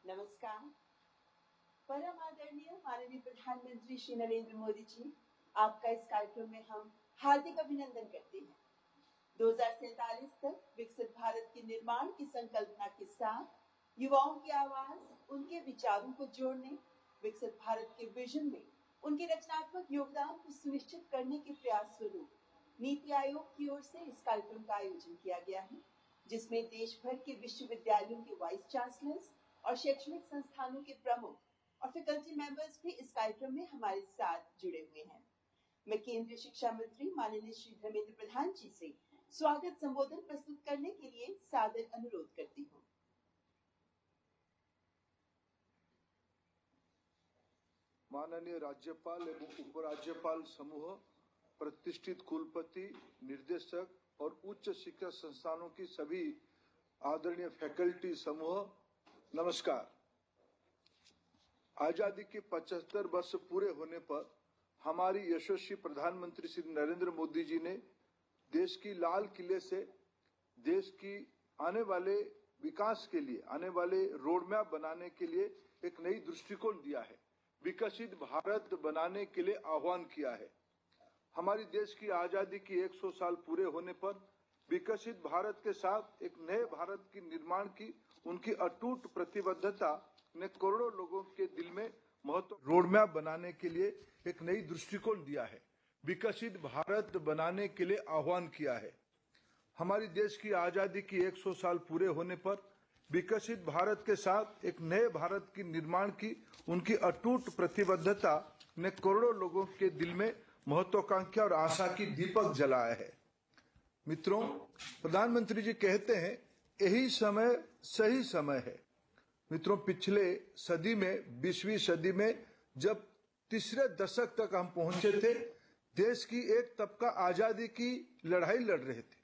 नमस्कार। परम आदरणीय माननीय प्रधानमंत्री श्री नरेंद्र मोदी जी, आपका इस कार्यक्रम में हम हार्दिक अभिनंदन करते हैं। 2047 तक विकसित भारत के निर्माण की संकल्पना के साथ युवाओं की आवाज, उनके विचारों को जोड़ने, विकसित भारत के विजन में उनके रचनात्मक योगदान को सुनिश्चित करने के प्रयास स्वरूप नीति आयोग की ओर से इस कार्यक्रम का आयोजन किया गया है, जिसमें देश भर के विश्वविद्यालयों के वाइस चांसलर्स और शैक्षणिक संस्थानों के प्रमुख और फैकल्टी मेंबर्स भी इस कार्यक्रम में हमारे साथ जुड़े हुए हैं। मैं केंद्रीय शिक्षा मंत्री माननीय श्री धर्मेंद्र प्रधान जी से स्वागत संबोधन प्रस्तुत करने के लिए सादर अनुरोध करती हूँ। माननीय राज्यपाल एवं उपराज्यपाल समूह, प्रतिष्ठित कुलपति, निर्देशक और उच्च शिक्षा संस्थानों की सभी आदरणीय फैकल्टी समूह, नमस्कार। आजादी के 75 वर्ष पूरे होने पर हमारी यशस्वी प्रधानमंत्री श्री नरेंद्र मोदी जी ने देश की लाल किले से देश की आने वाले विकास के लिए, आने वाले रोड मैप बनाने के लिए एक नई दृष्टिकोण दिया है, विकसित भारत बनाने के लिए आह्वान किया है। हमारी देश की आजादी की 100 साल पूरे होने पर विकसित भारत के साथ एक नए भारत की निर्माण की उनकी अटूट प्रतिबद्धता ने करोड़ों लोगों के दिल में महत्व रोड मैप बनाने के लिए एक नई दृष्टिकोण दिया है, विकसित भारत बनाने के लिए आह्वान किया है। हमारी देश की आजादी की 100 साल पूरे होने पर विकसित भारत के साथ एक नए भारत की निर्माण की उनकी अटूट प्रतिबद्धता ने करोड़ों लोगों के दिल में महत्वाकांक्षा और आशा की दीपक जलाया है। मित्रों, प्रधानमंत्री जी कहते हैं यही समय सही समय है। मित्रों, पिछले सदी में, 20वीं सदी में जब तीसरे दशक तक हम पहुंचे थे, देश की एक तबका आजादी की लड़ाई लड़ रहे थे,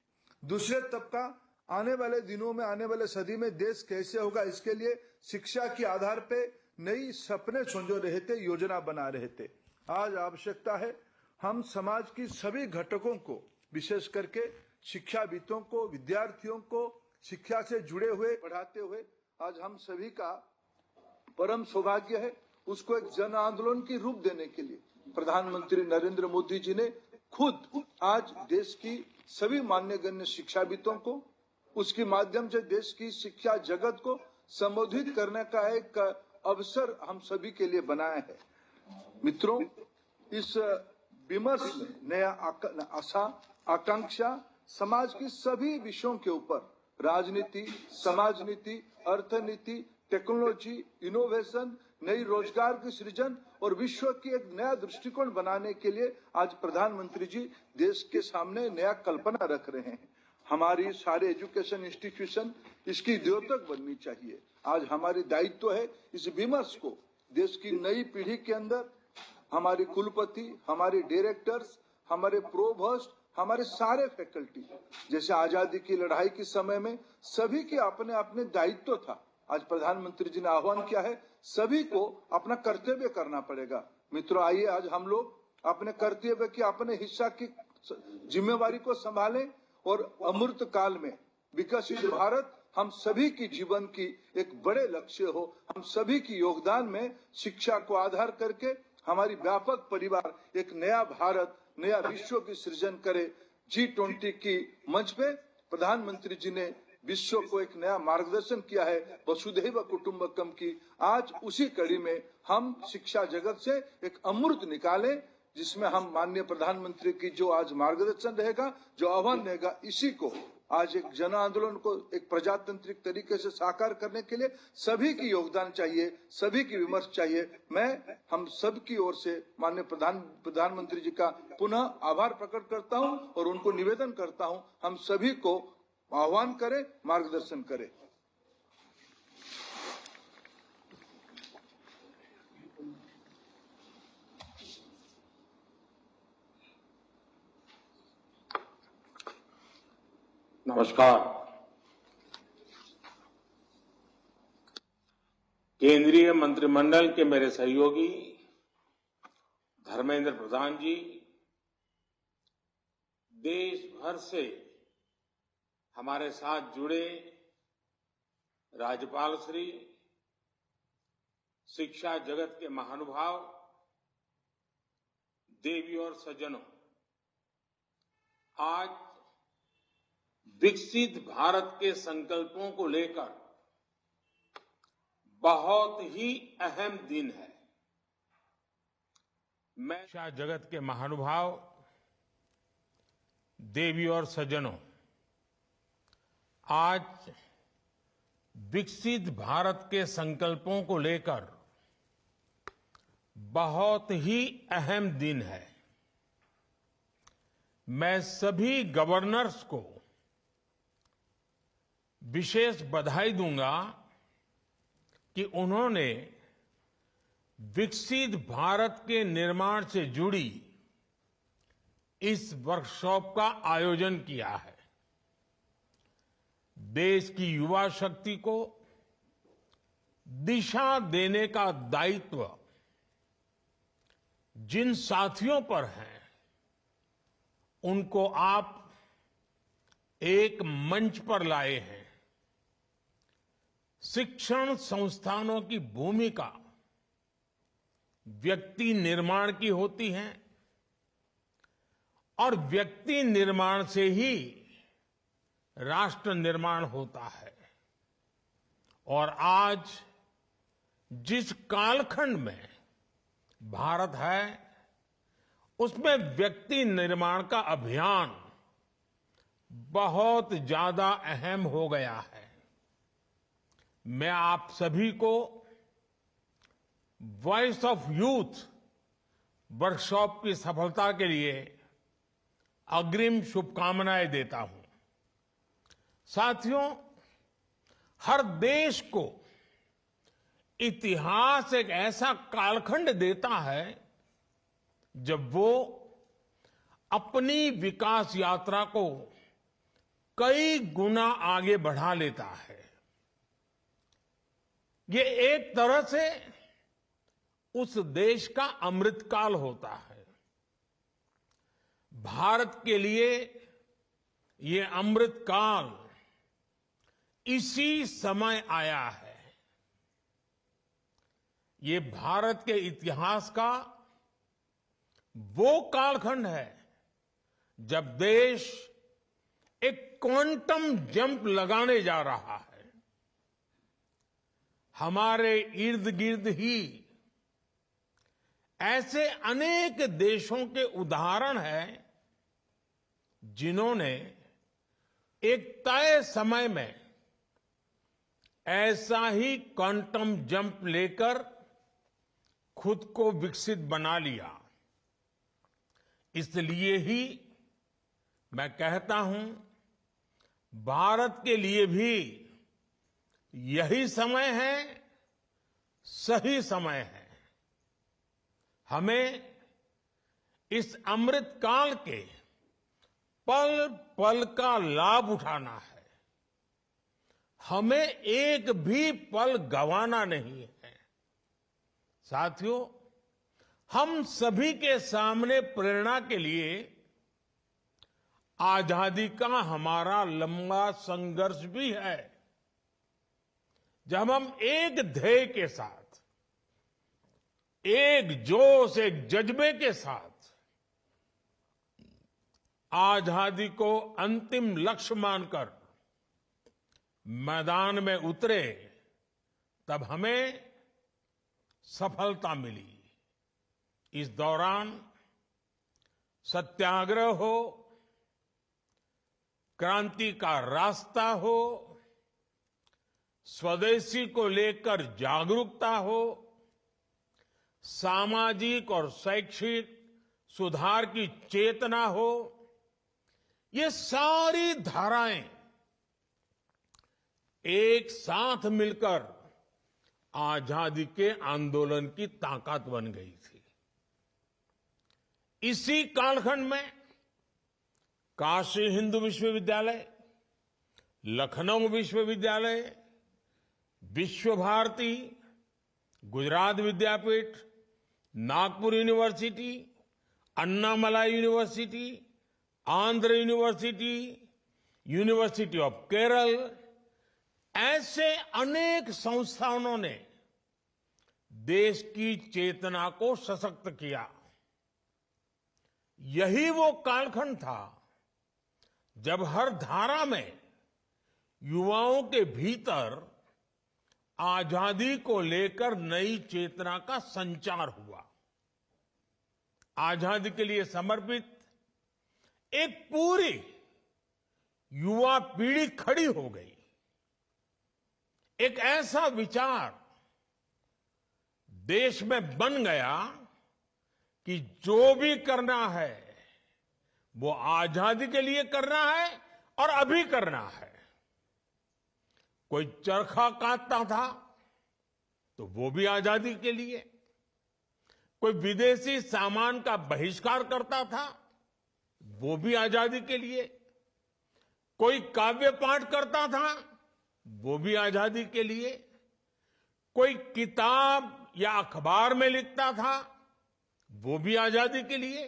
दूसरे तबका आने वाले दिनों में, आने वाले सदी में देश कैसे होगा, इसके लिए शिक्षा के आधार पे नई सपने संजो रहे थे, योजना बना रहे थे। आज आवश्यकता है हम समाज की सभी घटकों को, विशेष करके शिक्षाविदों को, विद्यार्थियों को शिक्षा से जुड़े हुए, पढ़ाते हुए आज हम सभी का परम सौभाग्य है उसको एक जन आंदोलन की रूप देने के लिए प्रधानमंत्री नरेंद्र मोदी जी ने खुद आज देश की सभी मान्यगण्य शिक्षाविदों को, उसके माध्यम से देश की शिक्षा जगत को संबोधित करने का एक अवसर हम सभी के लिए बनाया है। मित्रों, इस विमर्श में नया आशा, आकांक्षा समाज की सभी विषयों के ऊपर, राजनीति, समाज नीति, अर्थनीति, टेक्नोलॉजी, इनोवेशन, नई रोजगार की सृजन और विश्व की एक नया दृष्टिकोण बनाने के लिए आज प्रधानमंत्री जी देश के सामने नया कल्पना रख रहे हैं। हमारी सारे एजुकेशन इंस्टीट्यूशन इसकी द्योतक बननी चाहिए। आज हमारी दायित्व है इस विमर्श को देश की नई पीढ़ी के अंदर, हमारे कुलपति, हमारे डायरेक्टर्स, हमारे प्रोभोस्ट, हमारे सारे फैकल्टी, जैसे आजादी की लड़ाई के समय में सभी के अपने अपने दायित्व था, आज प्रधानमंत्री जी ने आह्वान किया है सभी को अपना कर्तव्य करना पड़ेगा। मित्रों, आइए आज हम लोग अपने कर्तव्य की, अपने हिस्सा की जिम्मेवारी को संभालें और अमृत काल में विकसित भारत हम सभी की जीवन की एक बड़े लक्ष्य हो। हम सभी की योगदान में शिक्षा को आधार करके हमारी व्यापक परिवार एक नया भारत, नया विश्व की सृजन करे। G20 की मंच पे प्रधानमंत्री जी ने विश्व को एक नया मार्गदर्शन किया है, वसुधैव कुटुंबकम की। आज उसी कड़ी में हम शिक्षा जगत से एक अमृत निकालें, जिसमें हम माननीय प्रधानमंत्री की जो आज मार्गदर्शन रहेगा, जो आह्वान रहेगा, इसी को आज एक जन आंदोलन को एक प्रजातांत्रिक तरीके से साकार करने के लिए सभी की योगदान चाहिए, सभी की विमर्श चाहिए। मैं हम सब की ओर से माननीय प्रधानमंत्री जी का पुनः आभार प्रकट करता हूं और उनको निवेदन करता हूं हम सभी को आह्वान करें, मार्गदर्शन करें। नमस्कार। केंद्रीय मंत्रिमंडल के मेरे सहयोगी धर्मेंद्र प्रधान जी, देश भर से हमारे साथ जुड़े राज्यपाल श्री, शिक्षा जगत के महानुभाव, देवी और सज्जनों, आज विकसित भारत के संकल्पों को लेकर बहुत ही अहम दिन है। मैं शिक्षा जगत के महानुभाव, देवी और सज्जनों, आज विकसित भारत के संकल्पों को लेकर बहुत ही अहम दिन है। मैं सभी गवर्नर्स को विशेष बधाई दूंगा कि उन्होंने विकसित भारत के निर्माण से जुड़ी इस वर्कशॉप का आयोजन किया है। देश की युवा शक्ति को दिशा देने का दायित्व जिन साथियों पर है, उनको आप एक मंच पर लाए हैं। शिक्षण संस्थानों की भूमिका व्यक्ति निर्माण की होती है और व्यक्ति निर्माण से ही राष्ट्र निर्माण होता है। और आज जिस कालखंड में भारत है, उसमें व्यक्ति निर्माण का अभियान बहुत ज्यादा अहम हो गया है। मैं आप सभी को वॉइस ऑफ यूथ वर्कशॉप की सफलता के लिए अग्रिम शुभकामनाएं देता हूं। साथियों, हर देश को इतिहास एक ऐसा कालखंड देता है जब वो अपनी विकास यात्रा को कई गुना आगे बढ़ा लेता है। ये एक तरह से उस देश का अमृतकाल होता है। भारत के लिए ये अमृतकाल इसी समय आया है। ये भारत के इतिहास का वो कालखंड है जब देश एक क्वांटम जंप लगाने जा रहा है। हमारे इर्द गिर्द ही ऐसे अनेक देशों के उदाहरण हैं जिन्होंने एक तय समय में ऐसा ही क्वांटम जंप लेकर खुद को विकसित बना लिया। इसलिए ही मैं कहता हूं, भारत के लिए भी यही समय है, सही समय है। हमें इस अमृत काल के पल पल का लाभ उठाना है। हमें एक भी पल गंवाना नहीं है। साथियों, हम सभी के सामने प्रेरणा के लिए आजादी का हमारा लंबा संघर्ष भी है। जब हम एक ध्येय के साथ, एक जोश, एक जज्बे के साथ आजादी को अंतिम लक्ष्य मानकर मैदान में उतरे, तब हमें सफलता मिली। इस दौरान सत्याग्रह हो, क्रांति का रास्ता हो, स्वदेशी को लेकर जागरूकता हो, सामाजिक और शैक्षिक सुधार की चेतना हो, ये सारी धाराएं एक साथ मिलकर आजादी के आंदोलन की ताकत बन गई थी। इसी कालखंड में काशी हिंदू विश्वविद्यालय, लखनऊ विश्वविद्यालय, Vishwa Bharati, Gujarat Vidyapith, Nagpur university, Annamalai university, Andhra university, university of Kerala, ऐसे अनेक संस्थानों ने देश की चेतना को सशक्त किया। यही वो कालखंड था जब हर धारा में युवाओं के भीतर आजादी को लेकर नई चेतना का संचार हुआ। आजादी के लिए समर्पित एक पूरी युवा पीढ़ी खड़ी हो गई। एक ऐसा विचार देश में बन गया कि जो भी करना है वो आजादी के लिए करना है और अभी करना है। कोई चरखा काटता था तो वो भी आजादी के लिए, कोई विदेशी सामान का बहिष्कार करता था वो भी आजादी के लिए, कोई काव्य पाठ करता था वो भी आजादी के लिए, कोई किताब या अखबार में लिखता था वो भी आजादी के लिए,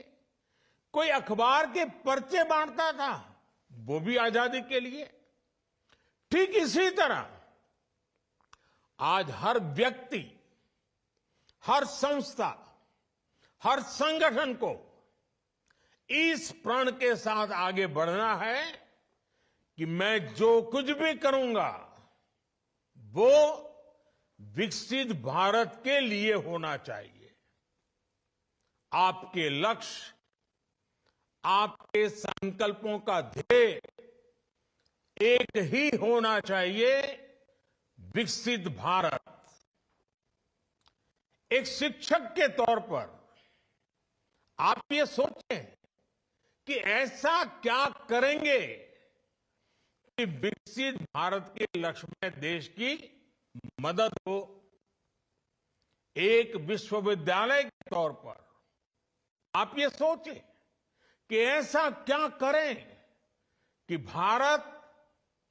कोई अखबार के पर्चे बांटता था वो भी आजादी के लिए। ठीक इसी तरह आज हर व्यक्ति, हर संस्था, हर संगठन को इस प्रण के साथ आगे बढ़ना है कि मैं जो कुछ भी करूंगा वो विकसित भारत के लिए होना चाहिए। आपके लक्ष्य, आपके संकल्पों का ध्येय एक ही होना चाहिए, विकसित भारत। एक शिक्षक के तौर पर आप ये सोचें कि ऐसा क्या करेंगे कि विकसित भारत के लक्ष्य में देश की मदद हो। एक विश्वविद्यालय के तौर पर आप ये सोचें कि ऐसा क्या करें कि भारत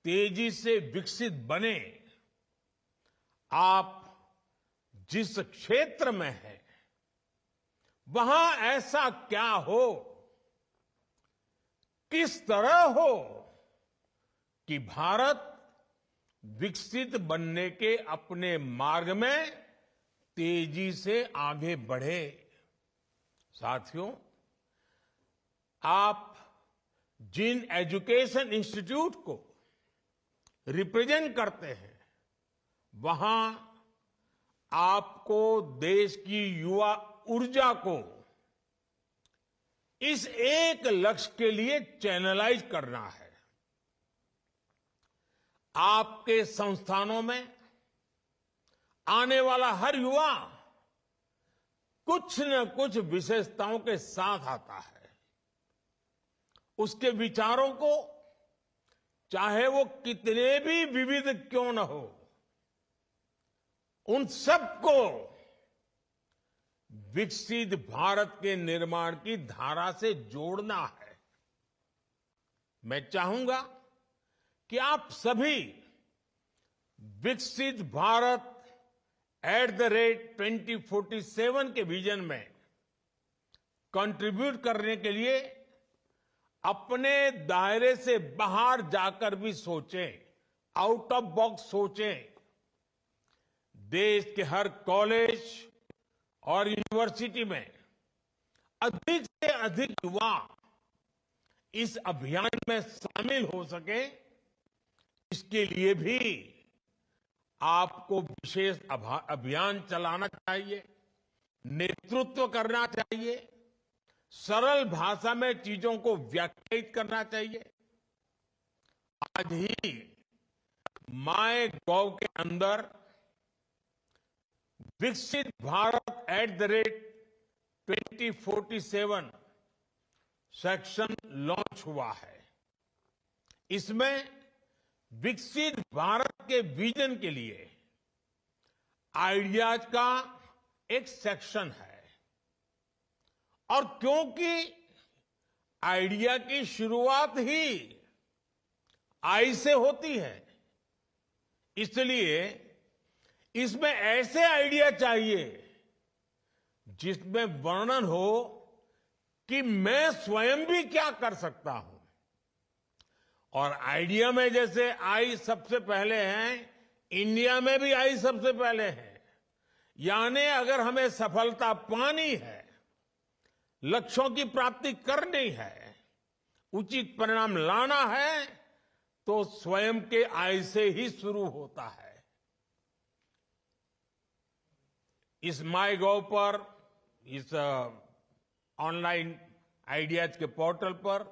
तेजी से विकसित बने। आप जिस क्षेत्र में हैं वहां ऐसा क्या हो, किस तरह हो कि भारत विकसित बनने के अपने मार्ग में तेजी से आगे बढ़े। साथियों, आप जिन एजुकेशन इंस्टीट्यूट को रिप्रेजेंट करते हैं वहां आपको देश की युवा ऊर्जा को इस एक लक्ष्य के लिए चैनलाइज करना है। आपके संस्थानों में आने वाला हर युवा कुछ न कुछ विशेषताओं के साथ आता है। उसके विचारों को चाहे वो कितने भी विविध क्यों न हो, उन सबको विकसित भारत के निर्माण की धारा से जोड़ना है। मैं चाहूंगा कि आप सभी विकसित भारत @2047 के विजन में कंट्रीब्यूट करने के लिए अपने दायरे से बाहर जाकर भी सोचें, आउट ऑफ बॉक्स सोचें। देश के हर कॉलेज और यूनिवर्सिटी में अधिक से अधिक युवा इस अभियान में शामिल हो सके, इसके लिए भी आपको विशेष अभियान चलाना चाहिए, नेतृत्व करना चाहिए, सरल भाषा में चीजों को व्याख्यायित करना चाहिए। आज ही माय गॉव के अंदर विकसित भारत @2047 सेक्शन लॉन्च हुआ है। इसमें विकसित भारत के विजन के लिए आइडियाज का एक सेक्शन है। और क्योंकि आइडिया की शुरुआत ही आई से होती है, इसलिए इसमें ऐसे आइडिया चाहिए जिसमें वर्णन हो कि मैं स्वयं भी क्या कर सकता हूं। और आइडिया में जैसे आई सबसे पहले है, इंडिया में भी आई सबसे पहले है। यानी अगर हमें सफलता पानी है, लक्ष्यों की प्राप्ति करनी है, उचित परिणाम लाना है, तो स्वयं के आय से ही शुरू होता है। इस माईगॉव पर, इस ऑनलाइन आइडियाज के पोर्टल पर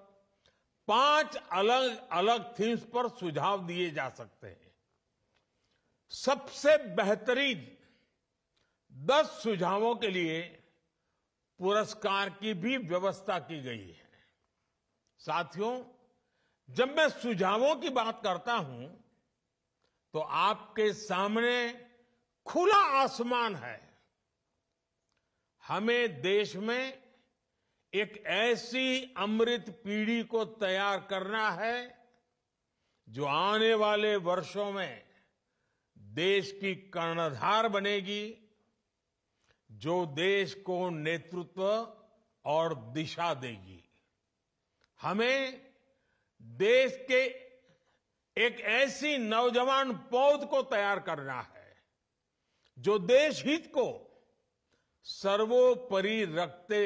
5 अलग अलग थीम्स पर सुझाव दिए जा सकते हैं। सबसे बेहतरीन 10 सुझावों के लिए पुरस्कार की भी व्यवस्था की गई है। साथियों, जब मैं सुझावों की बात करता हूं तो आपके सामने खुला आसमान है। हमें देश में एक ऐसी अमृत पीढ़ी को तैयार करना है जो आने वाले वर्षों में देश की कर्णधार बनेगी, जो देश को नेतृत्व और दिशा देगी। हमें देश के एक ऐसी नौजवान पौध को तैयार करना है जो देश हित को सर्वोपरि रखते,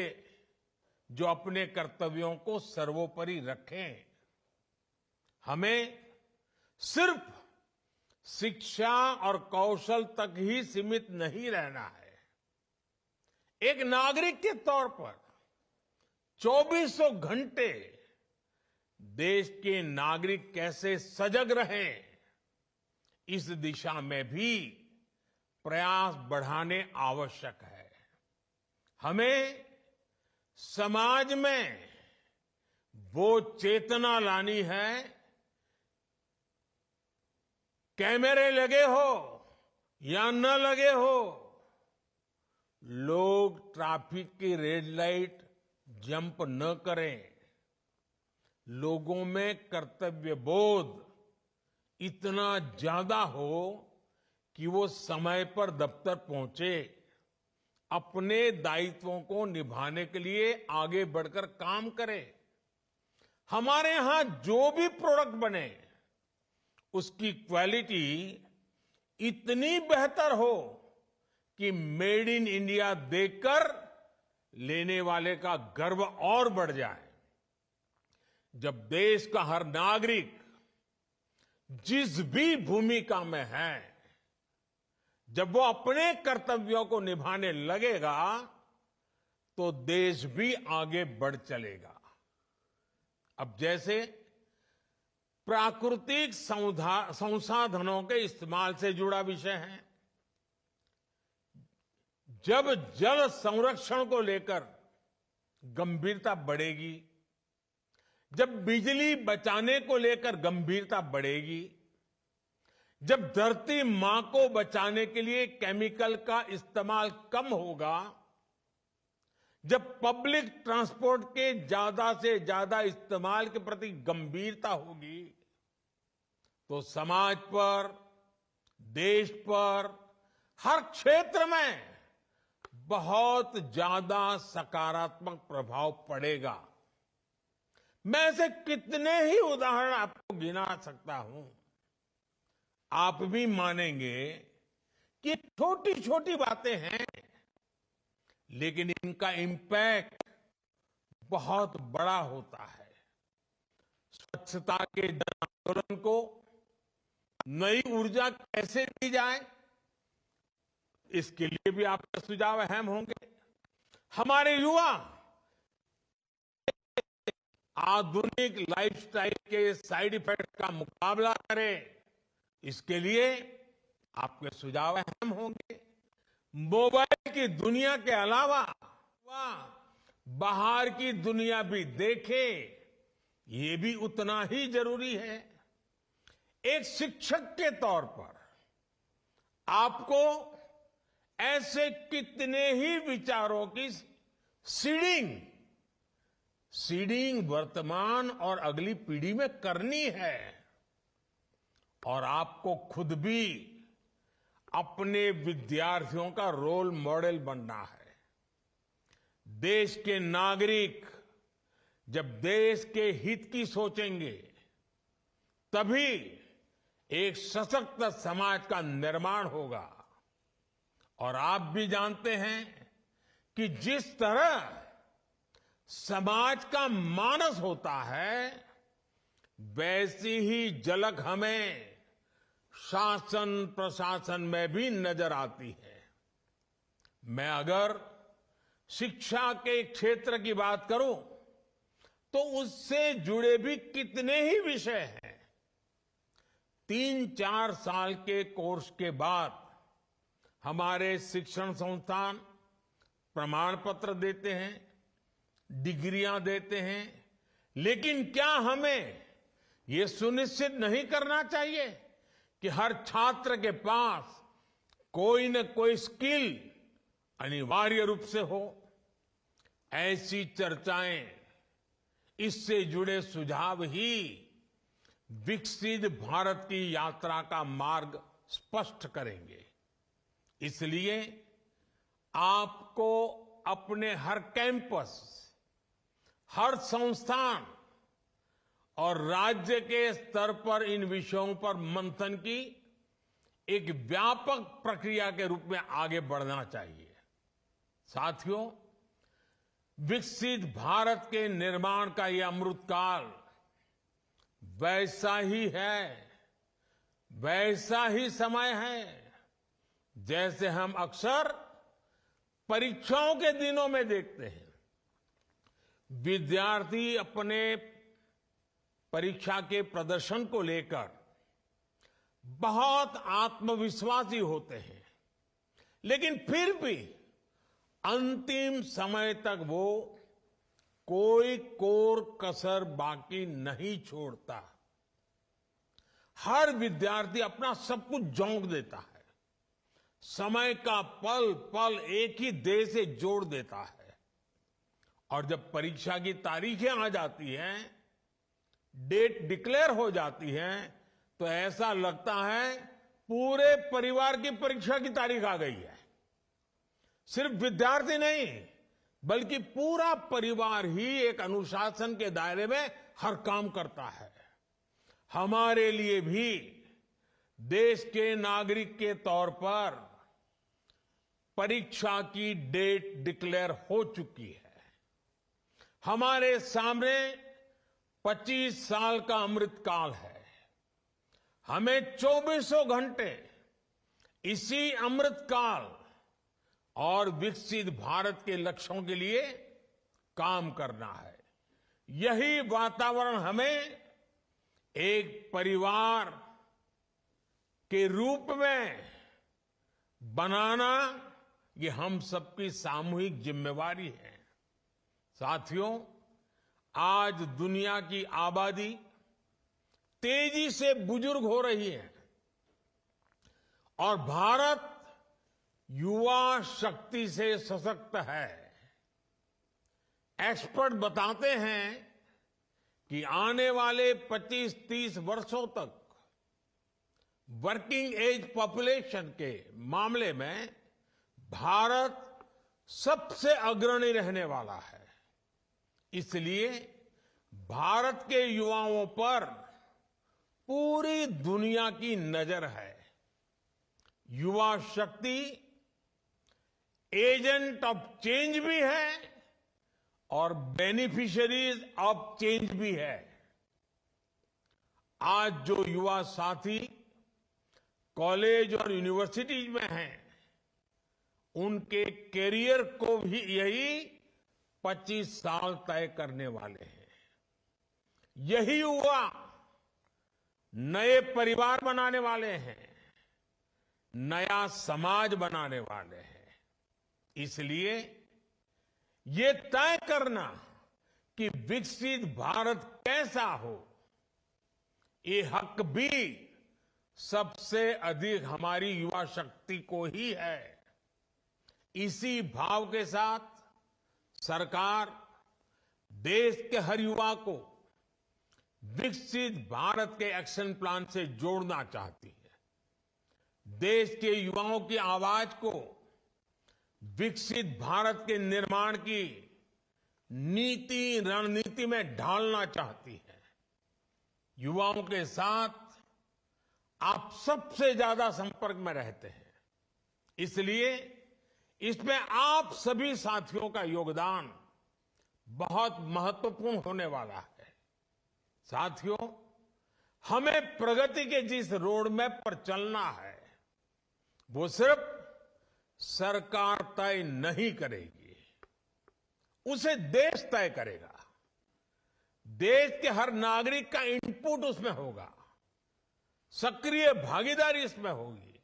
जो अपने कर्तव्यों को सर्वोपरि रखें। हमें सिर्फ शिक्षा और कौशल तक ही सीमित नहीं रहना है। एक नागरिक के तौर पर 2400 घंटे देश के नागरिक कैसे सजग रहें, इस दिशा में भी प्रयास बढ़ाने आवश्यक है। हमें समाज में वो चेतना लानी है, कैमरे लगे हो या न लगे हो, लोग ट्रैफिक की रेड लाइट जंप न करें। लोगों में कर्तव्य बोध इतना ज्यादा हो कि वो समय पर दफ्तर पहुंचे, अपने दायित्वों को निभाने के लिए आगे बढ़कर काम करें। हमारे यहां जो भी प्रोडक्ट बने उसकी क्वालिटी इतनी बेहतर हो कि मेड इन इंडिया देखकर लेने वाले का गर्व और बढ़ जाए। जब देश का हर नागरिक जिस भी भूमिका में है, जब वो अपने कर्तव्यों को निभाने लगेगा तो देश भी आगे बढ़ चलेगा। अब जैसे प्राकृतिक संसाधनों के इस्तेमाल से जुड़ा विषय है, जब जल संरक्षण को लेकर गंभीरता बढ़ेगी, जब बिजली बचाने को लेकर गंभीरता बढ़ेगी, जब धरती मां को बचाने के लिए केमिकल का इस्तेमाल कम होगा, जब पब्लिक ट्रांसपोर्ट के ज्यादा से ज्यादा इस्तेमाल के प्रति गंभीरता होगी, तो समाज पर, देश पर, हर क्षेत्र में बहुत ज्यादा सकारात्मक प्रभाव पड़ेगा। मैं ऐसे कितने ही उदाहरण आपको गिना सकता हूं। आप भी मानेंगे कि छोटी छोटी बातें हैं, लेकिन इनका इंपैक्ट बहुत बड़ा होता है। स्वच्छता के जन आंदोलन को नई ऊर्जा कैसे दी जाए, इसके लिए भी आपके सुझाव अहम होंगे। हमारे युवा आधुनिक लाइफस्टाइल के साइड इफेक्ट का मुकाबला करें, इसके लिए आपके सुझाव अहम होंगे। मोबाइल की दुनिया के अलावा बाहर की दुनिया भी देखें, ये भी उतना ही जरूरी है। एक शिक्षक के तौर पर आपको ऐसे कितने ही विचारों की सीडिंग वर्तमान और अगली पीढ़ी में करनी है, और आपको खुद भी अपने विद्यार्थियों का रोल मॉडल बनना है। देश के नागरिक जब देश के हित की सोचेंगे, तभी एक सशक्त समाज का निर्माण होगा, और आप भी जानते हैं कि जिस तरह समाज का मानस होता है, वैसी ही झलक हमें शासन प्रशासन में भी नजर आती है। मैं अगर शिक्षा के क्षेत्र की बात करूं तो उससे जुड़े भी कितने ही विषय हैं। 3-4 साल के कोर्स के बाद हमारे शिक्षण संस्थान प्रमाण पत्र देते हैं, डिग्रियां देते हैं, लेकिन क्या हमें ये सुनिश्चित नहीं करना चाहिए कि हर छात्र के पास कोई न कोई स्किल अनिवार्य रूप से हो? ऐसी चर्चाएं, इससे जुड़े सुझाव ही विकसित भारत की यात्रा का मार्ग स्पष्ट करेंगे। इसलिए आपको अपने हर कैंपस, हर संस्थान और राज्य के स्तर पर इन विषयों पर मंथन की एक व्यापक प्रक्रिया के रूप में आगे बढ़ना चाहिए। साथियों, विकसित भारत के निर्माण का यह अमृतकाल वैसा ही है, वैसा ही समय है जैसे हम अक्सर परीक्षाओं के दिनों में देखते हैं। विद्यार्थी अपने परीक्षा के प्रदर्शन को लेकर बहुत आत्मविश्वासी होते हैं, लेकिन फिर भी अंतिम समय तक वो कोई कोर कसर बाकी नहीं छोड़ता। हर विद्यार्थी अपना सब कुछ झोंक देता है, समय का पल पल एक ही देह से जोड़ देता है, और जब परीक्षा की तारीखें आ जाती हैं, डेट डिक्लेयर हो जाती है, तो ऐसा लगता है पूरे परिवार की परीक्षा की तारीख आ गई है। सिर्फ विद्यार्थी नहीं, बल्कि पूरा परिवार ही एक अनुशासन के दायरे में हर काम करता है। हमारे लिए भी देश के नागरिक के तौर पर परीक्षा की डेट डिक्लेयर हो चुकी है। हमारे सामने 25 साल का अमृतकाल है। हमें 24 घंटे इसी अमृतकाल और विकसित भारत के लक्ष्यों के लिए काम करना है। यही वातावरण हमें एक परिवार के रूप में बनाना, ये हम सबकी सामूहिक जिम्मेवारी है। साथियों, आज दुनिया की आबादी तेजी से बुजुर्ग हो रही है और भारत युवा शक्ति से सशक्त है। एक्सपर्ट बताते हैं कि आने वाले 25-30 वर्षों तक वर्किंग एज पॉपुलेशन के मामले में भारत सबसे अग्रणी रहने वाला है। इसलिए भारत के युवाओं पर पूरी दुनिया की नजर है। युवा शक्ति एजेंट ऑफ चेंज भी है और बेनिफिशियरीज ऑफ चेंज भी है। आज जो युवा साथी कॉलेज और यूनिवर्सिटीज में हैं, उनके कैरियर को भी यही 25 साल तय करने वाले हैं। यही युवा नए परिवार बनाने वाले हैं, नया समाज बनाने वाले हैं। इसलिए ये तय करना कि विकसित भारत कैसा हो, ये हक भी सबसे अधिक हमारी युवा शक्ति को ही है। इसी भाव के साथ सरकार देश के हर युवा को विकसित भारत के एक्शन प्लान से जोड़ना चाहती है। देश के युवाओं की आवाज को विकसित भारत के निर्माण की नीति रणनीति में ढालना चाहती है। युवाओं के साथ आप सबसे ज्यादा संपर्क में रहते हैं। इसलिए इसमें आप सभी साथियों का योगदान बहुत महत्वपूर्ण होने वाला है। साथियों, हमें प्रगति के जिस रोड मैप पर चलना है वो सिर्फ सरकार तय नहीं करेगी, उसे देश तय करेगा। देश के हर नागरिक का इनपुट उसमें होगा, सक्रिय भागीदारी इसमें होगी।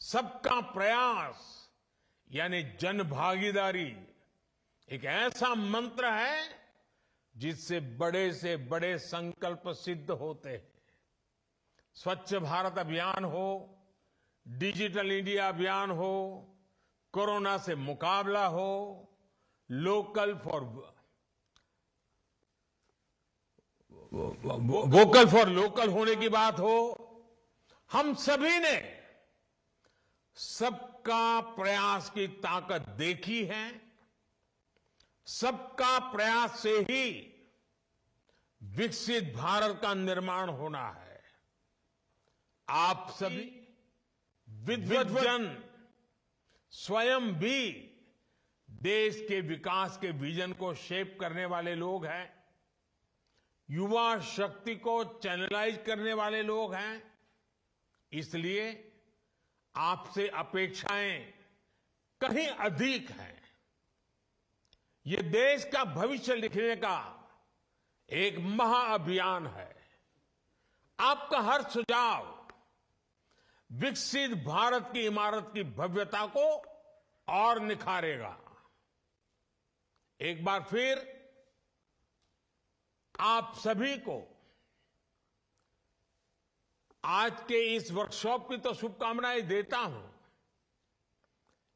सबका प्रयास यानी जन भागीदारी एक ऐसा मंत्र है जिससे बड़े से बड़े संकल्प सिद्ध होते हैं। स्वच्छ भारत अभियान हो, डिजिटल इंडिया अभियान हो, कोरोना से मुकाबला हो, वोकल फॉर लोकल होने की बात हो, हम सभी ने सबका प्रयास की ताकत देखी है। सबका प्रयास से ही विकसित भारत का निर्माण होना है। आप सभी विद्वज्जन स्वयं भी देश के विकास के विजन को शेप करने वाले लोग हैं, युवा शक्ति को चैनलाइज करने वाले लोग हैं। इसलिए आपसे अपेक्षाएं कहीं अधिक हैं। ये देश का भविष्य लिखने का एक महाअभियान है। आपका हर सुझाव विकसित भारत की इमारत की भव्यता को और निखारेगा। एक बार फिर आप सभी को आज के इस वर्कशॉप की तो शुभकामनाएं देता हूं,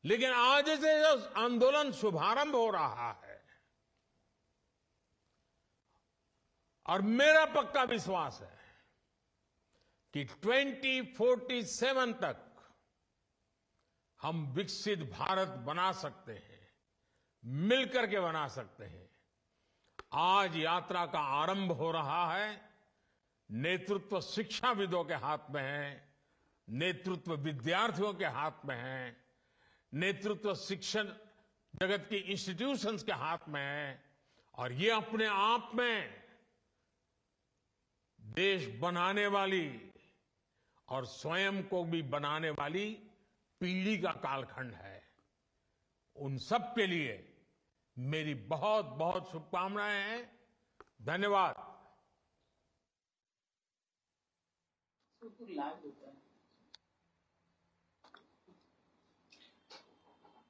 लेकिन आज से जो आंदोलन शुभारंभ हो रहा है और मेरा पक्का विश्वास है कि 2047 तक हम विकसित भारत बना सकते हैं, मिलकर के बना सकते हैं। आज यात्रा का आरंभ हो रहा है। नेतृत्व शिक्षाविदों के हाथ में है, नेतृत्व विद्यार्थियों के हाथ में है, नेतृत्व शिक्षण जगत की इंस्टीट्यूशंस के हाथ में है। और ये अपने आप में देश बनाने वाली और स्वयं को भी बनाने वाली पीढ़ी का कालखंड है। उन सब के लिए मेरी बहुत बहुत शुभकामनाएं हैं। धन्यवाद।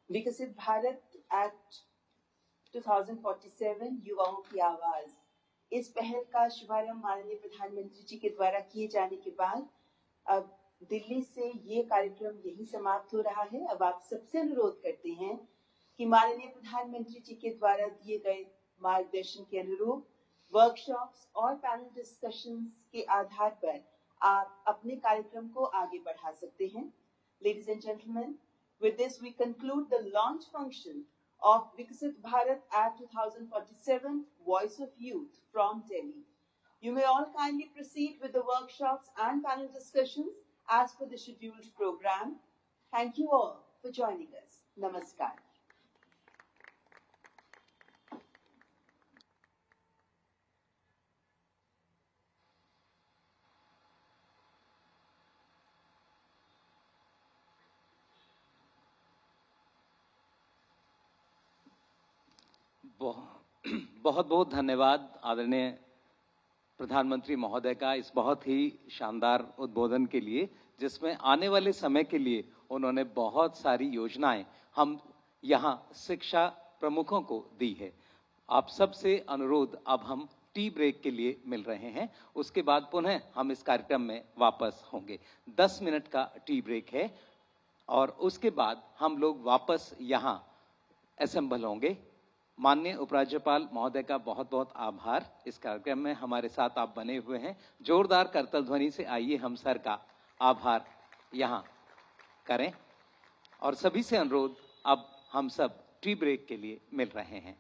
विकसित भारत एक्ट 2047 युवाओं की आवाज, इस पहल का शुभारंभ माननीय प्रधानमंत्री जी के द्वारा किए जाने के बाद अब दिल्ली से ये कार्यक्रम यही समाप्त हो रहा है। अब आप सबसे अनुरोध करते हैं कि माननीय प्रधानमंत्री जी के द्वारा दिए गए मार्गदर्शन के अनुरूप वर्कशॉप्स और पैनल डिस्कशंस के आधार पर आप अपने कार्यक्रम को आगे बढ़ा सकते हैं। Ladies and gentlemen, with this we conclude the launch function of Viksit Bharat Act 2047 Voice of Youth from Delhi. You may all kindly proceed with the workshops and panel discussions as per the scheduled program. Thank you all for joining us. Namaskar. बहुत बहुत धन्यवाद आदरणीय प्रधानमंत्री महोदय का इस बहुत ही शानदार उद्बोधन के लिए, जिसमें आने वाले समय के लिए उन्होंने बहुत सारी योजनाएं हम यहाँ शिक्षा प्रमुखों को दी है। आप सबसे अनुरोध, अब हम टी ब्रेक के लिए मिल रहे हैं। उसके बाद पुनः हम इस कार्यक्रम में वापस होंगे। 10 मिनट का टी ब्रेक है और उसके बाद हम लोग वापस यहाँ असेंबल होंगे। माननीय उपराज्यपाल महोदय का बहुत बहुत आभार। इस कार्यक्रम में हमारे साथ आप बने हुए हैं। जोरदार करतल ध्वनि से आइए हम सर का आभार यहाँ करें। और सभी से अनुरोध, अब हम सब टी ब्रेक के लिए मिल रहे हैं।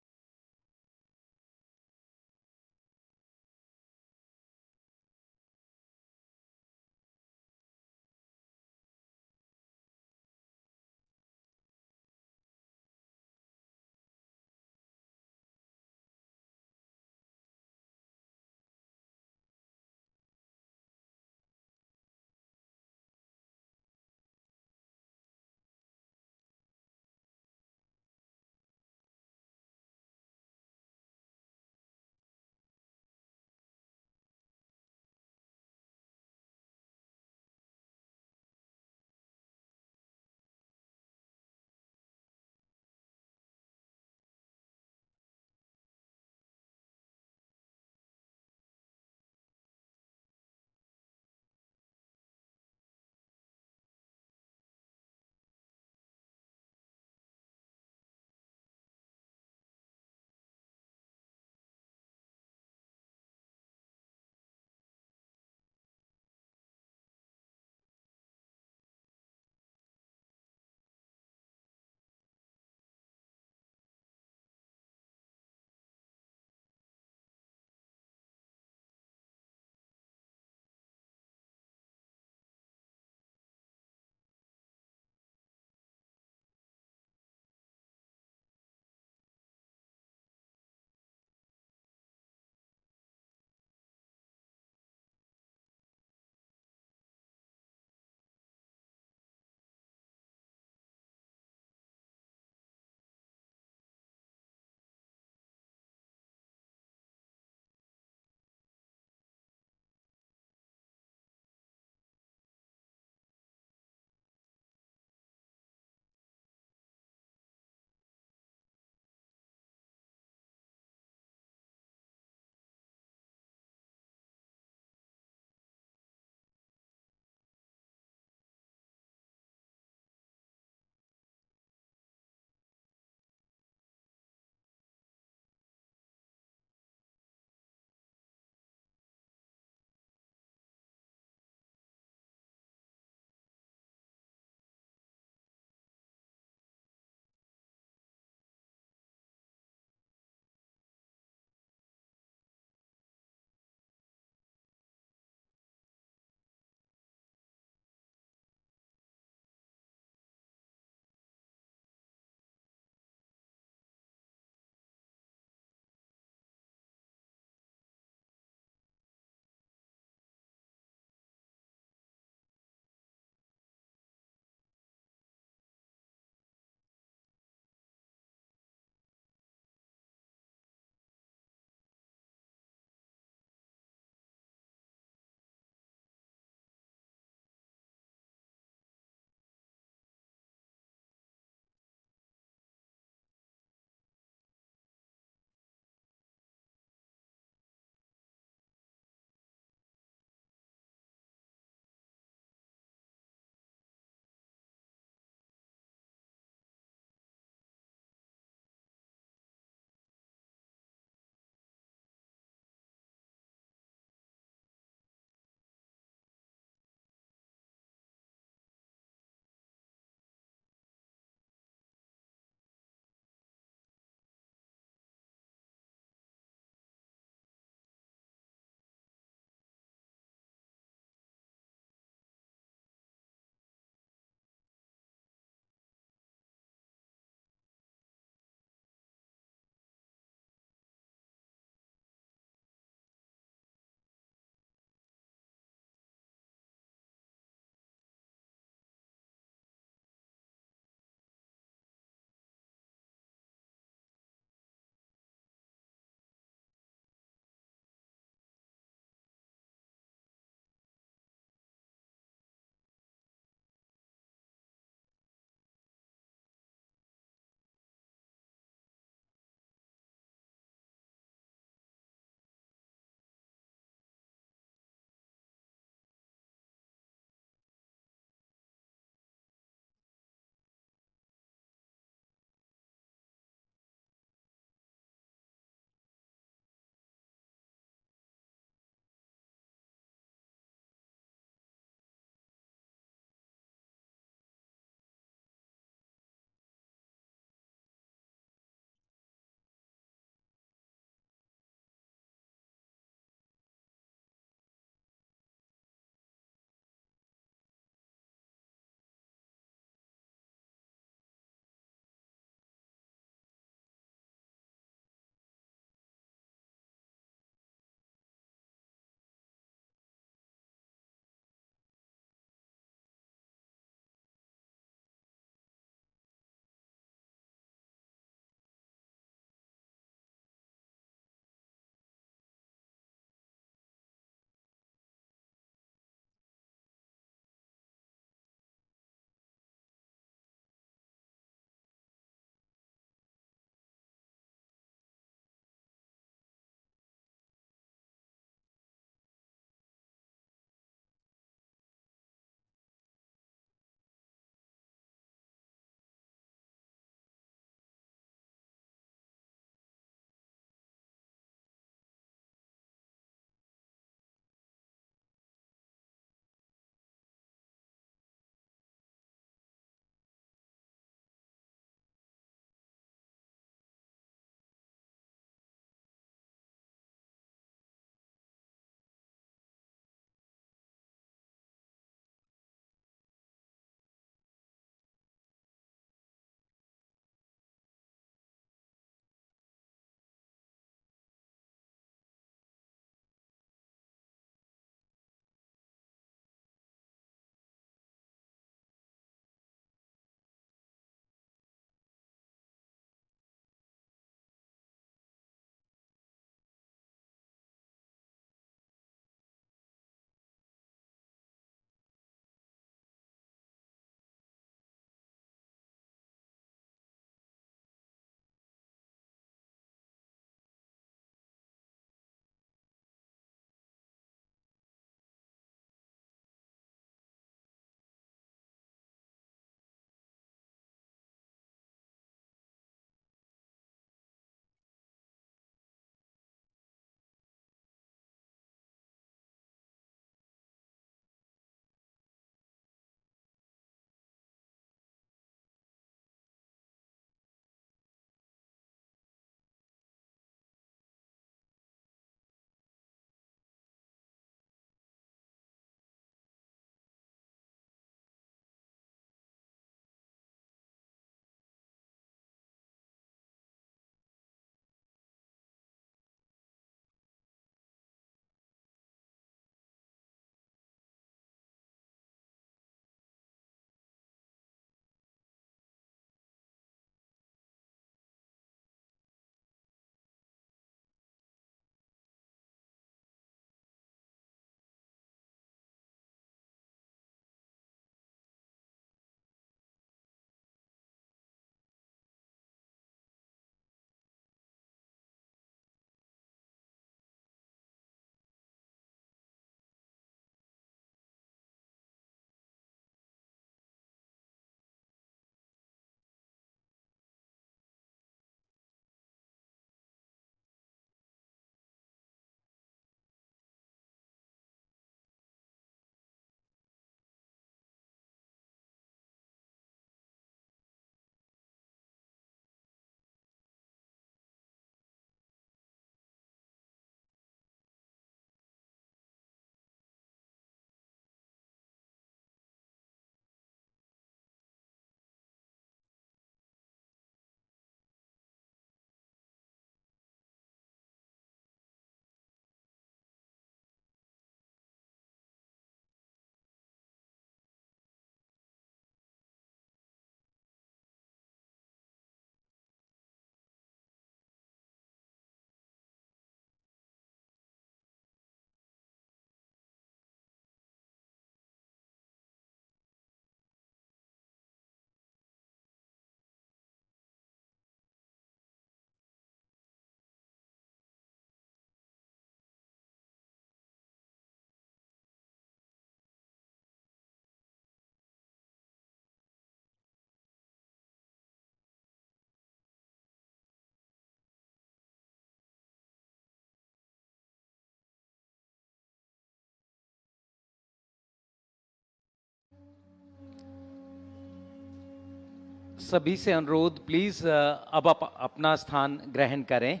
सभी से अनुरोध, प्लीज अब आप अपना स्थान ग्रहण करें।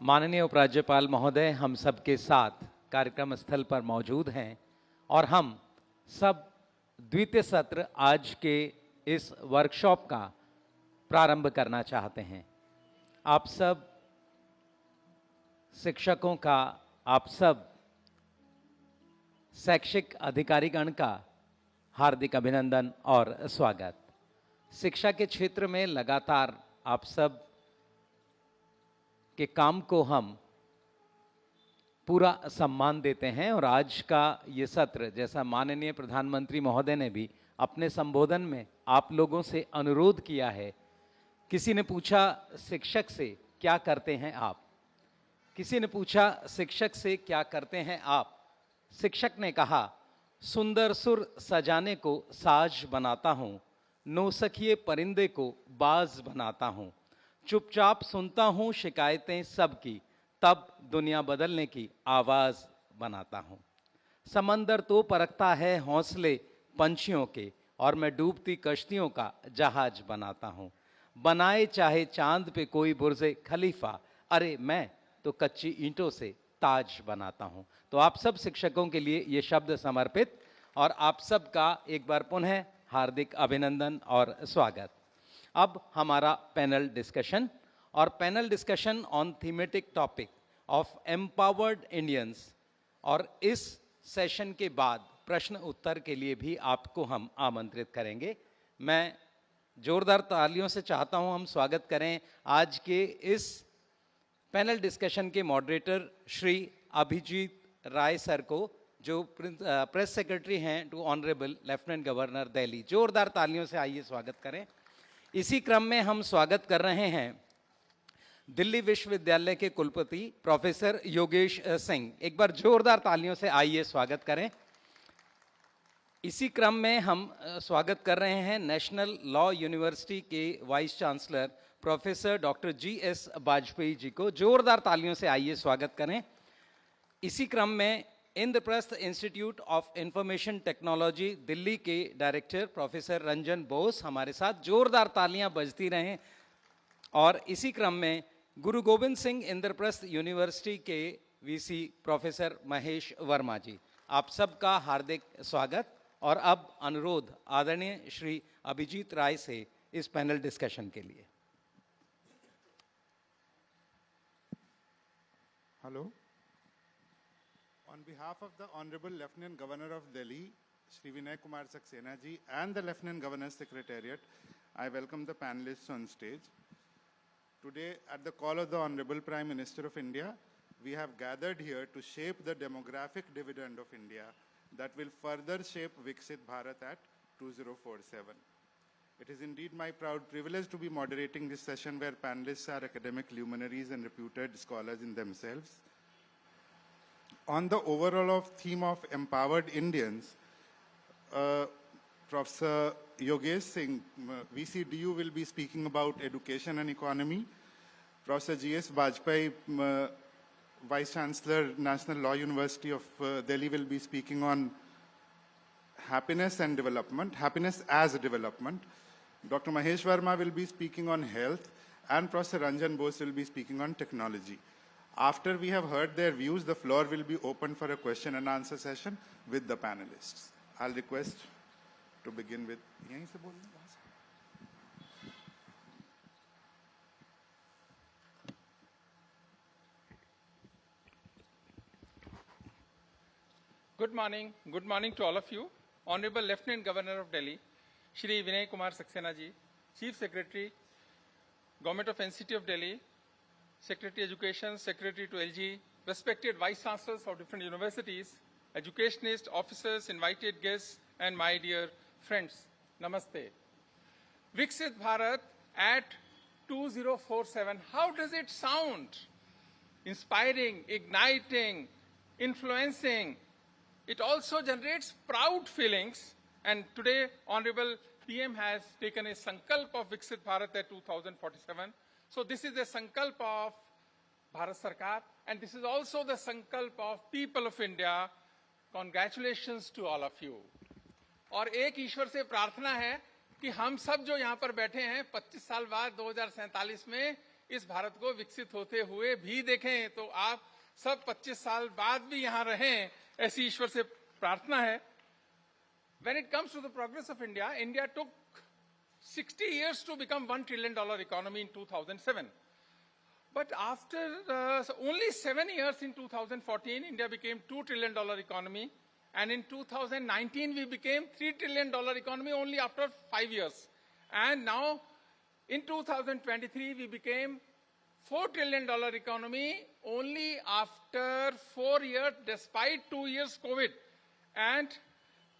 माननीय उपराज्यपाल महोदय हम सबके साथ कार्यक्रम स्थल पर मौजूद हैं और हम सब द्वितीय सत्र आज के इस वर्कशॉप का प्रारंभ करना चाहते हैं। आप सब शिक्षकों का, आप सब शैक्षिक अधिकारीगण का हार्दिक अभिनंदन और स्वागत। शिक्षा के क्षेत्र में लगातार आप सब के काम को हम पूरा सम्मान देते हैं और आज का ये सत्र, जैसा माननीय प्रधानमंत्री महोदय ने भी अपने संबोधन में आप लोगों से अनुरोध किया है। किसी ने पूछा शिक्षक से क्या करते हैं आप, किसी ने पूछा शिक्षक से क्या करते हैं आप। शिक्षक ने कहा, सुंदर सुर सजाने को साज बनाता हूं, नौसखिए परिंदे को बाज बनाता हूं, चुपचाप सुनता हूं शिकायतें सबकी, तब दुनिया बदलने की आवाज बनाता हूं। समंदर तो परखता है हौसले पंछियों के और मैं डूबती कश्तियों का जहाज बनाता हूं। बनाए चाहे चांद पे कोई बुर्जे खलीफा, अरे मैं तो कच्ची ईंटों से ताज बनाता हूं। तो आप सब शिक्षकों के लिए ये शब्द समर्पित और आप सब का एक बार पुनः हार्दिक अभिनंदन और स्वागत। अब हमारा पैनल डिस्कशन और panel discussion on thematic topic of empowered Indians, और इस सेशन के बाद प्रश्न उत्तर के लिए भी आपको हम आमंत्रित करेंगे। मैं जोरदार तालियों से चाहता हूं हम स्वागत करें आज के इस पैनल डिस्कशन के मॉडरेटर श्री अभिजीत राय सर को, जो प्रेस सेक्रेटरी हैं to honourable lieutenant governor Delhi. जोरदार तालियों से आइए स्वागत करें। इसी क्रम में हम स्वागत कर रहे हैं दिल्ली विश्वविद्यालय के कुलपति प्रोफेसर योगेश सिंह। एक बार जोरदार तालियों से आइए स्वागत करें। इसी क्रम में हम स्वागत कर रहे हैं नेशनल लॉ यूनिवर्सिटी के vice chancellor professor doctor GS Vajpayee ji को। जोरदार तालियों से आइए स्वागत करें। इसी क्रम में Indraprastha institute of information technology Delhi के डायरेक्टर प्रोफेसर रंजन बोस हमारे साथ। जोरदार तालियां बजती रहें। और इसी क्रम में गुरु गोविंद सिंह इंद्रप्रस्थ यूनिवर्सिटी के VC प्रोफेसर महेश वर्मा जी, आप सबका हार्दिक स्वागत। और अब अनुरोध आदरणीय श्री अभिजीत राय से इस पैनल डिस्कशन के लिए। Hello. On behalf of the Honorable Lieutenant Governor of Delhi, Shri Kumar Saxena ji, and the Lieutenant Governor's Secretariat, I welcome the panelists on stage. Today, at the call of the Honorable Prime Minister of India, we have gathered here to shape the demographic dividend of India that will further shape Viksit Bharat at 2047. It is indeed my proud privilege to be moderating this session where panelists are academic luminaries and reputed scholars in themselves. On the overall theme of empowered Indians, Professor Yogesh Singh, VCDU, will be speaking about education and economy. Professor GS Vajpayee, Vice Chancellor, National Law University of Delhi, will be speaking on happiness and development, happiness as a development. Dr. Mahesh Verma will be speaking on health, and Professor Ranjan Bose will be speaking on technology. After we have heard their views, the floor will be open for a question and answer session with the panelists. I'll request to begin with. Good morning to all of you. Honorable Lieutenant Governor of Delhi, Shri Kumar Saxena ji, Chief Secretary, Government of NCT of Delhi, Secretary Education, Secretary to LG, respected Vice Chancellors of different universities, educationists, officers, invited guests, and my dear friends, Namaste. Viksit Bharat at 2047, how does it sound? Inspiring, igniting, influencing. It also generates proud feelings, and today Honorable PM has taken a sankalp of Viksit Bharat at 2047. So this is the sankalp of Bharat Sarkar, and this is also the sankalp of people of India. Congratulations to all of you. और एक ईश्वर से प्रार्थना है कि हम सब जो यहाँ पर बैठे हैं 25 साल बाद 2047 में इस भारत को विकसित होते हुए भी देखें, तो आप सब 25 साल बाद भी यहाँ रहें, ऐसी ईश्वर से प्रार्थना है. When it comes to the progress of India, India took 60 years to become $1 trillion economy in 2007. But after only 7 years in 2014, India became $2 trillion economy. And in 2019, we became $3 trillion economy only after 5 years. And now, in 2023, we became $4 trillion economy only after 4 years, despite 2 years COVID. And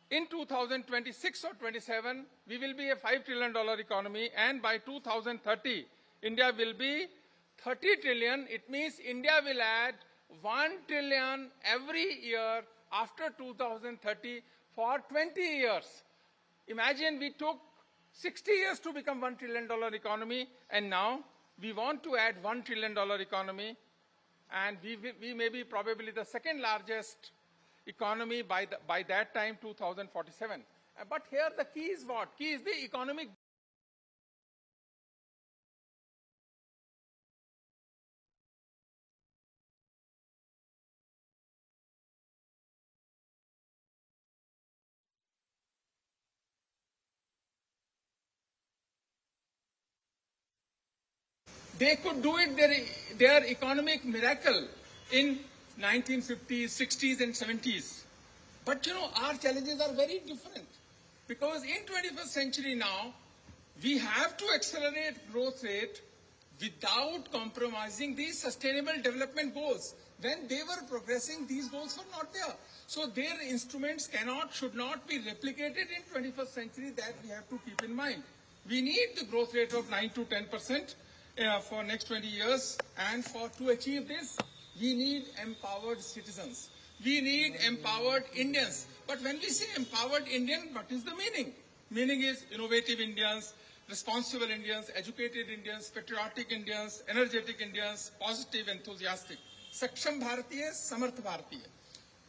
in 2026 or 27, we will be a $5 trillion economy. And by 2030, India will be 30 trillion. It means India will add 1 trillion every year after 2030 for 20 years. Imagine we took 60 years to become $1 trillion economy, and now we want to add $1 trillion economy, and we may be probably the second largest economy by that time, 2047. But here the key is what? Key is the economic. They could do it, their economic miracle in 1950s, 60s and 70s. But our challenges are very different. Because in 21st century now, we have to accelerate growth rate without compromising these sustainable development goals. When they were progressing, these goals were not there. So their instruments should not be replicated in 21st century. That we have to keep in mind. We need the growth rate of 9 to 10%. For next 20 years, and to achieve this, we need empowered citizens. We need empowered Indians. But when we say empowered Indian, what is the meaning? Meaning is innovative Indians, responsible Indians, educated Indians, patriotic Indians, energetic Indians, positive, enthusiastic. Saksham Bharatiya, Samarth Bharatiya.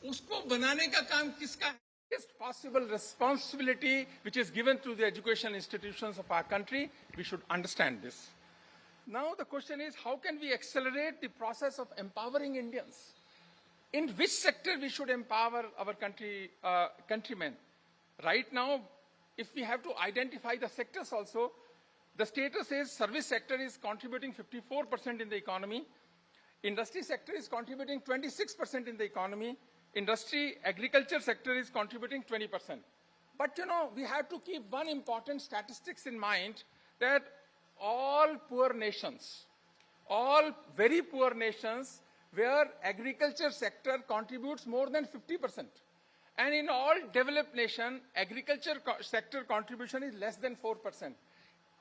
Usko banane ka kaam kiska hai? Biggest possible responsibility which is given to the education institutions of our country, we should understand this. Now the question is, how can we accelerate the process of empowering Indians? In which sector we should empower our countrymen? Right now, if we have to identify the sectors also, the status is service sector is contributing 54% in the economy. Industry sector is contributing 26% in the economy. Industry, agriculture sector is contributing 20%. But we have to keep one important statistics in mind, that all poor nations, all very poor nations where agriculture sector contributes more than 50%. And in all developed nations, agriculture sector contribution is less than 4%.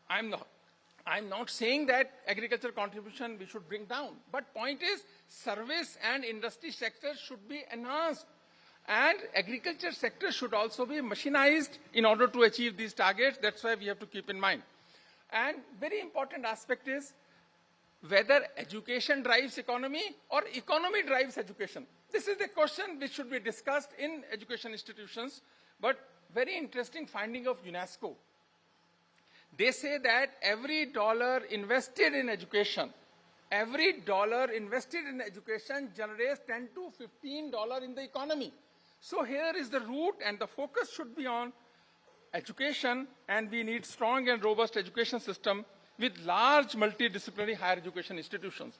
I'm not saying that agriculture contribution we should bring down. But point is, service and industry sector should be enhanced. And agriculture sector should also be machinized in order to achieve these targets. That's why we have to keep in mind. And very important aspect is whether education drives economy or economy drives education. This is the question which should be discussed in education institutions. But very interesting finding of UNESCO. They say that every dollar invested in education, generates $10 to $15 in the economy. So here is the root, and the focus should be on education, and we need strong and robust education system with large multidisciplinary higher education institutions.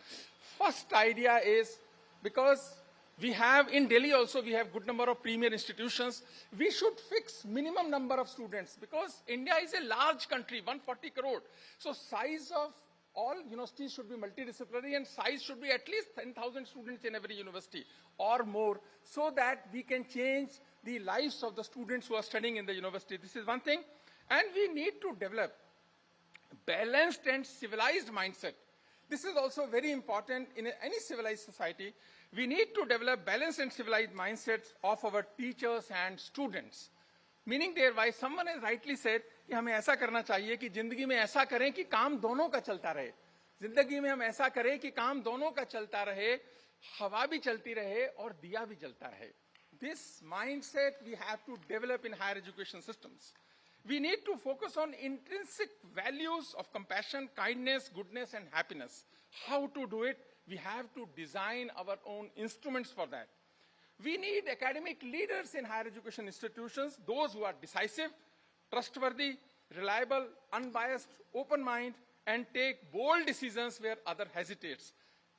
First idea is, because we have in Delhi also, we have good number of premier institutions, we should fix minimum number of students, because India is a large country, 140 crore. So size of all universities should be multidisciplinary, and size should be at least 10,000 students in every university or more, so that we can change the lives of the students who are studying in the university. This is one thing. And we need to develop balanced and civilized mindset. This is also very important in any civilized society. We need to develop balanced and civilized mindsets of our teachers and students. Meaning thereby, someone has rightly said कि हमें ऐसा करना चाहिए कि जिंदगी में ऐसा करें कि काम दोनों का चलता रहे. जिंदगी में हम ऐसा करें कि काम दोनों का चलता रहे, हवा भी चलती रहे और दिया भी जलता रहे. This mindset we have to develop in higher education systems. We need to focus on intrinsic values of compassion, kindness, goodness, and happiness. How to do it? We have to design our own instruments for that. We need academic leaders in higher education institutions, those who are decisive, trustworthy, reliable, unbiased, open mind, and take bold decisions where others hesitates.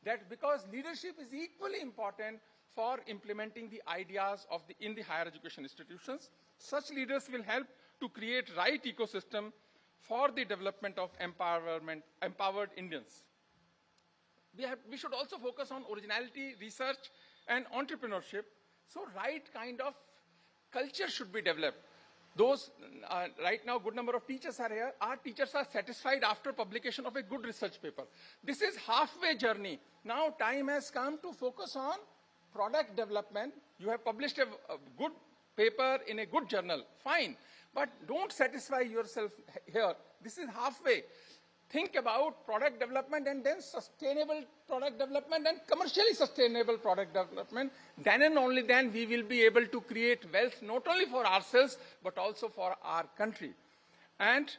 That because leadership is equally important for implementing the ideas of in the higher education institutions. Such leaders will help to create right ecosystem for the development of empowered Indians. We should also focus on originality, research, and entrepreneurship. So right kind of culture should be developed. Those, right now, good number of teachers are here. Our teachers are satisfied after publication of a good research paper. This is halfway journey. Now time has come to focus on product development. You have published a good paper in a good journal, fine. But don't satisfy yourself here. This is halfway. Think about product development and then sustainable product development and commercially sustainable product development. Then and only then we will be able to create wealth not only for ourselves but also for our country. And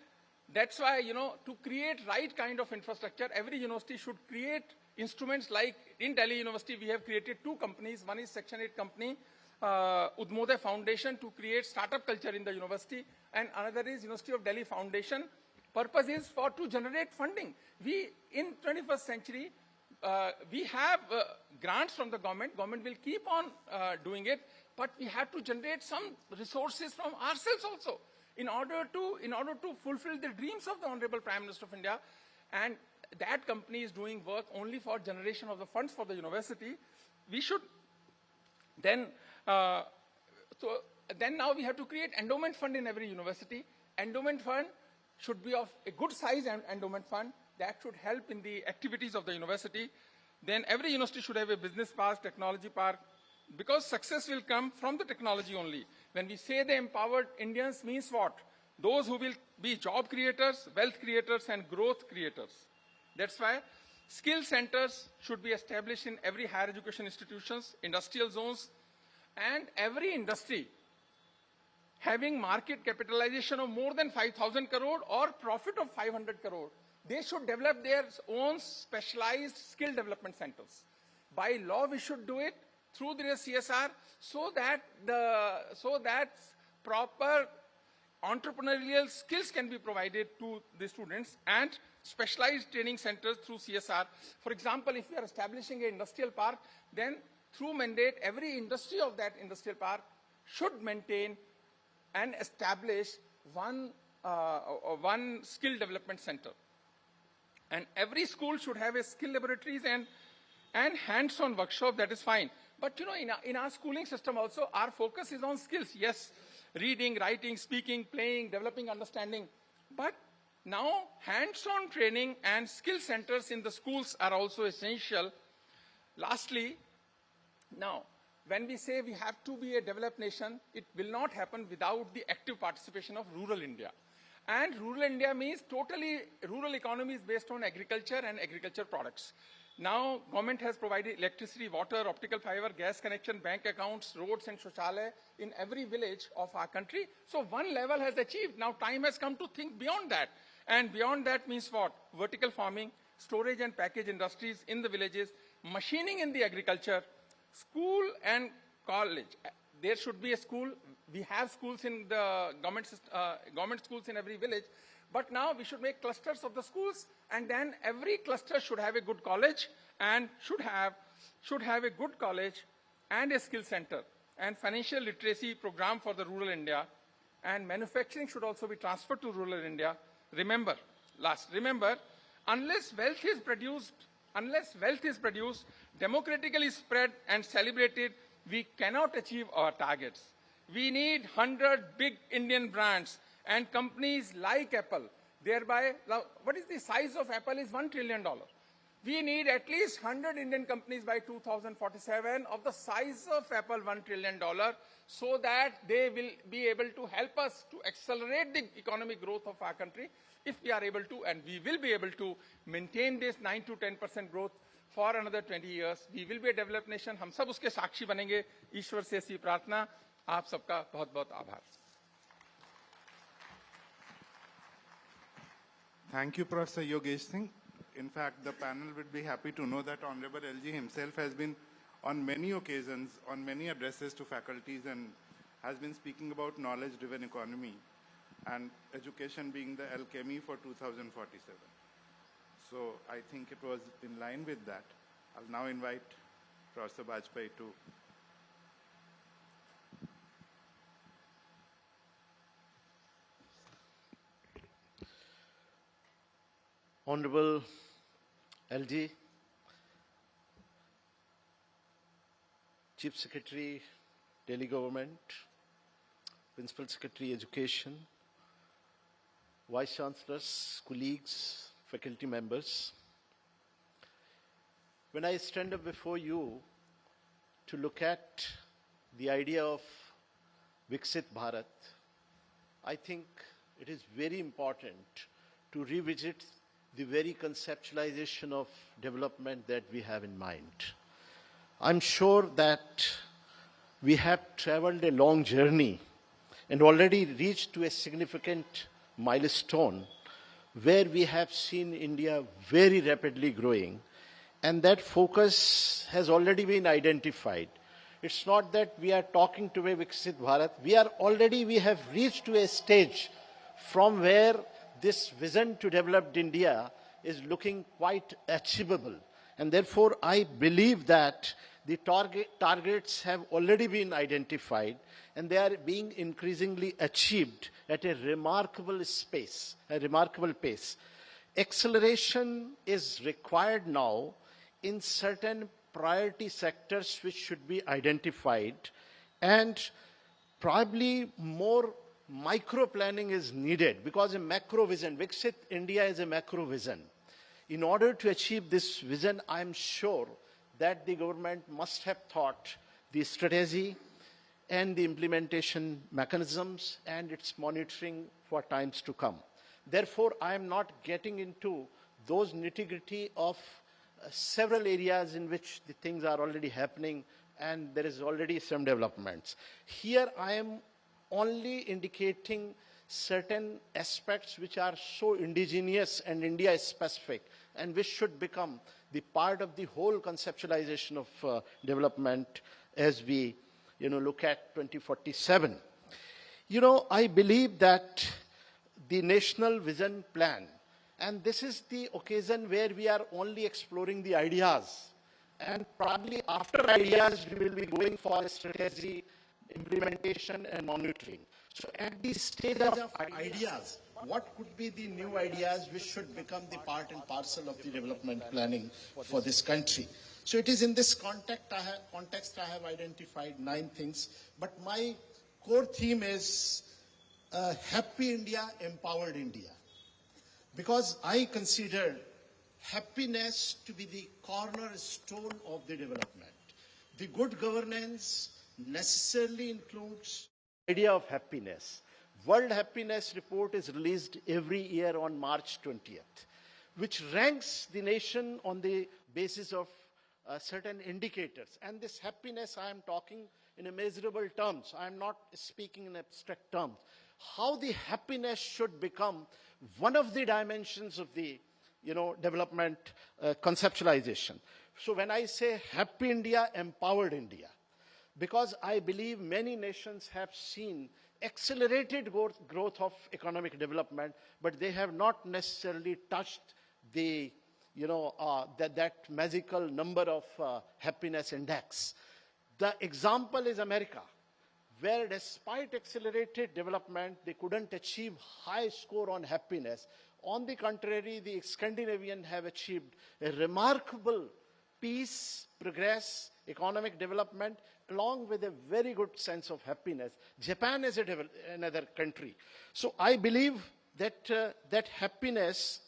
that's why, you know, to create right kind of infrastructure, every university should create instruments like in Delhi University we have created 2 companies. One is Section 8 company, Udmoday Foundation, to create startup culture in the university, and another is University of Delhi Foundation. Purpose is to generate funding. We, in 21st century, we have grants from the government. Government will keep on doing it, but we have to generate some resources from ourselves also in order to fulfill the dreams of the Honorable Prime Minister of India. And that company is doing work only for generation of the funds for the university. We should then, then now we have to create endowment fund in every university. Endowment fund should be of a good size and endowment fund that should help in the activities of the university. Then every university should have a business park, technology park, because success will come from the technology only. When we say the empowered Indians means what? Those who will be job creators, wealth creators, and growth creators. That's why skill centers should be established in every higher education institutions, industrial zones, and every industry having market capitalization of more than 5,000 crore or profit of 500 crore, they should develop their own specialized skill development centers. By law, we should do it through the CSR so that proper entrepreneurial skills can be provided to the students, and specialized training centers through CSR. For example, if we are establishing an industrial park, then through mandate, every industry of that industrial park should maintain and establish one skill development center. And every school should have a skill laboratories and hands-on workshop. That is fine. But you know, in our schooling system also, our focus is on skills. Yes, reading, writing, speaking, playing, developing understanding. But now hands-on training and skill centers in the schools are also essential. Lastly, now, when we say we have to be a developed nation, it will not happen without the active participation of rural India. And rural India means totally rural economy is based on agriculture and agriculture products. Now, government has provided electricity, water, optical fiber, gas connection, bank accounts, roads, and shauchalaya in every village of our country. So one level has achieved. Now time has come to think beyond that. And beyond that means what? Vertical farming, storage and package industries in the villages, machining in the agriculture, school and college. There should be a school. We have schools in the government schools in every village. But now we should make clusters of the schools, and then every cluster should have a good college and should have a good college and a skill center and financial literacy program for the rural India, and manufacturing should also be transferred to rural India. Remember, unless wealth is produced, democratically spread and celebrated, we cannot achieve our targets. We need 100 big Indian brands and companies like Apple. Thereby, what is the size of Apple is $1 trillion. We need at least 100 Indian companies by 2047 of the size of Apple, $1 trillion, so that they will be able to help us to accelerate the economic growth of our country. If we are able to, and we will be able to maintain this 9 to 10% growth for another 20 years, we will be a developed nation. हम सब उसके साक्षी बनेंगे. ईश्वर से ऐसी प्रार्थना. आप सबका बहुत बहुत आभार. Thank you, Professor Yogesh Singh. In fact, the panel would be happy to know that Honorable LG himself has been on many occasions, on many addresses to faculties, and has been speaking about knowledge-driven economy and education being the alchemy for 2047. So I think it was in line with that. I'll now invite Professor Bajpai to Honorable LG, Chief Secretary, Delhi Government, Principal Secretary, Education, Vice Chancellors, colleagues, faculty members. When I stand up before you to look at the idea of Viksit Bharat, I think it is very important to revisit the very conceptualization of development that we have in mind. I'm sure that we have traveled a long journey and already reached to a significant milestone where we have seen India very rapidly growing, and that focus has already been identified. It's not that we are talking to a Viksit Bharat. We have reached to a stage from where this vision to developed India is looking quite achievable. And therefore, I believe that the targets have already been identified and they are being increasingly achieved at a remarkable pace. Acceleration is required now in certain priority sectors which should be identified, and probably more micro planning is needed because a macro vision, Viksit India is a macro vision. In order to achieve this vision, I am sure that the government must have thought the strategy and the implementation mechanisms and its monitoring for times to come. Therefore, I am not getting into those nitty-gritty of several areas in which the things are already happening and there is already some developments. Here I am only indicating certain aspects which are so indigenous and India specific and which should become the part of the whole conceptualization of development as we look at 2047. I believe that the National Vision Plan, and this is the occasion where we are only exploring the ideas, and probably after ideas we will be going for a strategy, implementation and monitoring. So at the stage of ideas, what could be the new ideas which should become the part and parcel of the development planning for this country? So it is in this context I have identified 9 things, but my core theme is Happy India, Empowered India. Because I consider happiness to be the cornerstone of the development. The good governance necessarily includes the idea of happiness. World Happiness Report is released every year on March 20th, which ranks the nation on the basis of certain indicators. And this happiness, I am talking in a measurable terms. I am not speaking in abstract terms. How the happiness should become one of the dimensions of the development conceptualization. So when I say Happy India, Empowered India, because I believe many nations have seen accelerated growth of economic development, but they have not necessarily touched the that magical number of happiness index. The example is America, where despite accelerated development, they couldn't achieve high score on happiness. On the contrary, the Scandinavians have achieved a remarkable peace, progress, economic development, along with a very good sense of happiness. Japan is another country. So I believe that that happiness,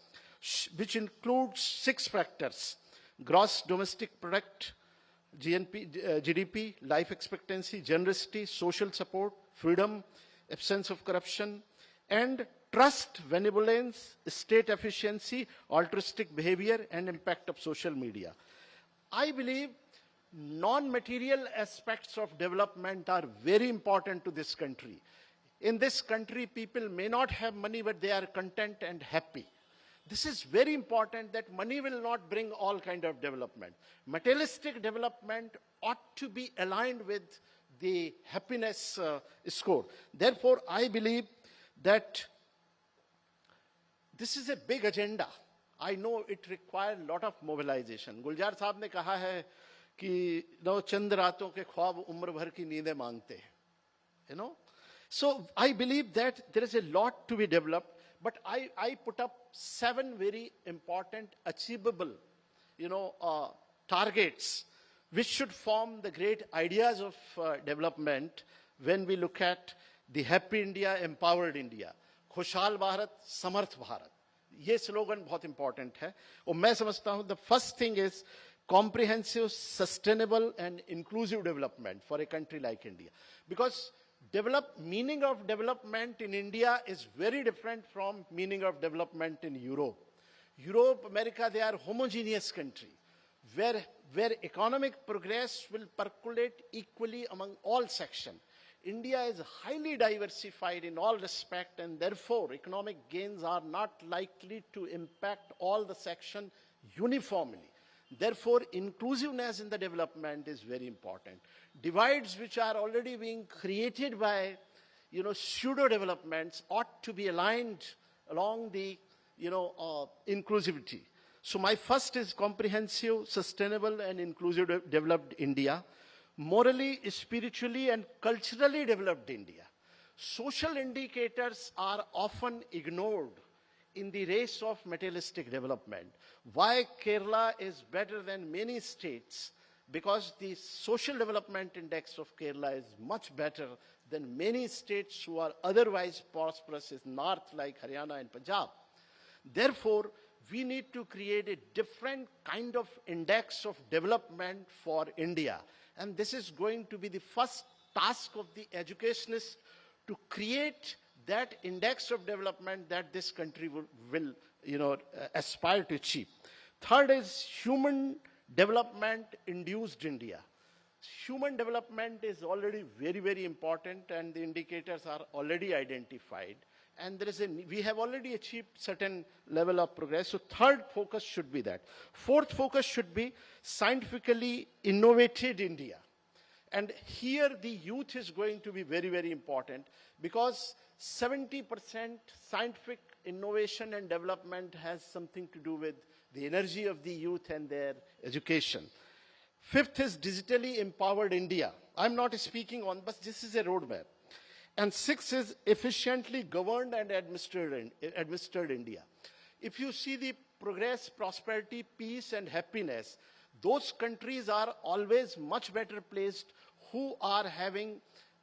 which includes 6 factors: gross domestic product, GDP, life expectancy, generosity, social support, freedom, absence of corruption, and trust, benevolence, state efficiency, altruistic behavior, and impact of social media. I believe non-material aspects of development are very important to this country. In this country, people may not have money, but they are content and happy. This is very important, that money will not bring all kind of development. Materialistic development ought to be aligned with the happiness score. Therefore, I believe that this is a big agenda. I know it requires a lot of mobilization. गुलजार साहब ने कहा है कि चंद रातों के ख्वाब उम्र भर की नींदें मांगते हैं. You know? So I believe that there is a lot to be developed, but I put up 7 very important, achievable, targets, which should form the great ideas of development when we look at the Happy India, Empowered India, खुशहाल भारत, समर्थ भारत. ये slogan बहुत important है. और मैं समझता हूं the first thing is comprehensive, sustainable and inclusive development for a country like India. Because meaning of development in India is very different from meaning of development in Europe. Europe, America, they are homogeneous country where economic progress will percolate equally among all sections. India is highly diversified in all respect, and therefore economic gains are not likely to impact all the sections uniformly. Therefore, inclusiveness in the development is very important. Divides which are already being created by, pseudo developments ought to be aligned along the, inclusivity. So my first is comprehensive, sustainable and inclusive developed India. Morally, spiritually and culturally developed India. Social indicators are often ignored in the race of materialistic development. Why Kerala is better than many states? Because the social development index of Kerala is much better than many states who are otherwise prosperous in north like Haryana and Punjab. Therefore, we need to create a different kind of index of development for India. And this is going to be the first task of the educationists, to create that index of development that this country will aspire to achieve. Third is human development induced India. Human development is already very, very important, and the indicators are already identified. And we have already achieved certain level of progress. So third focus should be that. Fourth focus should be scientifically innovated India. And here the youth is going to be very, very important, because 70% scientific innovation and development has something to do with the energy of the youth and their education. Fifth is digitally empowered India. I'm not speaking on, but this is a roadmap. And sixth is efficiently governed and administered India. If you see the progress, prosperity, peace and happiness, those countries are always much better placed who are having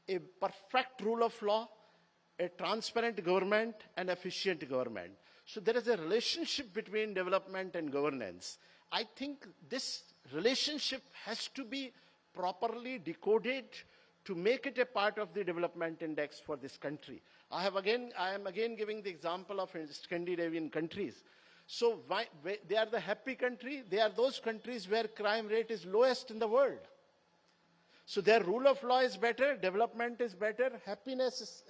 a perfect rule of law, a transparent government and efficient government. So there is a relationship between development and governance. I think this relationship has to be properly decoded to make it a part of the development index for this country. I am again giving the example of Scandinavian countries. So they are the happy country. They are those countries where crime rate is lowest in the world. So their rule of law is better, development is better, happiness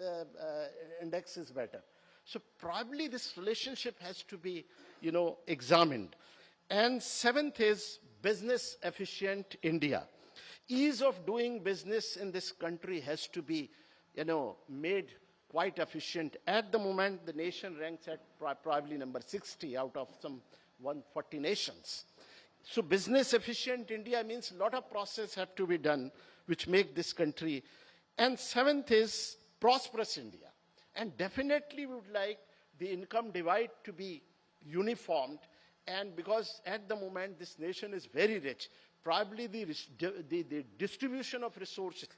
index is better. So probably this relationship has to be, examined. And seventh is business efficient India. Ease of doing business in this country has to be, made quite efficient. At the moment, the nation ranks at probably number 60 out of some 140 nations. So business efficient India means a lot of process have to be done, which make this country. And seventh is prosperous India. And definitely we would like the income divide to be uniformed. And because at the moment this nation is very rich, probably the distribution of resources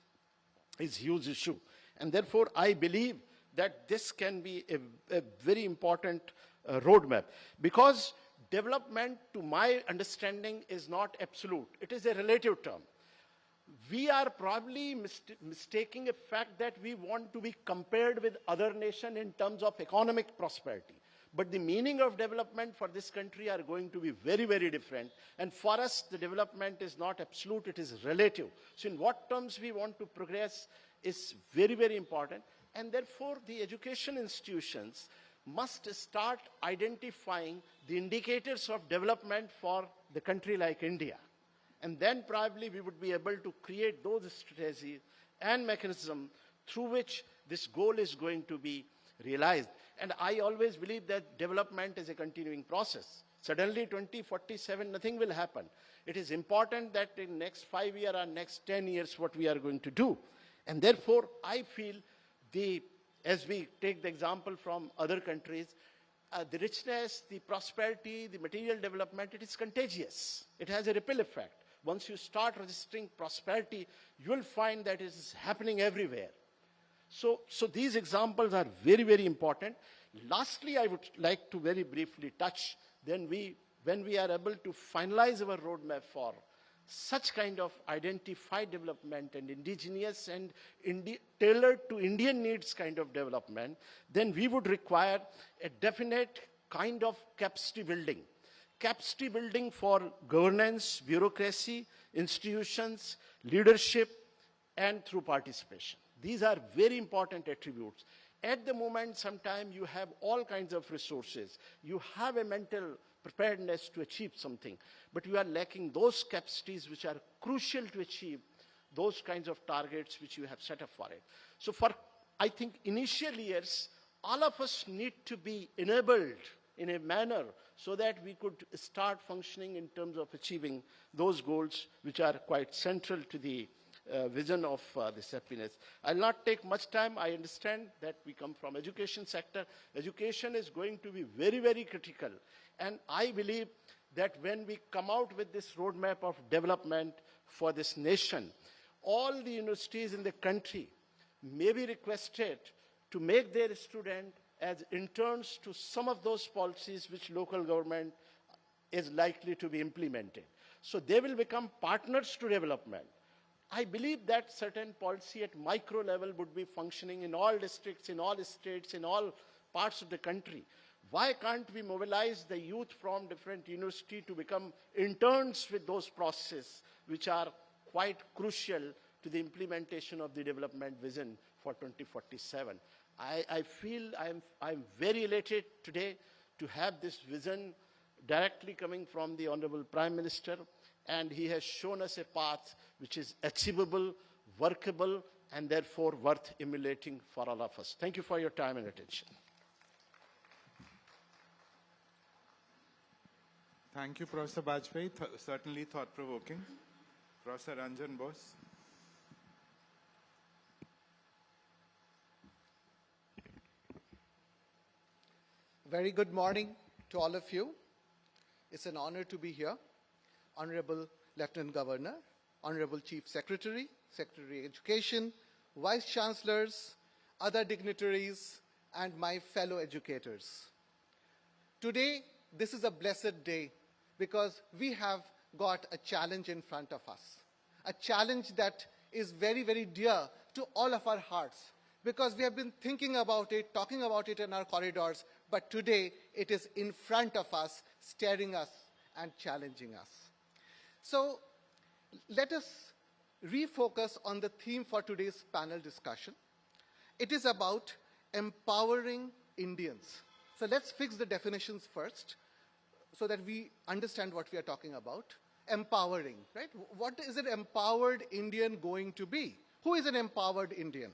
is a huge issue. And therefore, I believe that this can be a very important roadmap. Because development, to my understanding, is not absolute. It is a relative term. We are probably mistaking a fact that we want to be compared with other nations in terms of economic prosperity. But the meaning of development for this country are going to be very, very different. And for us, the development is not absolute, it is relative. So in what terms we want to progress is very, very important. And therefore, the education institutions must start identifying the indicators of development for the country like India. And then probably we would be able to create those strategies and mechanisms through which this goal is going to be realized. And I always believe that development is a continuing process. Suddenly 2047, nothing will happen. It is important that in next 5 years or next 10 years, what we are going to do. And therefore, I feel as we take the example from other countries, the richness, the prosperity, the material development, it is contagious. It has a ripple effect. Once you start registering prosperity, you will find that it is happening everywhere. So these examples are very, very important. Lastly, I would like to very briefly touch when we are able to finalize our roadmap for such kind of identified development and indigenous and tailored to Indian needs kind of development, then we would require a definite kind of capacity building. Capacity building for governance, bureaucracy, institutions, leadership, and through participation. These are very important attributes. At the moment, sometimes you have all kinds of resources. You have a mental preparedness to achieve something, but you are lacking those capacities which are crucial to achieve those kinds of targets which you have set up for it. So for, I think, initial years, all of us need to be enabled in a manner so that we could start functioning in terms of achieving those goals which are quite central to the vision of this happiness. I'll not take much time. I understand that we come from education sector. Education is going to be very, very critical. And I believe that when we come out with this roadmap of development for this nation, all the universities in the country may be requested to make their students as interns to some of those policies which local government is likely to be implemented. So they will become partners to development. I believe that certain policy at micro level would be functioning in all districts, in all states, in all parts of the country. Why can't we mobilize the youth from different universities to become interns with those processes which are quite crucial to the implementation of the development vision for 2047? I feel I'm very elated today to have this vision directly coming from the Honorable Prime Minister, and he has shown us a path which is achievable, workable, and therefore worth emulating for all of us. Thank you for your time and attention. Thank you, Professor Bajpai. Certainly thought-provoking. Professor Ranjan Bose. Very good morning to all of you. It's an honor to be here. Honorable Lieutenant Governor, Honorable Chief Secretary, Secretary of Education, Vice Chancellors, other dignitaries, and my fellow educators. Today, this is a blessed day because we have got a challenge in front of us. A challenge that is very, very dear to all of our hearts because we have been thinking about it, talking about it in our corridors, but today it is in front of us, staring us and challenging us. So let us refocus on the theme for today's panel discussion. It is about empowering Indians. So let's fix the definitions first so that we understand what we are talking about. Empowering, right? What is an empowered Indian going to be? Who is an empowered Indian?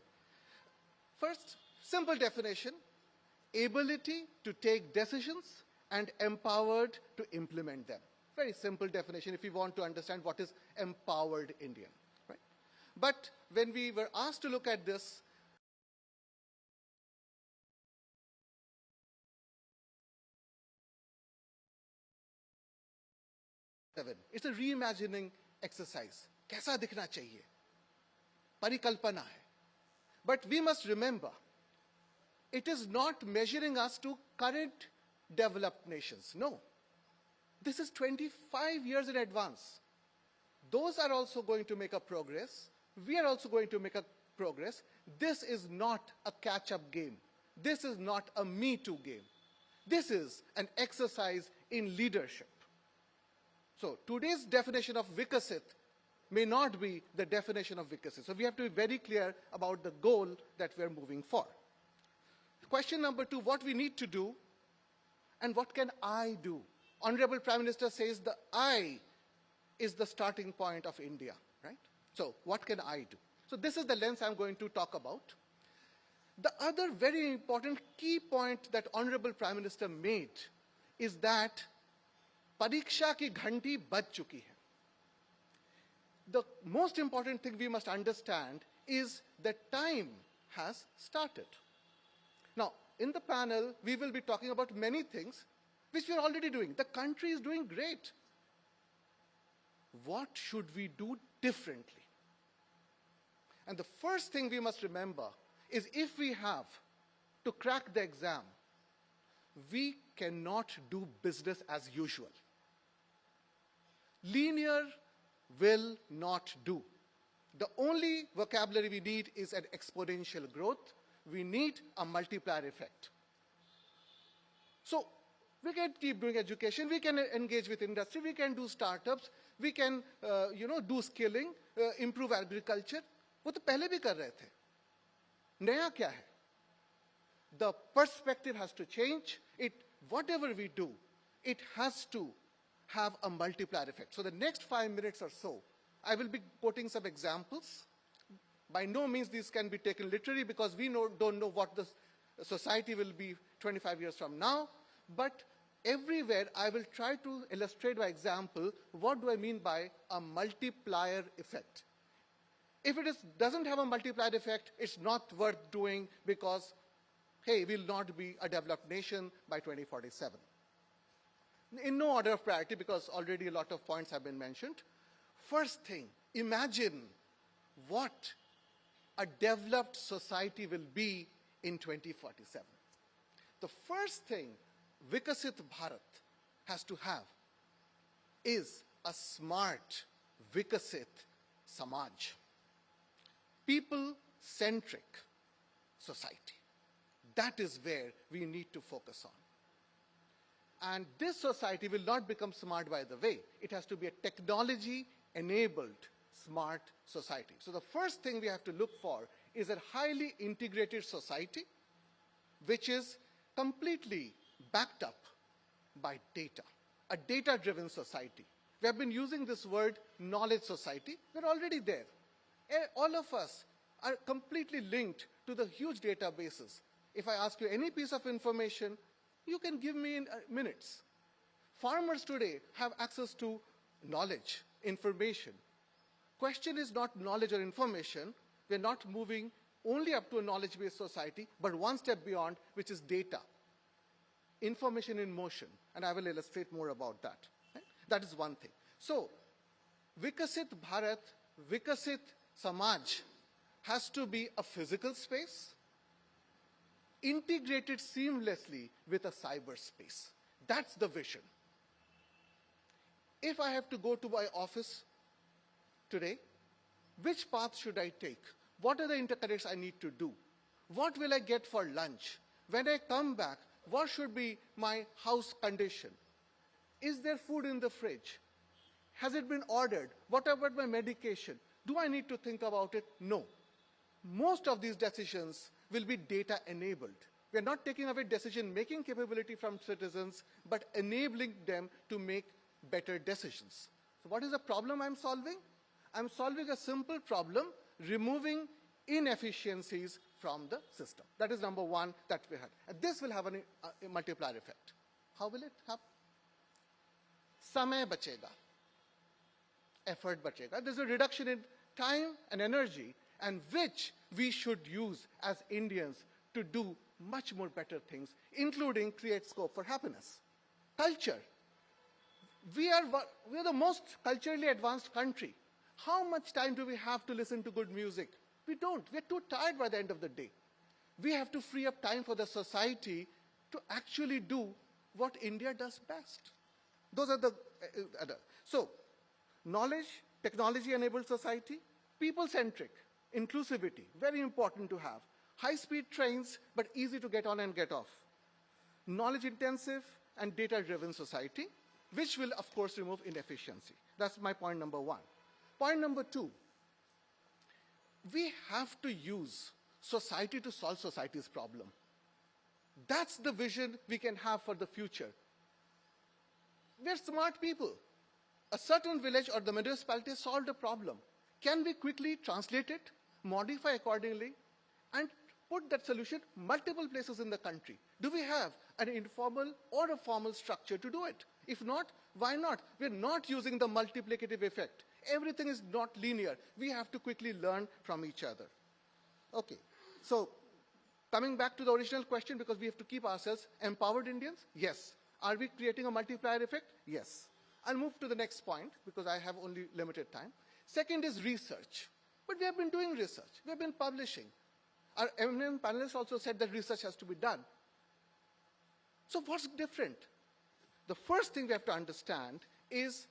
First, simple definition, ability to take decisions and empowered to implement them. Very simple definition if you want to understand what is empowered Indian. Right? But when we were asked to look at this, it's a reimagining exercise. Kaisa dikhna chahiye? Parikalpana hai. But we must remember, it is not measuring us to current developed nations. No. This is 25 years in advance. Those are also going to make a progress. We are also going to make a progress. This is not a catch-up game. This is not a me-too game. This is an exercise in leadership. So today's definition of Viksit may not be the definition of Viksit. So we have to be very clear about the goal that we are moving for. Question number 2, what we need to do and what can I do? Honorable Prime Minister says the I is the starting point of India, right? So what can I do? So this is the lens I'm going to talk about. The other very important key point that Honorable Prime Minister made is that Pariksha ki ghanti baj chuki hai. The most important thing we must understand is that time has started. Now, in the panel, we will be talking about many things which we are already doing. The country is doing great. What should we do differently? And the first thing we must remember is if we have to crack the exam, we cannot do business as usual. Linear will not do. The only vocabulary we need is an exponential growth. We need a multiplier effect. So we can keep doing education, we can engage with industry, we can do startups, we can do skilling, improve agriculture. वो तो पहले भी कर रहे थे. नया क्या है? The perspective has to change. Whatever we do, it has to have a multiplier effect. So the next 5 minutes or so, I will be quoting some examples. By no means these can be taken literally because we don't know what the society will be 25 years from now. But everywhere I will try to illustrate by example what do I mean by a multiplier effect. If it doesn't have a multiplier effect, it's not worth doing because, hey, we'll not be a developed nation by 2047. In no order of priority, because already a lot of points have been mentioned. First thing, imagine what a developed society will be in 2047. The first thing Viksit Bharat has to have is a smart Viksit Samaj. People-centric society. That is where we need to focus on. And this society will not become smart by the way. It has to be a technology-enabled smart society. So the first thing we have to look for is a highly integrated society which is completely backed up by data, a data-driven society. We have been using this word knowledge society. We're already there. All of us are completely linked to the huge databases. If I ask you any piece of information, you can give me in minutes. Farmers today have access to knowledge, information. Question is not knowledge or information. We're not moving only up to a knowledge-based society, but one step beyond, which is data. Information in motion, and I will illustrate more about that. Right? That is one thing. So, Viksit Bharat, Viksit Samaj has to be a physical space, integrated seamlessly with a cyberspace. That's the vision. If I have to go to my office today, which path should I take? What are the interconnects I need to do? What will I get for lunch? When I come back, what should be my house condition? Is there food in the fridge? Has it been ordered? What about my medication? Do I need to think about it? No. Most of these decisions will be data enabled. We are not taking away decision-making capability from citizens, but enabling them to make better decisions. So what is the problem I'm solving? I'm solving a simple problem, removing inefficiencies from the system. That is number one that we had. And this will have a multiplier effect. How will it happen? Samay bachega. Effort bachega. There's a reduction in time and energy, and which we should use as Indians to do much more better things, including create scope for happiness. Culture. We are the most culturally advanced country. How much time do we have to listen to good music? We don't. We're too tired by the end of the day. We have to free up time for the society to actually do what India does best. Those are the other. So, knowledge, technology-enabled society, people-centric, inclusivity, very important to have. High-speed trains, but easy to get on and get off. Knowledge-intensive and data-driven society, which will, of course, remove inefficiency. That's my point number one. Point number two, we have to use society to solve society's problem. That's the vision we can have for the future. We're smart people. A certain village or the municipality solved a problem. Can we quickly translate it, modify accordingly, and put that solution multiple places in the country? Do we have an informal or a formal structure to do it? If not, why not? We're not using the multiplicative effect. Everything is not linear. We have to quickly learn from each other. Okay, so coming back to the original question, because we have to keep ourselves empowered Indians, yes. Are we creating a multiplier effect? Yes. I'll move to the next point because I have only limited time. Second is research. But we have been doing research. We have been publishing. Our eminent panelists also said that research has to be done. So what's different? The first thing we have to understand is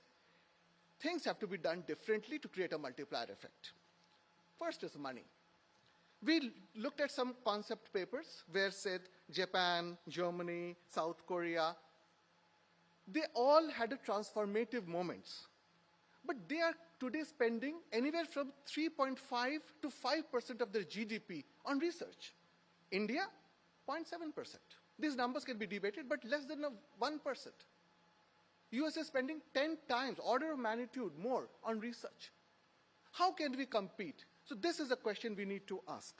things have to be done differently to create a multiplier effect. First is money. We looked at some concept papers where said Japan, Germany, South Korea, they all had a transformative moments. But they are today spending anywhere from 3.5 to 5% of their GDP on research. India, 0.7%. These numbers can be debated, but less than 1%. US is spending 10 times, order of magnitude more on research. How can we compete? So this is a question we need to ask.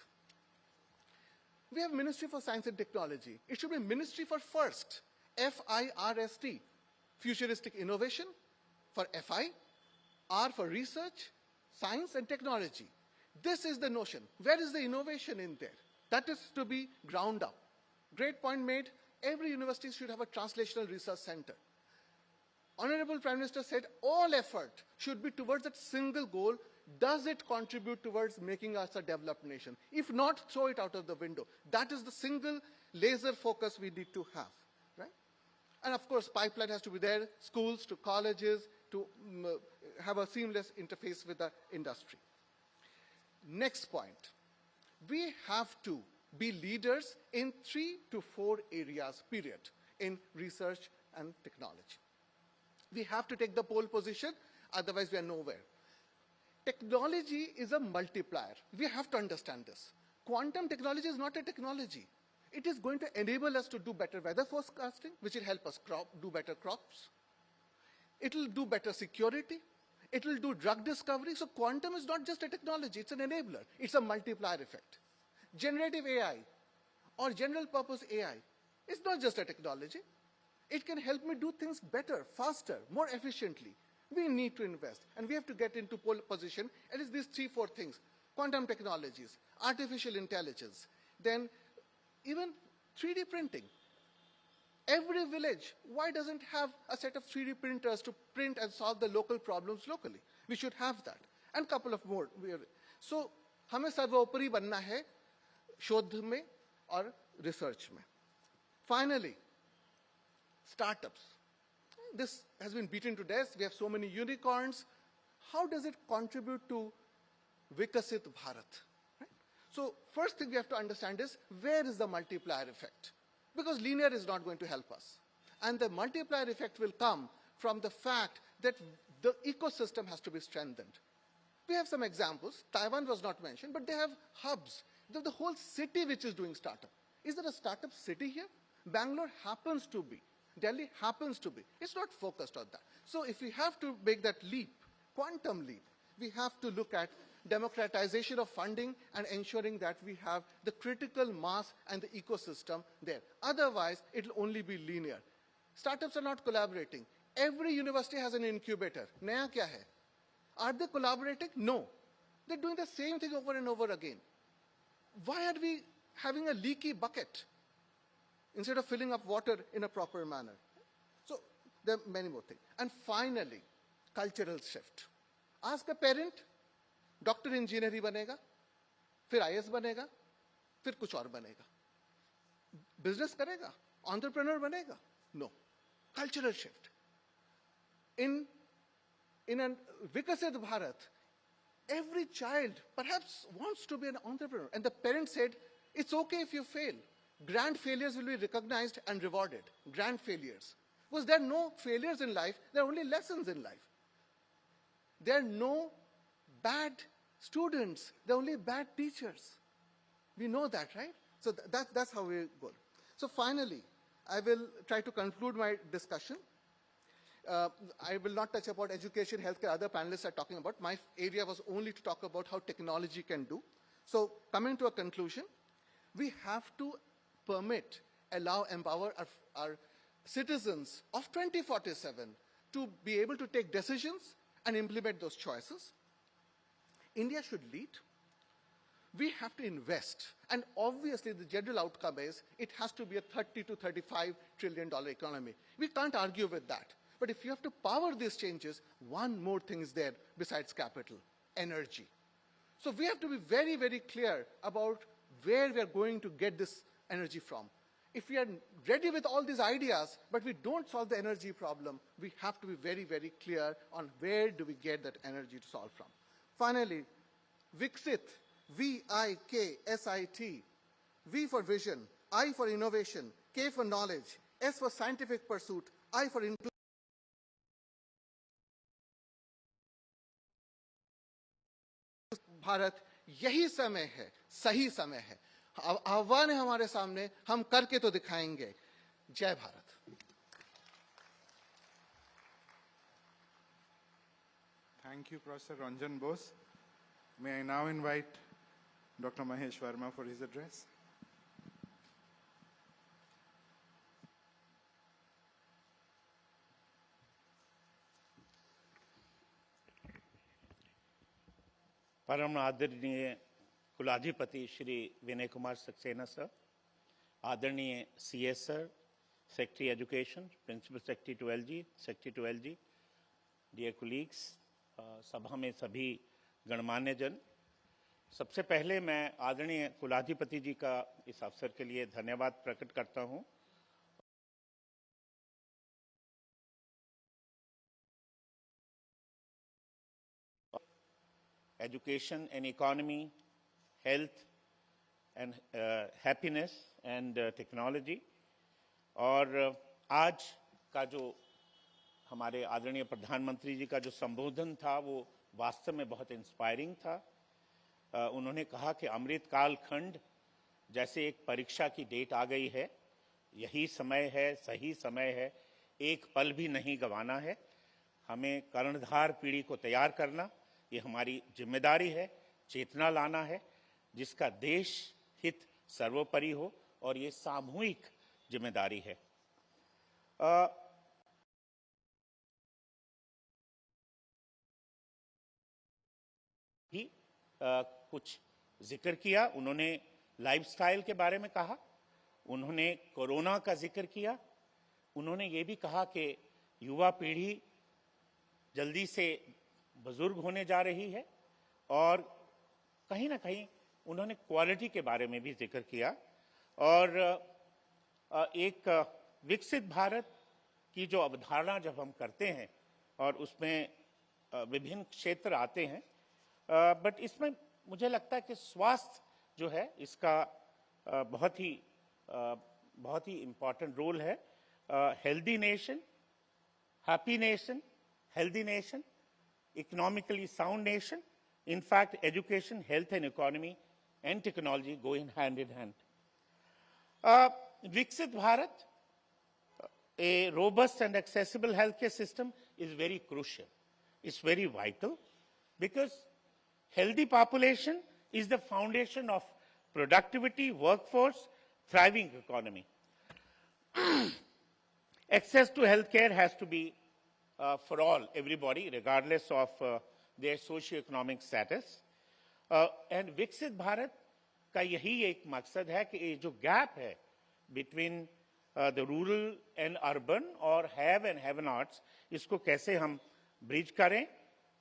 We have Ministry for Science and Technology. It should be Ministry for FIRST, F-I-R-S-T, Futuristic Innovation, for FI, R for Research, Science and Technology. This is the notion. Where is the innovation in there? That is to be ground up. Great point made. Every university should have a translational research center. Honorable Prime Minister said all effort should be towards that single goal. Does it contribute towards making us a developed nation? If not, throw it out of the window. That is the single laser focus we need to have, right? And of course, pipeline has to be there, schools to colleges, to have a seamless interface with the industry. Next point, we have to be leaders in 3 to 4 areas, period, in research and technology. We have to take the pole position, otherwise we are nowhere. Technology is a multiplier. We have to understand this. Quantum technology is not a technology. It is going to enable us to do better weather forecasting, which will help us do better crops. It will do better security. It will do drug discovery. So quantum is not just a technology, it's an enabler. It's a multiplier effect. Generative AI or general purpose AI is not just a technology. It can help me do things better, faster, more efficiently. We need to invest, and we have to get into pole position. It is these 3, 4 things. Quantum technologies, artificial intelligence, then even 3D printing. Every village, why doesn't have a set of 3D printers to print and solve the local problems locally? We should have that. And a couple of more. So, हमें सर्वोपरि बनना है शोध में और research में. Finally, startups. This has been beaten to death. We have so many unicorns. How does it contribute to Viksit Bharat? Right? So first thing we have to understand is, where is the multiplier effect? Because linear is not going to help us. And the multiplier effect will come from the fact that the ecosystem has to be strengthened. We have some examples. Taiwan was not mentioned, but they have hubs. They have the whole city which is doing startup. Is there a startup city here? Bangalore happens to be. Delhi happens to be. It's not focused on that. So if we have to make that leap, quantum leap, we have to look at democratization of funding and ensuring that we have the critical mass and the ecosystem there. Otherwise, it'll only be linear. Startups are not collaborating. Every university has an incubator. Naya kya hai? Are they collaborating? No. They're doing the same thing over and over again. Why are we having a leaky bucket instead of filling up water in a proper manner? So there are many more things. And finally, cultural shift. Ask a parent, doctor engineer ही बनेगा, फिर IAS बनेगा, फिर कुछ और बनेगा, business करेगा, entrepreneur बनेगा? No. Cultural shift. In a Viksit Bharat, every child perhaps wants to be an entrepreneur, and the parent said, it's okay if you fail. Grand failures will be recognized and rewarded. Grand failures. Because there are no failures in life, there are only lessons in life. There are no bad students, there are only bad teachers. We know that, right? So that's how we go. So finally, I will try to conclude my discussion. I will not touch about education, healthcare, other panelists are talking about. My area was only to talk about how technology can do. So coming to a conclusion, we have to permit, allow, empower our citizens of 2047 to be able to take decisions and implement those choices. India should lead. We have to invest. And obviously, the general outcome is it has to be a $30 to $35 trillion economy. We can't argue with that. But if you have to power these changes, one more thing is there besides capital: energy. So we have to be very, very clear about where we are going to get this energy from. If we are ready with all these ideas, but we don't solve the energy problem, we have to be very, very clear on where do we get that energy to solve from. Finally, Viksit, V-I-K-S-I-T, V for vision, I for innovation, K for knowledge, S for scientific pursuit, I for inclusion. Bharat यही समय है, सही समय है। आह्वान है हमारे सामने, हम करके तो दिखाएंगे। जय Bharat. Thank you, Professor Ranjan Bose. May I now invite Dr. Mahesh Verma for his address. परम आदरणीय कुलाधिपति श्री विनय कुमार सक्सेना सर, आदरणीय CS sir, secretary education, principal secretary to LG, secretary to LG, dear colleagues, सभा में सभी गणमान्य जन, सबसे पहले मैं आदरणीय कुलाधिपति जी का इस अवसर के लिए धन्यवाद प्रकट करता हूं। Education and economy, health and happiness and technology. और आज का जो हमारे आदरणीय प्रधानमंत्री जी का जो संबोधन था वो वास्तव में बहुत इंस्पायरिंग था। उन्होंने कहा कि अमृत काल खंड जैसे एक परीक्षा की डेट आ गई है, यही समय है, सही समय है, एक पल भी नहीं गंवाना है, हमें कर्णधार पीढ़ी को तैयार करना ये हमारी जिम्मेदारी है, चेतना लाना है जिसका देश हित सर्वोपरि हो और ये सामूहिक जिम्मेदारी है। कुछ जिक्र किया, उन्होंने लाइफस्टाइल के बारे में कहा, उन्होंने कोरोना का जिक्र किया, उन्होंने ये भी कहा कि युवा पीढ़ी जल्दी से बुजुर्ग होने जा रही है और कहीं ना कहीं उन्होंने क्वालिटी के बारे में भी जिक्र किया। और एक विकसित भारत की जो अवधारणा जब हम करते हैं और उसमें विभिन्न क्षेत्र आते हैं, बट इसमें मुझे लगता है कि स्वास्थ्य जो है इसका बहुत ही इम्पोर्टेंट रोल है। Healthy nation, happy nation, healthy nation, economically sound nation. In fact, education, health and economy and technology go in hand in hand. Viksit Bharat, a robust and accessible healthcare system is very crucial. It's very vital because healthy population is the foundation of productivity, workforce, thriving economy. Access to healthcare has to be for all, everybody, regardless of their socio-economic status. And Viksit Bharat का यही एक मकसद है कि ये जो gap है between the rural and urban और have and have nots, इसको कैसे हम ब्रिज करें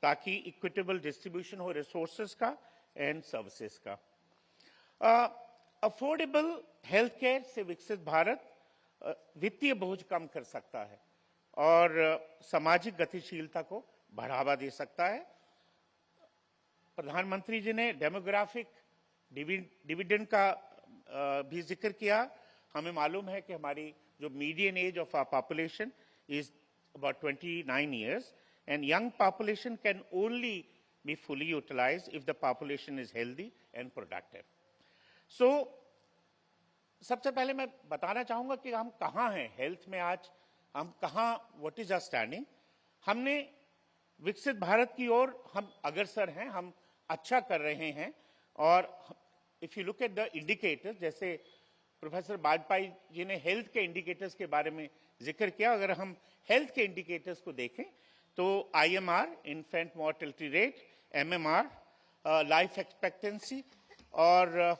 ताकि equitable distribution हो resources का and services का। Affordable healthcare से विकसित भारत वित्तीय बोझ कम कर सकता है और सामाजिक गतिशीलता को बढ़ावा दे सकता है। प्रधानमंत्री जी ने डेमोग्राफिक डिविडेंड का भी जिक्र किया। हमें मालूम है कि हमारी जो median age of our population is about 29 years and young population can only be fully utilized if the population is healthy and productive. So सबसे पहले मैं बताना चाहूंगा कि हम कहाँ हैं हेल्थ में आज, हम कहाँ, व्हाट इज आवर स्टैंडिंग। हमने विकसित भारत की ओर हम अग्रसर हैं, हम अच्छा कर रहे हैं। और if you look at the indicators, जैसे प्रोफेसर वाजपेयी जी ने हेल्थ के इंडिकेटर्स के बारे में जिक्र किया, अगर हम हेल्थ के इंडिकेटर्स को देखें तो IMR, infant mortality rate, MMR, life expectancy, और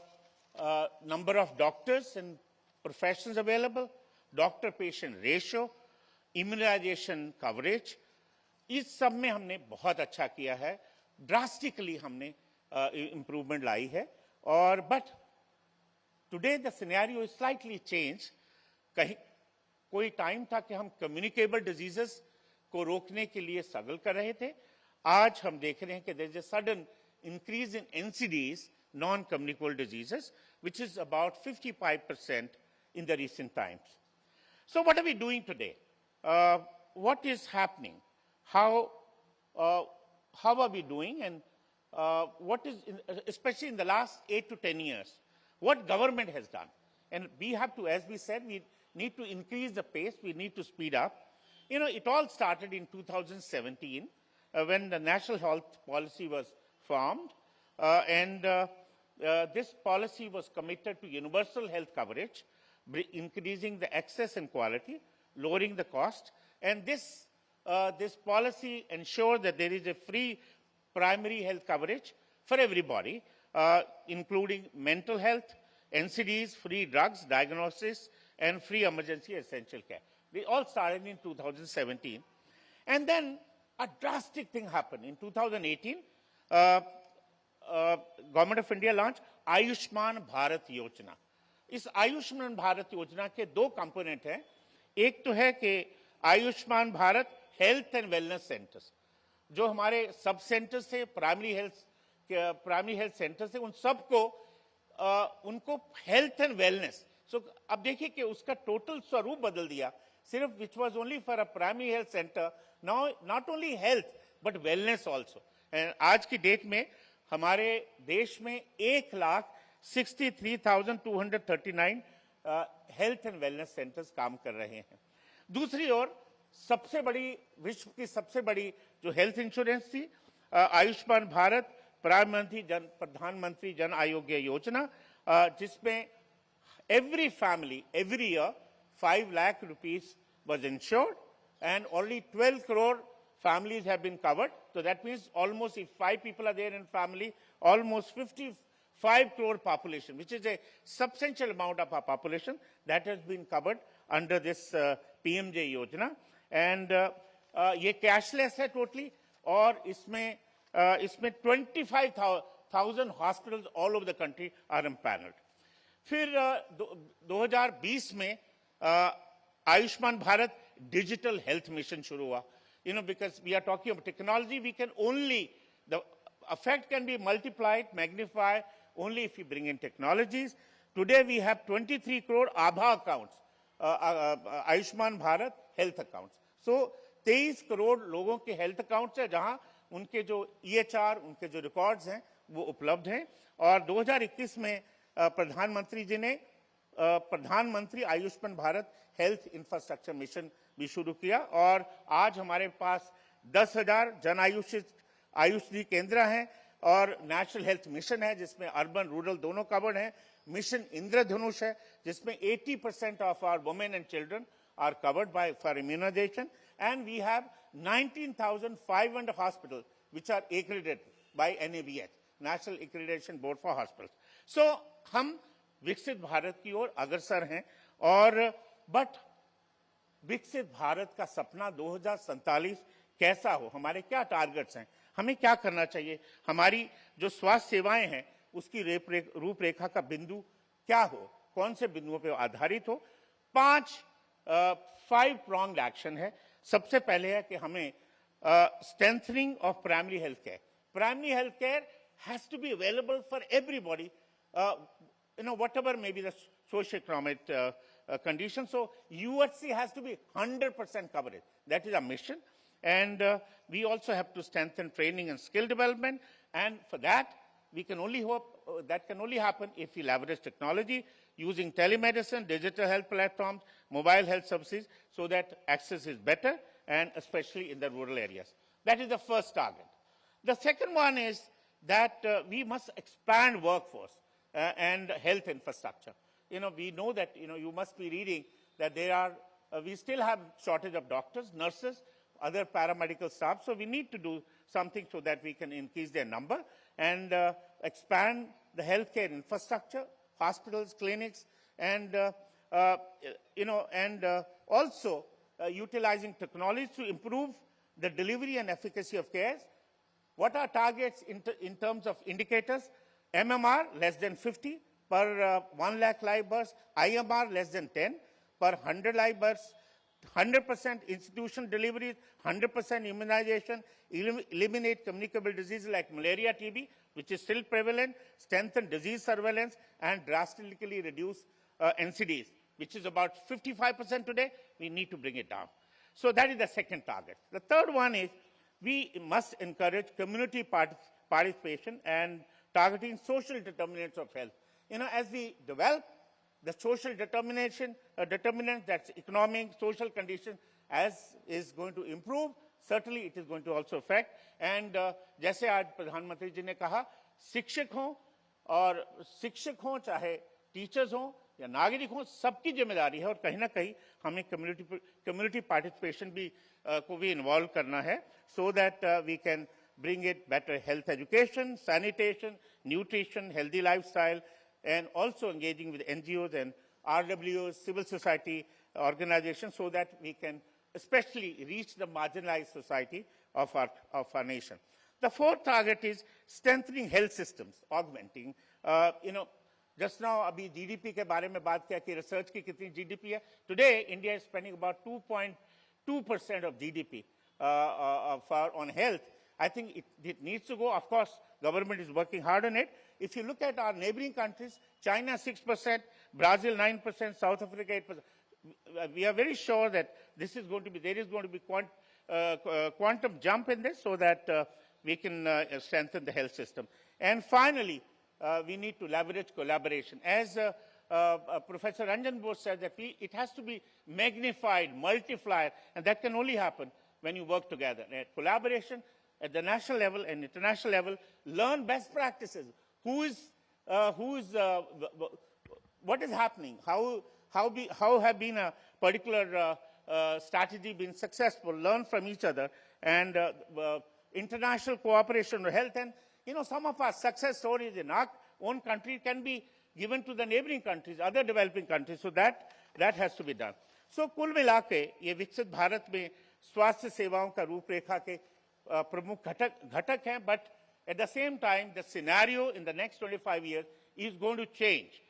number of doctors and professionals available, doctor patient ratio, immunization coverage, इस सब में हमने बहुत अच्छा किया है। ड्रास्टिकली हमने इम्प्रूवमेंट लाई है। और but today the scenario is slightly change. कहीं कोई टाइम था कि हम कम्युनिकेबल डिजीजेस को रोकने के लिए स्ट्रगल कर रहे थे। आज हम देख रहे हैं कि there is a sudden increase in NCDs, non communicable diseases, which is about 55% in the recent times. So what are we doing today? What is happening? How are we doing? And what is, especially in the last 8 to 10 years, what government has done? And we have to, as we said, we need to increase the pace, we need to speed up. You know, it all started in 2017 when the National Health Policy was formed, and this policy was committed to universal health coverage, increasing the access and quality, lowering the cost, and this policy ensured that there is a free primary health coverage for everybody, including mental health, NCDs, free drugs, diagnosis, and free emergency essential care. They all started in 2017. And then a drastic thing happened. In 2018, Government of India launched Ayushman Bharat योजना। इस आयुष्मान भारत योजना के दो component हैं। एक तो है कि Ayushman Bharat health and wellness centres, जो हमारे सब सेंटर्स से प्राइमरी हेल्थ सेंटर्स से, उन सबको उनको हेल्थ एंड वेलनेस। सो अब देखिए कि उसका टोटल स्वरूप बदल दिया। सिर्फ which was only for a primary health centre, now not only health but wellness also. And आज की डेट में हमारे देश में 1,63,239 हेल्थ एंड वेलनेस सेंटर्स काम कर रहे हैं। दूसरी ओर सबसे बड़ी, विश्व की सबसे बड़ी जो हेल्थ इंश्योरेंस थी, आयुष्मान भारत प्रधानमंत्री जन आरोग्य योजना, जिसमें every family every year 5 lakh rupees was insured, and only 12 crore families have been covered. So that means almost, if 5 people are there in family, almost 55 crore population, which is a substantial amount of our population, that has been covered under this PMJ योजना. And ये cashless है totally, और इसमें 25,000 hospitals all over the country are empaneled. फिर 2020 में Ayushman Bharat digital health mission शुरू हुआ. You know, because we are talking about technology, we can only, the effect can be multiplied, magnified, only if we bring in technologies. Today we have 23 crore ABHA accounts, Ayushman Bharat health accounts. So 23 crore लोगों के health accounts है जहां उनके जो EHR, उनके जो records हैं वो उपलब्ध हैं. और 2021 में प्रधानमंत्री जी ने प्रधानमंत्री Ayushman Bharat health infrastructure mission भी शुरू किया, और आज हमारे पास 10,000 जन आयुषी केंद्र हैं, और नेशनल हेल्थ मिशन है जिसमें अर्बन रूरल दोनों कवर्ड हैं. मिशन इंद्रधनुष है जिसमें 80% of our women and children are covered for immunization, and we have 19,500 hospitals which are accredited by NABH, National Accreditation Board for Hospitals. So हम विकसित भारत की ओर अग्रसर हैं, और बट विकसित भारत का सपना 2047 कैसा हो, हमारे क्या टारगेट्स हैं, हमें क्या करना चाहिए, हमारी जो स्वास्थ्य सेवाएं हैं उसकी रूपरेखा का बिंदु क्या हो, कौन से बिंदुओं पर आधारित हो. 5 pronged एक्शन है. सबसे पहले है कि हमें strengthening of primary health care. Primary health care has to be available for everybody, whatever may be the socio-economic condition. So UHC has to be 100% coverage. That is our mission. And we also have to strengthen training and skill development. And for that, we can only hope that can only happen if we leverage technology using telemedicine, digital health platforms, mobile health services, so that access is better, and especially in the rural areas. That is the first target. The second one is that we must expand workforce and health infrastructure. We know that, you must be reading that we still have shortage of doctors, nurses, other paramedical staff. So we need to do something so that we can increase their number and expand the healthcare infrastructure, hospitals, clinics, and also utilizing technology to improve the delivery and efficacy of care. What are targets in terms of indicators? MMR less than 50 per 1 lakh live births, IMR less than 10 per 100 live births, 100% institution deliveries, 100% immunization, eliminate communicable diseases like malaria, TB, which is still prevalent, strengthen disease surveillance, and drastically reduce NCDs, which is about 55% today. We need to bring it down. So that is the second target. The third one is we must encourage community participation and targeting social determinants of health. As we develop the social determinants, that's economic, social condition, as is going to improve, certainly it is going to also affect. And जैसे आज प्रधानमंत्री जी ने कहा, शिक्षक हों चाहे teachers हों या नागरिक हों, सबकी जिम्मेदारी है, और कहीं ना कहीं हमें कम्युनिटी पार्टिसिपेशन भी को भी इन्वॉल्व करना है, so that we can bring it better health education, sanitation, nutrition, healthy lifestyle, and also engaging with NGOs and RWOs, civil society organizations, so that we can especially reach the marginalized society of our nation. The fourth target is strengthening health systems, augmenting. Just now, abhi GDP ke baare mein baat kiya ki research ki kitni GDP hai. Today, India is spending about 2.2% of GDP on health. I think it needs to go. Of course, government is working hard on it. If you look at our neighboring countries, China 6%, Brazil 9%, South Africa 8%. We are very sure that there is going to be quantum jump in this, so that we can strengthen the health system. And finally, we need to leverage collaboration. As Professor Ranjan Bose said, that it has to be magnified, multiplied, and that can only happen when you work together. Collaboration at the national level and international level, learn best practices. What is happening? How have been a particular strategy been successful? Learn from each other, and international cooperation on health. And some of our success stories in our own country can be given to the neighboring countries, other developing countries. So that has to be done. So कुल मिला के ये विकसित भारत में स्वास्थ्य सेवाओं का रूपरेखा के प्रमुख घटक हैं, but at the same time, the scenario in the next 25 years is going to change.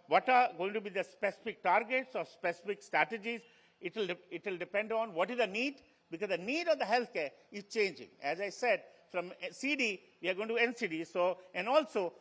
What are going to be the specific targets or specific strategies? It will depend on what is the need, because the need of the healthcare is changing. As I said, from CD, we are going to NCD, and also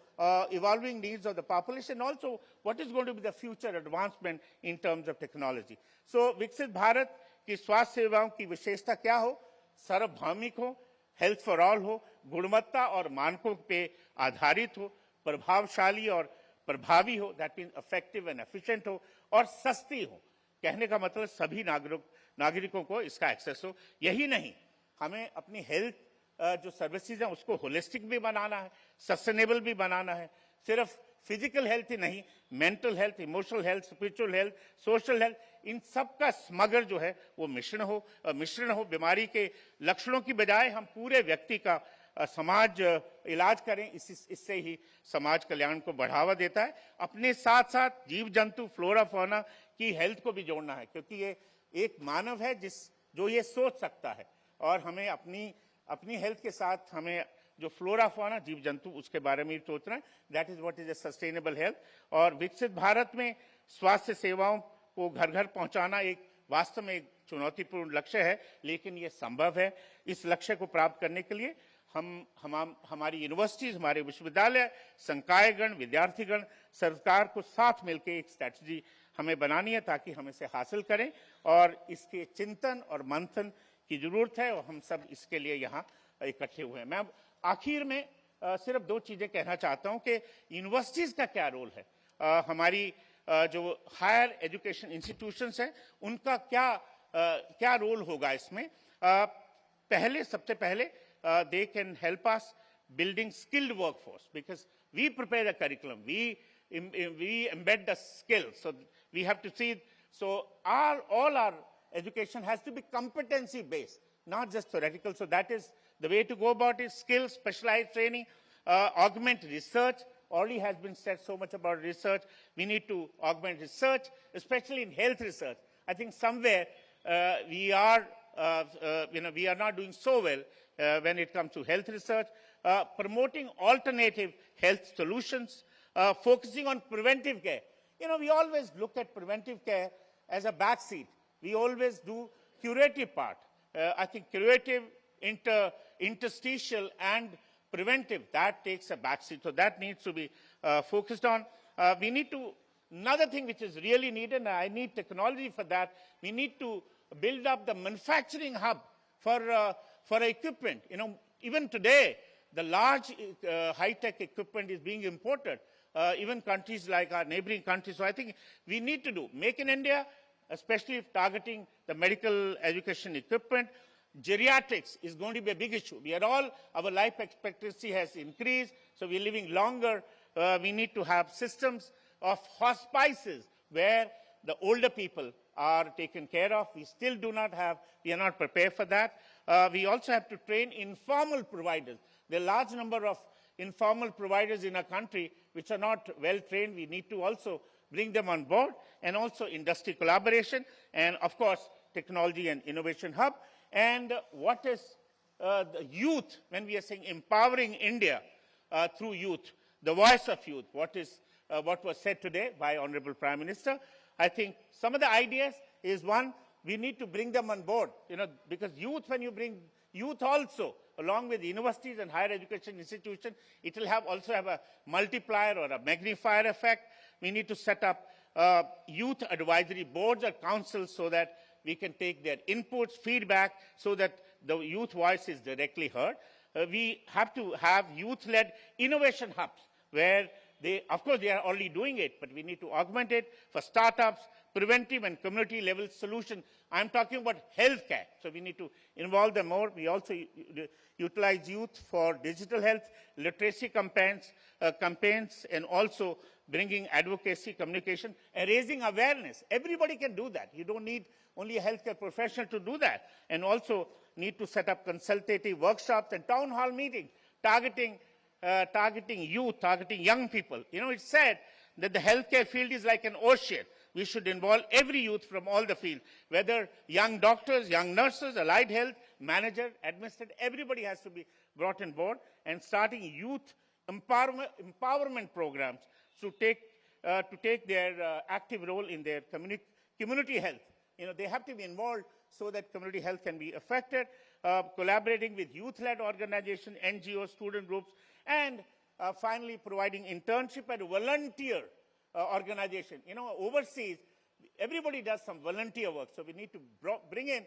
evolving needs of the population, also what is going to be the future advancement in terms of technology. So, Viksit Bharat की स्वास्थ्य सेवाओं की विशेषता क्या हो? सार्वभौमिक हो, health for all हो, गुणवत्ता और मानकों पे आधारित हो, प्रभावशाली और प्रभावी हो, that means effective and efficient हो, और सस्ती हो. कहने का मतलब सभी नागरिकों को इसका एक्सेस हो. यही नहीं, हमें अपनी हेल्थ जो सर्विसेज हैं उसको होलिस्टिक भी बनाना है, सस्टेनेबल भी बनाना है. सिर्फ फिजिकल हेल्थ ही नहीं, mental health, emotional health, spiritual health, social health, इन सब का समग्र जो है वो मिश्रण हो. बीमारी के लक्षणों की बजाय हम पूरे व्यक्ति का समाज इलाज करें, इससे ही समाज कल्याण को बढ़ावा देता है. अपने साथ साथ जीव जंतु, फ्लोरा फौना की हेल्थ को भी जोड़ना है, क्योंकि ये एक मानव है जो ये सोच सकता है, और हमें अपनी हेल्थ के साथ हमें जो फ्लोरा फौना, जीव जंतु, उसके बारे में सोचना है. That is what is a sustainable health. और विकसित भारत में स्वास्थ्य सेवाओं को घर घर पहुंचाना एक वास्तव में एक चुनौतीपूर्ण लक्ष्य है, लेकिन ये संभव है. इस लक्ष्य को प्राप्त करने के लिए हमारी यूनिवर्सिटीज, हमारे विश्वविद्यालय, संकायगण, विद्यार्थीगण, सरकार को साथ मिलकर एक स्ट्रैटेजी हमें बनानी है, ताकि हम इसे हासिल करें. और इसके चिंतन और मंथन की जरूरत है, और हम सब इसके लिए यहाँ इकट्ठे हुए हैं. मैं आखिर में सिर्फ दो चीजें कहना चाहता हूं कि यूनिवर्सिटीज का क्या रोल है. हमारी जो हायर एजुकेशन इंस्टीट्यूशंस हैं उनका क्या रोल होगा इसमें। सबसे पहले they can help us building skilled workforce, because we prepare the curriculum, we embed the skills, so we have to see. So all our education has to be competency based, not just theoretical. So that is the way to go about it. Skills, specialized training, augment research. Already has been said so much about research. We need to augment research, especially in health research. I think somewhere we are not doing so well when it comes to health research. Promoting alternative health solutions, focusing on preventive care. We always look at preventive care as a backseat. We always do curative part. I think curative, interstitial, and preventive, that takes a backseat. So that needs to be focused on. We need to, another thing which is really needed, and I need technology for that, we need to build up the manufacturing hub for equipment. Even today, the large high-tech equipment is being imported, even countries like our neighboring countries. So I think we need to do Make in India, especially if targeting the medical education equipment. Geriatrics is going to be a big issue. Our life expectancy has increased, so we're living longer. We need to have systems of hospices where the older people are taken care of. We still do not have, we are not prepared for that. We also have to train informal providers. There are a large number of informal providers in our country which are not well trained. We need to also bring them on board, and also industry collaboration, and of course, technology and innovation hub. And what is the youth, when we are saying empowering India through youth, the voice of youth, what was said today by Honorable Prime Minister. I think some of the ideas is, one, we need to bring them on board, because youth, when you bring youth also, along with universities and higher education institutions, it will also have a multiplier or a magnifier effect. We need to set up youth advisory boards or councils so that we can take their inputs, feedback, so that the youth voice is directly heard. We have to have youth-led innovation hubs where of course, they are already doing it, but we need to augment it for startups, preventive and community-level solutions. I'm talking about healthcare, so we need to involve them more. We also utilize youth for digital health, literacy campaigns, and also bringing advocacy, communication, and raising awareness. Everybody can do that. You don't need only a healthcare professional to do that. And also need to set up consultative workshops and town hall meetings, targeting youth, targeting young people. It's said that the healthcare field is like an ocean. We should involve every youth from all the fields, whether young doctors, young nurses, allied health, manager, administrator, everybody has to be brought on board, and starting youth empowerment programs to take their active role in their community health. They have to be involved so that community health can be affected, collaborating with youth-led organizations, NGOs, student groups, and finally providing internship and volunteer organization. Overseas, everybody does some volunteer work, so we need to bring in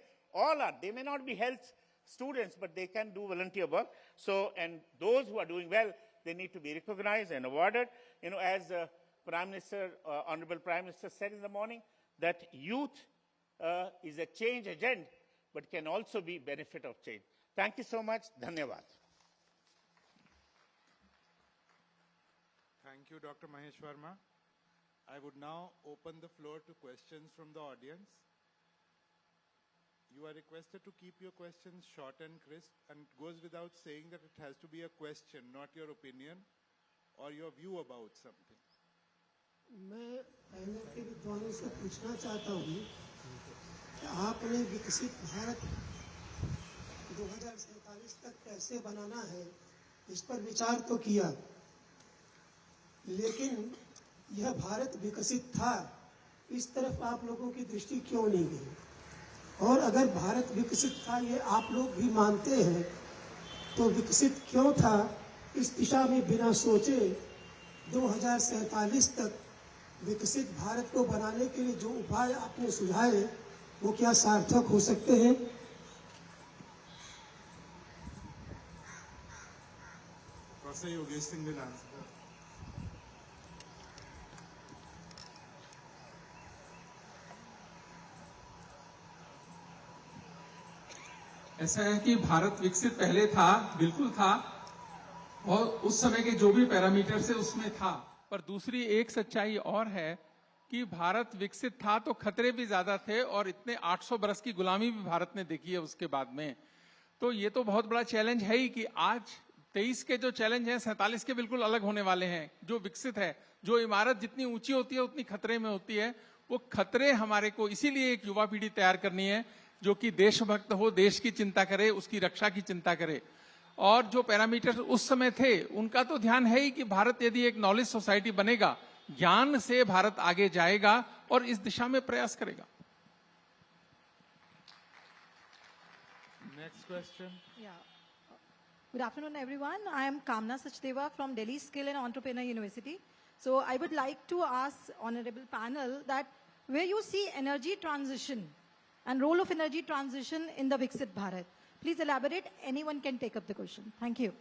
they may not be health students, but they can do volunteer work. So, and those who are doing well, they need to be recognized and awarded. As Honorable Prime Minister said in the morning, that youth is a change agent, but can also be benefit of change. Thank you so much. Dhanyavad. Thank you, Dr. Mahesh Verma. I would now open the floor to questions from the audience. You are requested to keep your questions short and crisp, and it goes without saying that it has to be a question, not your opinion or your view about something. मैं panel के विद्वानों से पूछना चाहता हूँ कि आपने विकसित भारत 2047 तक कैसे बनाना है, इस पर विचार तो किया, लेकिन यह भारत विकसित था, इस तरफ आप लोगों की दृष्टि क्यों नहीं गई? और अगर भारत विकसित था, ये आप लोग भी मानते हैं, तो विकसित क्यों था? इस दिशा में बिना सोचे 2047 तक विकसित भारत को बनाने के लिए जो उपाय आपने सुझाए, वो क्या सार्थक हो सकते हैं? Professor Yogesh Singh will answer. ऐसा है कि भारत विकसित पहले था, बिल्कुल था, और उस समय के जो भी पैरामीटर से उसमें था। पर दूसरी एक सच्चाई और है कि भारत विकसित था तो खतरे भी ज्यादा थे, और इतने 800 बरस की गुलामी भी भारत ने देखी है उसके बाद में। तो ये तो बहुत बड़ा चैलेंज है ही कि आज 23 के जो चैलेंज हैं 47 के बिल्कुल अलग होने वाले हैं। जो विकसित है, जो इमारत जितनी ऊंची होती है उतनी खतरे में होती है। वो खतरे हमारे को इसीलिए एक युवा पीढ़ी तैयार करनी है जो कि देशभक्त हो, देश की चिंता करे, उसकी रक्षा की चिंता करे। और जो पैरामीटर्स उस समय थे उनका तो ध्यान है ही कि भारत यदि एक नॉलेज सोसाइटी बनेगा, ज्ञान से भारत आगे जाएगा और इस दिशा में प्रयास करेगा। Next question. Yeah. Good afternoon, everyone. I am Kamna Sachdeva from Delhi Skill and Entrepreneur University. So I would like to ask honorable panel that where you see energy transition and role of energy transition in the Viksit Bharat. Please elaborate. Anyone can take up the question. Thank you.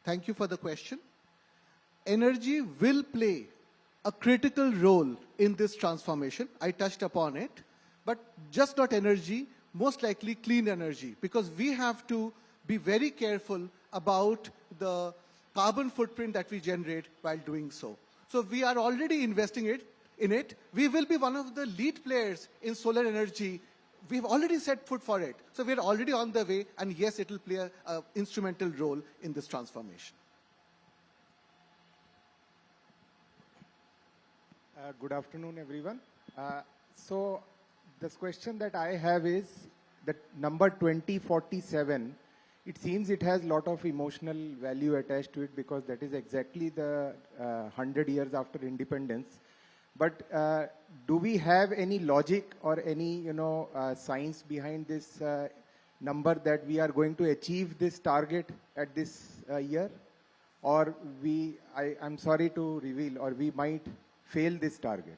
Thank you for the question. Energy will play a critical role in this transformation. I touched upon it, but just not energy, most likely clean energy, because we have to be very careful about the carbon footprint that we generate while doing so. So we are already investing in it. We will be one of the lead players in solar energy. We've already set foot for it. So we're already on the way, and yes, it will play an instrumental role in this transformation. Good afternoon, everyone. So this question that I have is that number 2047, it seems it has a lot of emotional value attached to it because that is exactly the 100 years after independence. But do we have any logic or any science behind this number that we are going to achieve this target at this year, or I'm sorry to reveal, or we might fail this target?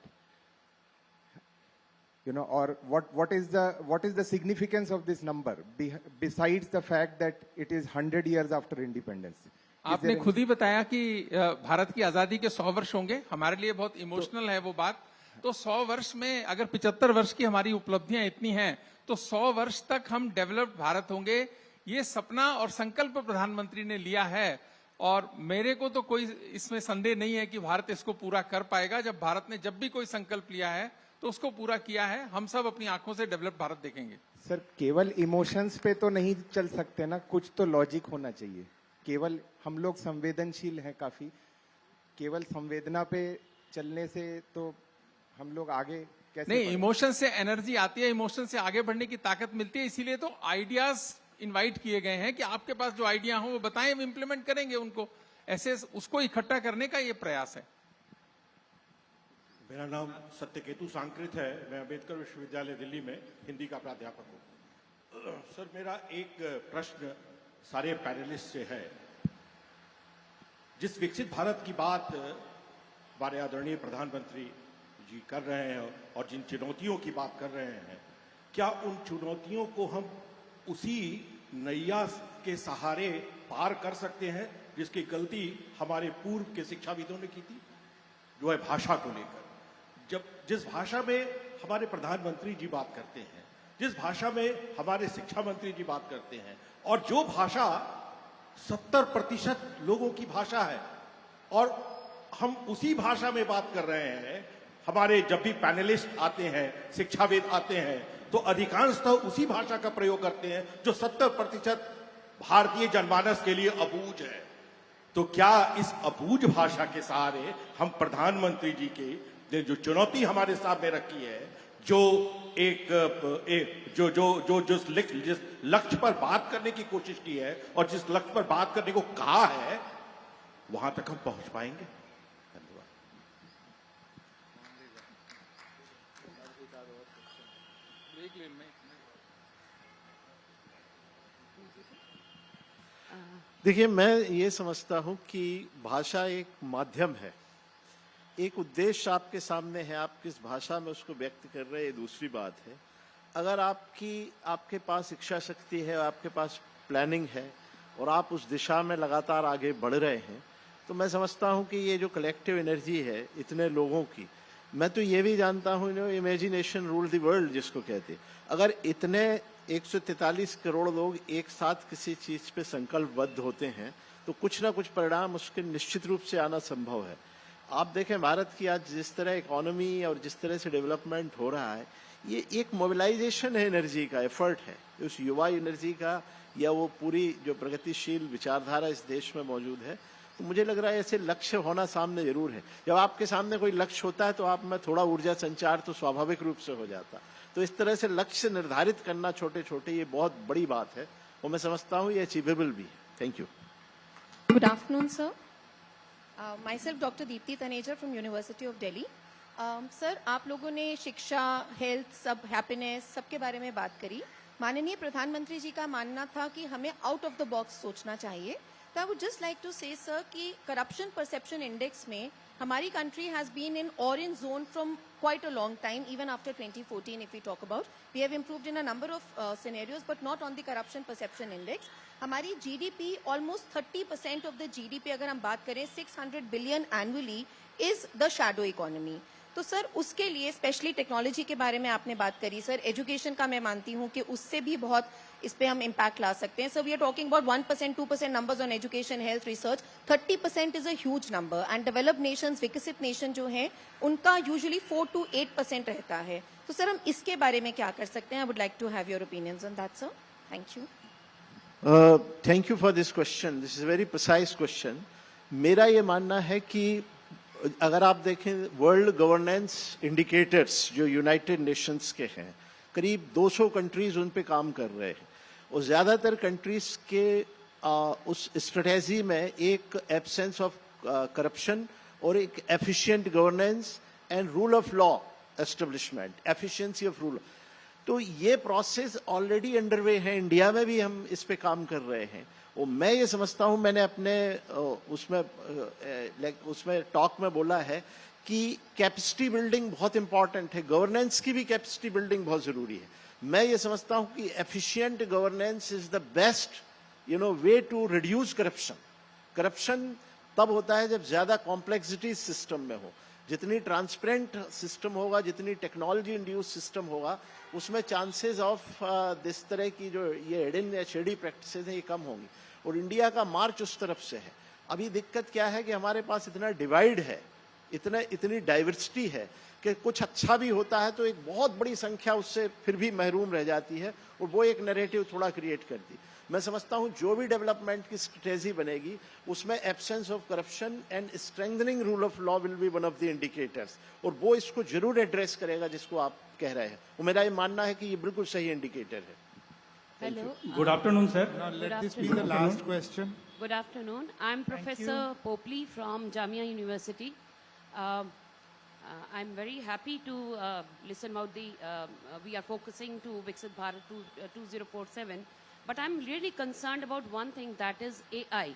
Or what is the significance of this number besides the fact that it is 100 years after independence? आपने खुद ही बताया कि भारत की आजादी के 100 वर्ष होंगे। हमारे लिए बहुत इमोशनल है वो बात। तो 100 वर्ष में अगर 75 वर्ष की हमारी उपलब्धियां इतनी हैं, तो 100 वर्ष तक हम डेवलप्ड भारत होंगे। ये सपना और संकल्प प्रधानमंत्री ने लिया है, और मेरे को तो कोई इसमें संदेह नहीं है कि भारत इसको पूरा कर पाएगा। जब भारत ने जब भी कोई संकल्प लिया है तो उसको पूरा किया है। हम सब अपनी आंखों से डेवलप भारत देखेंगे। सर, केवल इमोशंस पे तो नहीं चल सकते ना, कुछ तो लॉजिक होना चाहिए। केवल हम लोग संवेदनशील हैं काफी, केवल संवेदना पे चलने से तो हम लोग आगे कैसे नहीं, इमोशन से एनर्जी आती है, इमोशन से आगे बढ़ने की ताकत मिलती है। इसीलिए तो आइडियाज इनवाइट किए गए हैं कि आपके पास जो आइडिया हो वो बताएं, हम इंप्लीमेंट करेंगे उनको। ऐसे उसको इकट्ठा करने का ये प्रयास है। मेरा नाम सत्यकेतु सांकृत है। मैं अम्बेडकर विश्वविद्यालय दिल्ली में हिंदी का प्राध्यापक हूँ। सर, मेरा एक प्रश्न सारे पैनलिस्ट से है। जिस विकसित भारत की बात हमारे आदरणीय प्रधानमंत्री जी कर रहे हैं और जिन चुनौतियों की बात कर रहे हैं, क्या उन चुनौतियों को हम उसी नैया के सहारे पार कर सकते हैं जिसकी गलती हमारे पूर्व के शिक्षाविदों ने की थी, जो है भाषा को लेकर? जिस भाषा में हमारे प्रधानमंत्री जी बात करते हैं, जिस भाषा में हमारे शिक्षा मंत्री जी बात करते हैं, और जो भाषा 70% लोगों की भाषा है, और हम उसी भाषा में बात कर रहे हैं। हमारे जब भी पैनलिस्ट आते हैं, शिक्षाविद आते हैं, तो अधिकांशतः उसी भाषा का प्रयोग करते हैं जो 70% भारतीय जनमानस के लिए अबूझ है। तो क्या इस अबूझ भाषा के सहारे हम प्रधानमंत्री जी के जो चुनौती हमारे सामने रखी है, जो जिस लक्ष्य पर बात करने की कोशिश की है और जिस लक्ष्य पर बात करने को कहा है, वहां तक हम पहुंच पाएंगे? धन्यवाद। देखिए, मैं ये समझता हूं कि भाषा एक माध्यम है, एक उद्देश्य आपके सामने है, आप किस भाषा में उसको व्यक्त कर रहे हैं, ये दूसरी बात है। अगर आपके पास इच्छा शक्ति है, आपके पास प्लानिंग है और आप उस दिशा में लगातार आगे बढ़ रहे हैं, तो मैं समझता हूं कि ये जो कलेक्टिव एनर्जी है इतने लोगों की, मैं तो ये भी जानता हूँ, इमेजिनेशन रूल द वर्ल्ड जिसको कहते हैं। अगर इतने 143 करोड़ लोग एक साथ किसी चीज पे संकल्पबद्ध होते हैं तो कुछ ना कुछ परिणाम उसके निश्चित रूप से आना संभव है। आप देखें भारत की आज जिस तरह इकोनॉमी और जिस तरह से डेवलपमेंट हो रहा है, ये एक मोबिलाइजेशन है, एनर्जी का एफर्ट है, उस युवा एनर्जी का, या वो पूरी जो प्रगतिशील विचारधारा इस देश में मौजूद है। तो मुझे लग रहा है ऐसे लक्ष्य होना सामने जरूर है। जब आपके सामने कोई लक्ष्य होता है तो आप में थोड़ा ऊर्जा संचार तो स्वाभाविक रूप से हो जाता। तो इस तरह से लक्ष्य निर्धारित करना छोटे छोटे, ये बहुत बड़ी बात है और मैं समझता हूँ ये अचीवेबल भी है। Thank you. Good afternoon, sir. Myself, Dr. Deepti Taneja from University of Delhi. Sir, आप लोगों ने शिक्षा, हेल्थ, सब हैप्पीनेस, सबके बारे में बात करी। माननीय प्रधानमंत्री जी का मानना था कि हमें आउट ऑफ द बॉक्स सोचना चाहिए। तो I would just like to say sir कि करप्शन परसेप्शन इंडेक्स में हमारी country has been in orange zone from quite a long time, even after 2014 if we talk about. We have improved in a number of scenarios, but not on the corruption perception index. हमारी GDP, almost 30% of the GDP अगर हम बात करें 600 billion annually is the shadow economy. तो sir उसके लिए specially technology के बारे में आपने बात करी। सर एजुकेशन का मैं मानती हूँ कि उससे भी बहुत इस पे हम इम्पैक्ट ला सकते हैं। Sir we are talking about 1%, 2% numbers on education, health, research. 30% is a huge number and developed nations, विकसित नेशन जो हैं उनका यूजुअली 4 to 8% रहता है। तो सर हम इसके बारे में क्या कर सकते हैं? I would like to have your opinions on that sir. Thank you. Thank you for this question. This is a very precise question. मेरा ये मानना है कि अगर आप देखें वर्ल्ड गवर्नेंस इंडिकेटर्स जो यूनाइटेड नेशंस के हैं, करीब 200 कंट्रीज उन पे काम कर रहे हैं और ज्यादातर कंट्रीज के उस स्ट्रेटेजी में एक एब्सेंस ऑफ करप्शन और एक efficient governance and rule of law establishment, efficiency of rule. तो ये प्रोसेस ऑलरेडी अंडरवे है। इंडिया में भी हम इस पे काम कर रहे हैं और मैं ये समझता हूं, मैंने अपने उसमें टॉक में बोला है कि कैपेसिटी बिल्डिंग बहुत इंपॉर्टेंट है, गवर्नेंस की भी कैपेसिटी बिल्डिंग बहुत जरूरी है। मैं ये समझता हूं कि efficient governance is the best way to reduce corruption. Corruption तब होता है जब ज्यादा कॉम्प्लेक्सिटी सिस्टम में हो। जितनी ट्रांसपेरेंट सिस्टम होगा, जितनी टेक्नोलॉजी इंड्यूस सिस्टम होगा, उसमें चांसेस ऑफ दिस तरह की जो ये हिडन या शेडी प्रैक्टिसेस हैं ये कम होंगी और इंडिया का मार्च उस तरफ से है। अभी दिक्कत क्या है कि हमारे पास इतना डिवाइड है, इतनी डाइवर्सिटी है कि कुछ अच्छा भी होता है तो एक बहुत बड़ी संख्या उससे फिर भी महरूम रह जाती है और वो एक नैरेटिव थोड़ा क्रिएट करती। मैं समझता हूं जो भी डेवलपमेंट की स्ट्रेटेजी बनेगी उसमें absence of corruption and strengthening rule of law will be one of the indicators और वो इसको जरूर एड्रेस करेगा जिसको आप कह रहे हैं। और मेरा ये मानना है कि ये बिल्कुल सही इंडिकेटर है। Hello. Good afternoon, sir. Now let this be the last question. Good afternoon. I'm Professor Popley from Jamia University. I'm very happy to listen about the, we are focusing to Viksit Bharat 2047, but I'm really concerned about one thing, that is AI.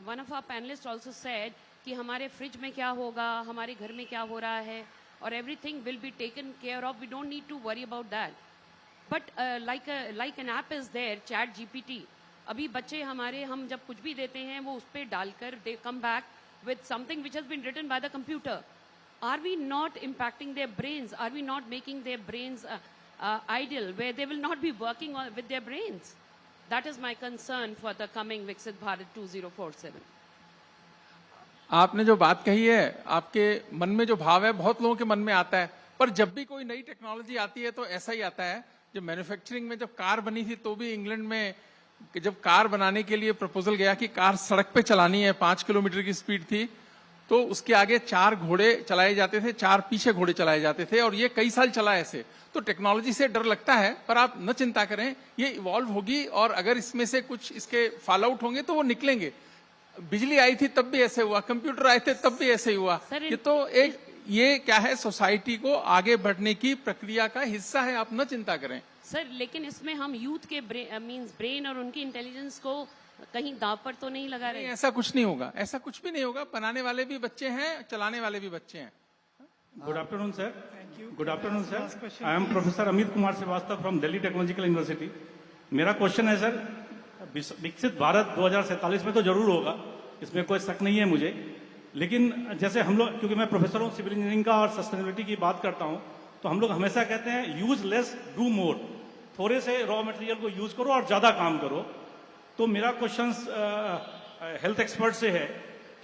One of our panelists also said कि हमारे fridge में क्या होगा, हमारे घर में क्या हो रहा है, और everything will be taken care of. We don't need to worry about that. But like an app is there, Chat GPT. अभी बच्चे हमारे, हम जब कुछ भी देते हैं वो उस पर डालकर they come back with something which has been written by the computer. Are we not impacting their brains? Are we not making their brains ideal, where they will not be working with their brains? That is my concern for the coming Viksit Bharat 2047. आपने जो बात कही है, आपके मन में जो भाव है बहुत लोगों के मन में आता है, पर जब भी कोई नई टेक्नोलॉजी आती है तो ऐसा ही आता है। जब मैन्युफैक्चरिंग में जब कार बनी थी तो भी इंग्लैंड में जब कार बनाने के लिए प्रपोजल गया कि कार सड़क पे चलानी है, 5 किलोमीटर की स्पीड थी, तो उसके आगे 4 घोड़े चलाए जाते थे, 4 पीछे घोड़े चलाए जाते थे और ये कई साल चला ऐसे। तो टेक्नोलॉजी से डर लगता है, पर आप न चिंता करें, ये इवॉल्व होगी और अगर इसमें से कुछ इसके फॉल आउट होंगे तो वो निकलेंगे। बिजली आई थी तब भी ऐसे हुआ, कंप्यूटर आए थे तब भी ऐसे ही हुआ। ये तो एक ये क्या है, सोसाइटी को आगे बढ़ने की प्रक्रिया का हिस्सा है, आप न चिंता करें। सर लेकिन इसमें हम यूथ के मींस ब्रेन और उनकी इंटेलिजेंस को कहीं दांव पर तो नहीं लगा रहे? ऐसा कुछ नहीं होगा, ऐसा कुछ भी नहीं होगा। बनाने वाले भी बच्चे हैं, चलाने वाले भी बच्चे हैं। Good afternoon, sir. Thank you. Good afternoon, sir. I am Professor Amit Kumar Srivastava from Delhi Technological University. मेरा क्वेश्चन है सर, विकसित भारत 2047 में तो जरूर होगा, इसमें कोई शक नहीं है मुझे, लेकिन जैसे हम लोग, क्योंकि मैं प्रोफेसर हूँ सिविल इंजीनियरिंग का और सस्टेनेबिलिटी की बात करता हूँ, तो हम लोग हमेशा कहते हैं यूज लेस डू मोर, थोड़े से रॉ मटेरियल को यूज करो और ज्यादा काम करो। तो मेरा क्वेश्चन हेल्थ एक्सपर्ट से है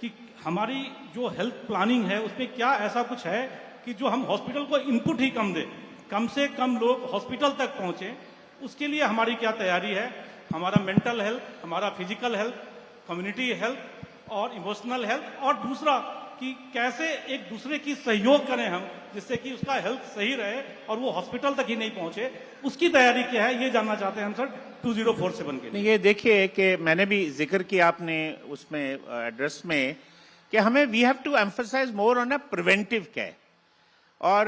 कि हमारी जो हेल्थ प्लानिंग है उसमें क्या ऐसा कुछ है कि जो हम हॉस्पिटल को इनपुट ही कम दें, कम से कम लोग हॉस्पिटल तक पहुंचे, उसके लिए हमारी क्या तैयारी है? हमारा मेंटल हेल्थ, हमारा फिजिकल हेल्थ, कम्युनिटी हेल्थ और इमोशनल हेल्थ, और दूसरा कि कैसे एक दूसरे की सहयोग करें हम जिससे कि उसका हेल्थ सही रहे और वो हॉस्पिटल तक ही नहीं पहुंचे, उसकी तैयारी क्या है ये जानना चाहते हैं हम सर 2047 के लिए। ये देखिए कि मैंने भी जिक्र किया आपने उसमें एड्रेस में कि हमें we have to emphasise more on a preventive care, और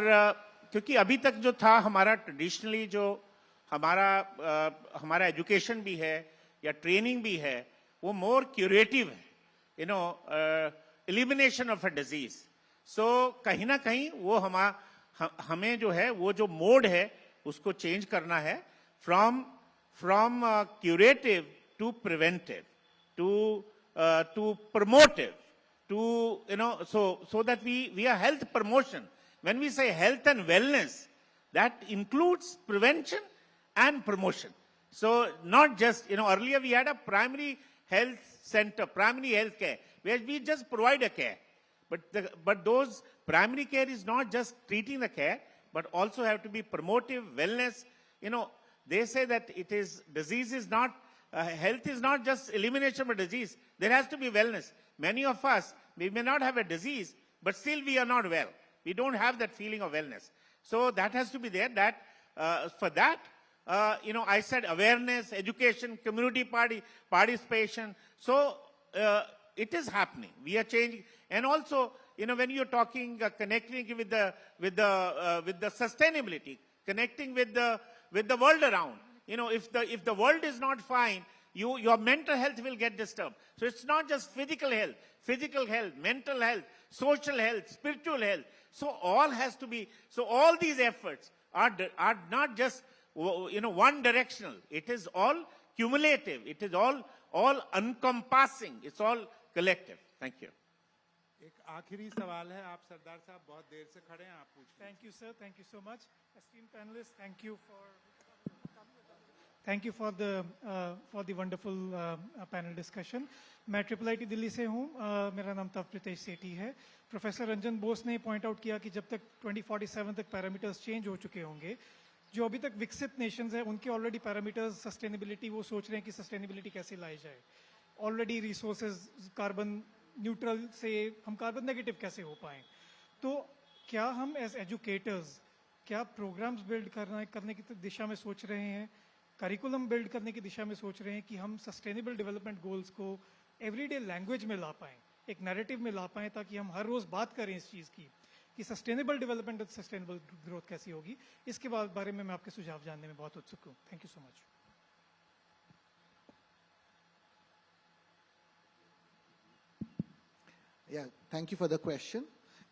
क्योंकि अभी तक जो था हमारा ट्रेडिशनली जो हमारा एजुकेशन भी है या ट्रेनिंग भी है वो मोर क्यूरेटिव है, you know, elimination of a disease. So कहीं ना कहीं वो हमें जो है वो जो मोड है उसको चेंज करना है from curative to preventive to promotive to, you know, so that we are health promotion. When we say health and wellness, that includes prevention and promotion. So not just, you know, earlier we had a primary health center, primary health care, where we just provide a care. But those primary care is not just treating the care, but also have to be promotive, wellness. You know, they say that disease is not, health is not just elimination of a disease. There has to be wellness. Many of us, we may not have a disease, but still we are not well. We don't have that feeling of wellness. So that has to be there. For that, you know, I said awareness, education, community participation. So it is happening. We are changing. And also, you know, when you're talking, connecting with the sustainability, connecting with the world around. You know, if the world is not fine, your mental health will get disturbed. So it's not just physical health, mental health, social health, spiritual health. So all has to be, so all these efforts are not just, you know, one directional. It is all cumulative. It is all encompassing. It's all collective. Thank you. एक आखिरी सवाल है, आप सरदार साहब बहुत देर से खड़े हैं, आप पूछिए। Thank you, sir. Thank you so much. Esteemed panelists, thank you for the wonderful panel discussion. मैं IIIT दिल्ली से हूँ, मेरा नाम तवप्रितेश सेठी है। प्रोफेसर रंजन बोस ने पॉइंट आउट किया कि जब तक 2047 तक पैरामीटर्स चेंज हो चुके होंगे, जो अभी तक विकसित नेशंस हैं उनके ऑलरेडी पैरामीटर्स सस्टेनेबिलिटी, वो सोच रहे हैं कि सस्टेनेबिलिटी कैसे लाई जाए। ऑलरेडी रिसोर्सेज कार्बन न्यूट्रल से हम कार्बन नेगेटिव कैसे हो पाएं। तो क्या हम एज एजुकेटर्स क्या प्रोग्राम्स बिल्ड करने की दिशा में सोच रहे हैं, करिकुलम बिल्ड करने की दिशा में सोच रहे हैं कि हम सस्टेनेबल डेवलपमेंट गोल्स को एवरीडे लैंग्वेज में ला पाएं, एक नैरेटिव में ला पाएं, ताकि हम हर रोज बात करें इस चीज़ की कि सस्टेनेबल डेवलपमेंट और सस्टेनेबल ग्रोथ कैसी होगी। इसके बारे में मैं आपके सुझाव जानने में बहुत उत्सुक हूँ। Thank you so much. Thank you for the question.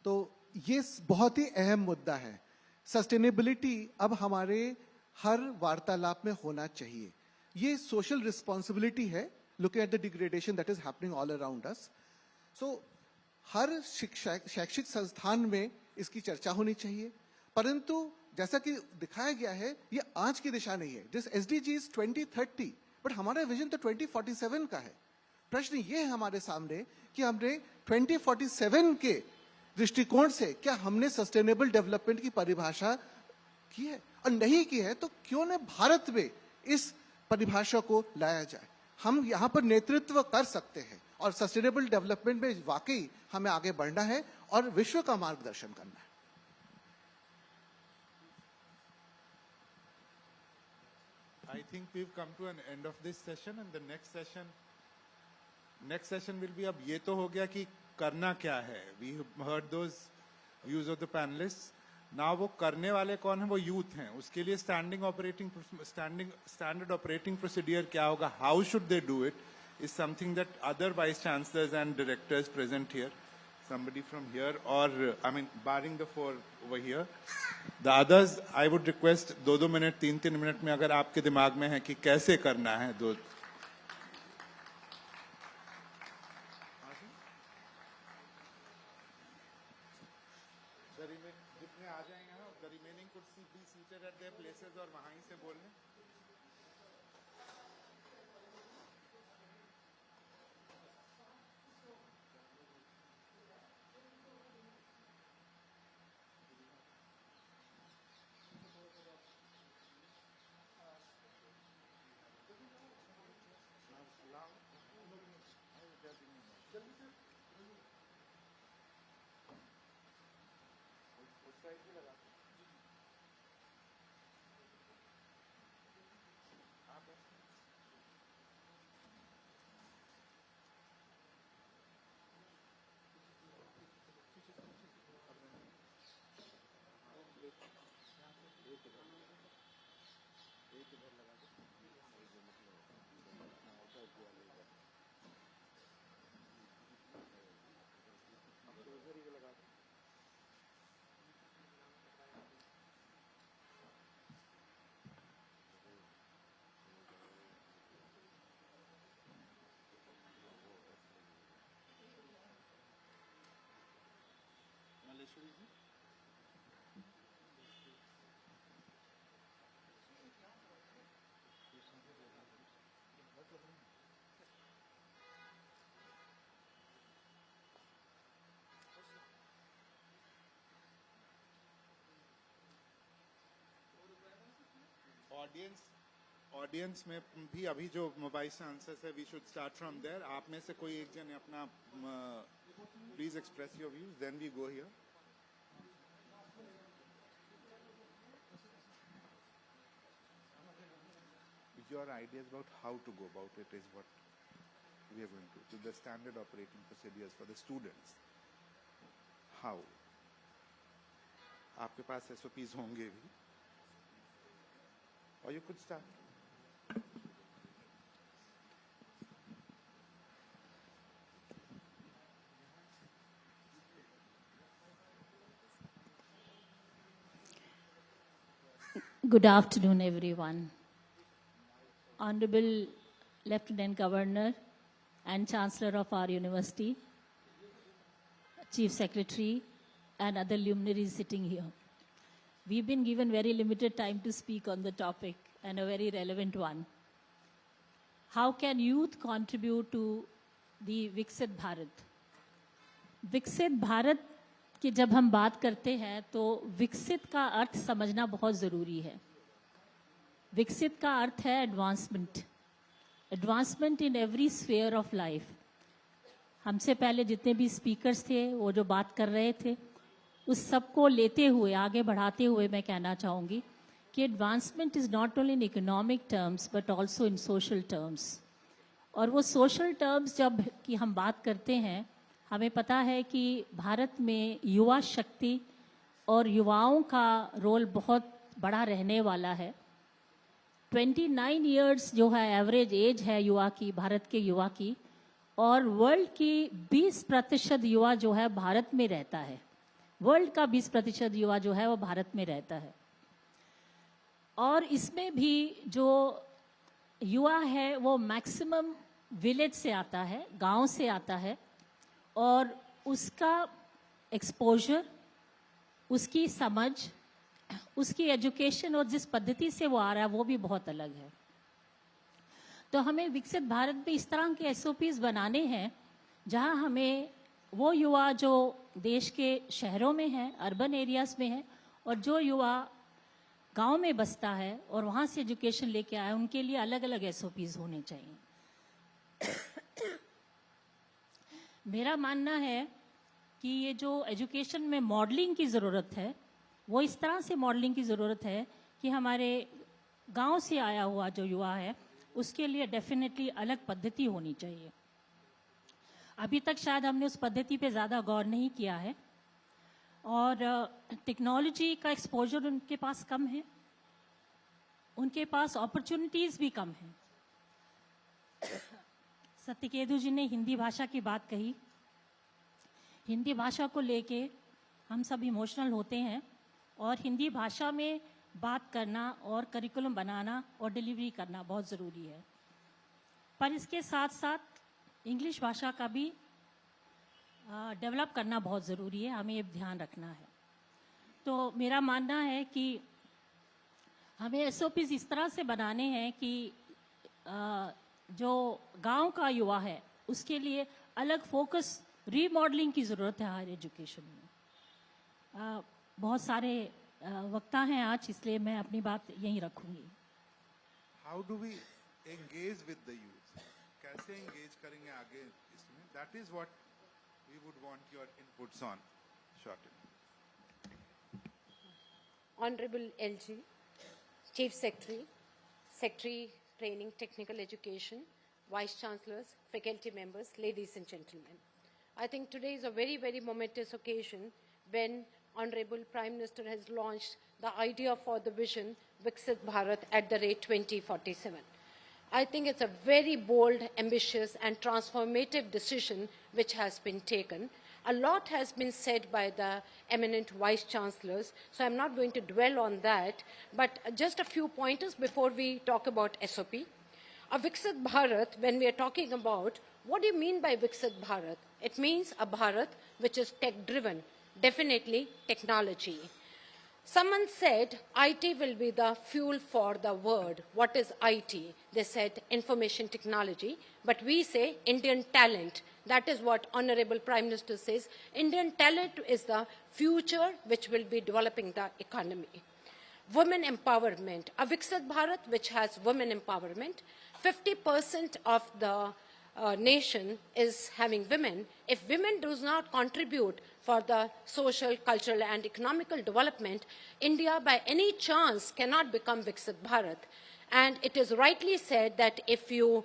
तो ये बहुत ही अहम मुद्दा है। सस्टेनेबिलिटी अब हमारे हर वार्तालाप में होना चाहिए। ये सोशल रिस्पॉन्सिबिलिटी है, looking at the degradation that is happening all around us. So हर शैक्षिक संस्थान में इसकी चर्चा होनी चाहिए, परंतु जैसा कि दिखाया गया है ये आज की दिशा नहीं है। दिस SDGs 2030, बट हमारा विजन तो 2047 का है। प्रश्न ये है हमारे सामने कि हमने 2047 के दृष्टिकोण से क्या हमने सस्टेनेबल डेवलपमेंट की परिभाषा की है, और नहीं की है तो क्यों न भारत में इस परिभाषा को लाया जाए। हम यहाँ पर नेतृत्व कर सकते हैं और सस्टेनेबल डेवलपमेंट में वाकई हमें आगे बढ़ना है और विश्व का मार्गदर्शन करना है। I think we've come to an end of this session, and the next session will be, अब ये तो हो गया कि करना क्या है। We heard those views of the panelists. Now वो करने वाले कौन है? वो यूथ हैं। उसके लिए standard operating procedure क्या होगा? How should they do it? Is something that other vice chancellors and directors present here, somebody from here, or I mean, barring the four over here, the others, I would request 2-2 minute, 3-3 minute में अगर आपके दिमाग में है कि कैसे करना है, बोलने? ऑडियंस में भी अभी जो मोबाइल से आंसर्स है, we should start from there. आप में से कोई एक जन अपना please express your views, then we go here. Your ideas about how to go about it is what we are going to the standard operating procedures for the students. How? आपके पास SOPs होंगे भी, or you could start. Good afternoon, everyone. Honorable Lieutenant Governor and Chancellor of our university, Chief Secretary, and other luminaries sitting here. We've been given very limited time to speak on the topic, and a very relevant one. How can youth contribute to the Viksit Bharat? Viksit Bharat की जब हम बात करते हैं तो विकसित का अर्थ समझना बहुत ज़रूरी है. विकसित का अर्थ है advancement, advancement in every sphere of life. हमसे पहले जितने भी स्पीकर्स थे वो जो बात कर रहे थे उस सब को लेते हुए आगे बढ़ाते हुए मैं कहना चाहूँगी कि advancement is not only in economic terms but also in social terms. और वो सोशल टर्म्स जब की हम बात करते हैं, हमें पता है कि भारत में युवा शक्ति और युवाओं का रोल बहुत बड़ा रहने वाला है. 29 इयर्स जो है एवरेज एज है युवा की, भारत के युवा की, और वर्ल्ड की 20% युवा जो है भारत में रहता है. वर्ल्ड का 20% युवा जो है वो भारत में रहता है. और इसमें भी जो युवा है वो मैक्सिमम विलेज से आता है, गांव से आता है, और उसका एक्सपोजर, उसकी समझ, उसकी एजुकेशन और जिस पद्धति से वो आ रहा है वो भी बहुत अलग है. तो हमें विकसित भारत में इस तरह के SOPs बनाने हैं जहां हमें वो युवा जो देश के शहरों में है, अर्बन एरियाज में है, और जो युवा गांव में बसता है और वहां से एजुकेशन लेके आया, उनके लिए अलग अलग SOPs होने चाहिए. मेरा मानना है कि ये जो एजुकेशन में मॉडलिंग की ज़रूरत है वो इस तरह से मॉडलिंग की ज़रूरत है कि हमारे गांव से आया हुआ जो युवा है उसके लिए डेफिनेटली अलग पद्धति होनी चाहिए. अभी तक शायद हमने उस पद्धति पे ज़्यादा गौर नहीं किया है, और टेक्नोलॉजी का एक्सपोजर उनके पास कम है, उनके पास अपॉर्चुनिटीज़ भी कम हैं. सत्यकेतु जी ने हिंदी भाषा की बात कही. हिंदी भाषा को लेके हम सब इमोशनल होते हैं, और हिंदी भाषा में बात करना और करिकुलम बनाना और डिलीवरी करना बहुत ज़रूरी है. पर इसके साथ साथ इंग्लिश भाषा का भी डेवलप करना बहुत ज़रूरी है, हमें ये ध्यान रखना है. तो मेरा मानना है कि हमें एसओपीज इस तरह से बनाने हैं कि जो गांव का युवा है उसके लिए अलग फोकस रीमॉडलिंग की ज़रूरत है हायर एजुकेशन में। बहुत सारे वक्ता हैं आज, इसलिए मैं अपनी बात यहीं रखूंगी। How do we engage with the youth, कैसे एंगेज करेंगे आगे इसमें? That is what we would want your inputs on. Short Honorable LG, Chief Secretary, Secretary Training Technical Education, Vice Chancellors, faculty members, ladies and gentlemen. I think today is a very, very momentous occasion when Honorable Prime Minister has launched the idea for the vision Viksit Bharat at the rate 2047. I think it's a very bold, ambitious and transformative decision which has been taken. A lot has been said by the eminent Vice Chancellors, so I'm not going to dwell on that, but just a few pointers before we talk about SOP. A Viksit Bharat, when we are talking about, what do you mean by Viksit Bharat? It means a Bharat which is tech-driven, definitely technology. Someone said IT will be the fuel for the world. What is IT? They said information technology, but we say Indian talent. That is what Honorable Prime Minister says. Indian talent is the future which will be developing the economy. Women empowerment. A Viksit Bharat which has women empowerment. 50% of the nation is having women. If women do not contribute for the social, cultural and economical development, India by any chance cannot become Viksit Bharat. And it is rightly said that if you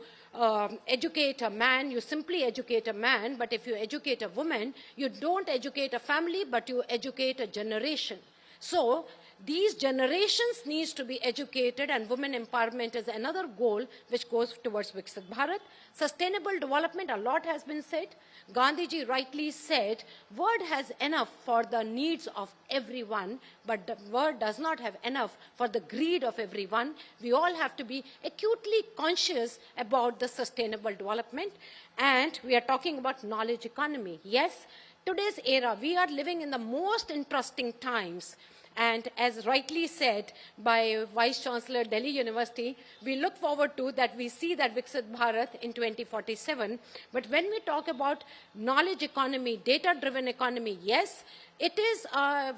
educate a man, you simply educate a man, but if you educate a woman, you don't educate a family, but you educate a generation. So these generations needs to be educated, and women empowerment is another goal which goes towards Viksit Bharat. Sustainable development, a lot has been said. Gandhiji rightly said, world has enough for the needs of everyone, but the world does not have enough for the greed of everyone. We all have to be acutely conscious about the sustainable development. And we are talking about knowledge economy. Yes, today's era, we are living in the most interesting times. And as rightly said by Vice Chancellor Delhi University, we look forward to that we see that Viksit Bharat in 2047. But when we talk about knowledge economy, data-driven economy, yes, it is a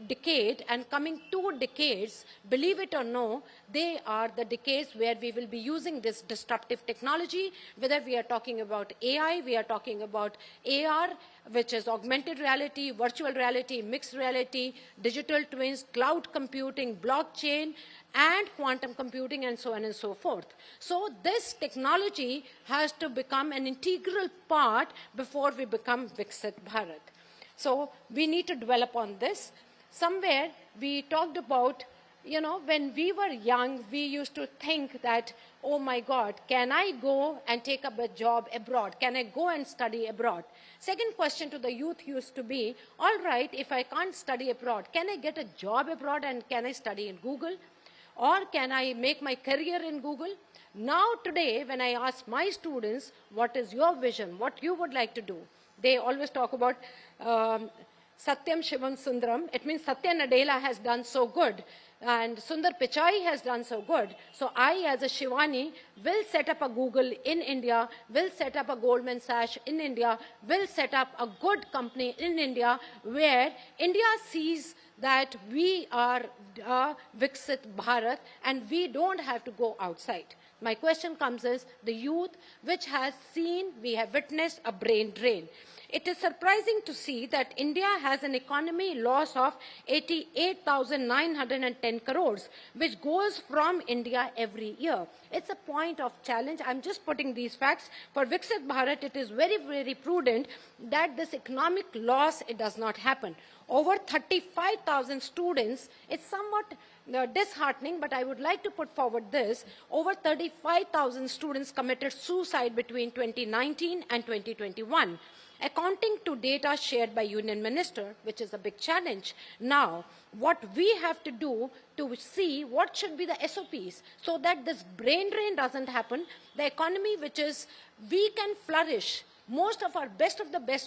decade, and coming 2 decades, believe it or no, they are the decades where we will be using this disruptive technology, whether we are talking about AI, we are talking about AR, which is augmented reality, virtual reality, mixed reality, digital twins, cloud computing, blockchain, and quantum computing, and so on and so forth. So this technology has to become an integral part before we become Viksit Bharat. So we need to develop on this. Somewhere we talked about, when we were young, we used to think that, oh my God, can I go and take up a job abroad? Can I go and study abroad? Second question to the youth used to be, all right, if I can't study abroad, can I get a job abroad and can I study in Google? Or can I make my career in Google? Now today, when I ask my students, what is your vision, what you would like to do? They always talk about Satyam Shivam Sundaram. It means Satya Nadella has done so good, and Sundar Pichai has done so good. So I, as a Shivani, will set up a Google in India, will set up a Goldman Sachs in India, will set up a good company in India, where India sees that we are Viksit Bharat and we don't have to go outside. My question comes as the youth which has seen, we have witnessed a brain drain. It is surprising to see that India has an economy loss of 88,910 crores, which goes from India every year. It's a point of challenge. I'm just putting these facts. For Viksit Bharat, it is very, very prudent that this economic loss, it does not happen. Over 35,000 students, it's somewhat disheartening, but I would like to put forward this. Over 35,000 students committed suicide between 2019 and 2021. Accounting to data shared by Union Minister, which is a big challenge. Now, what we have to do to see what should be the SOPs so that this brain drain doesn't happen, the economy which is, we can flourish Most of our best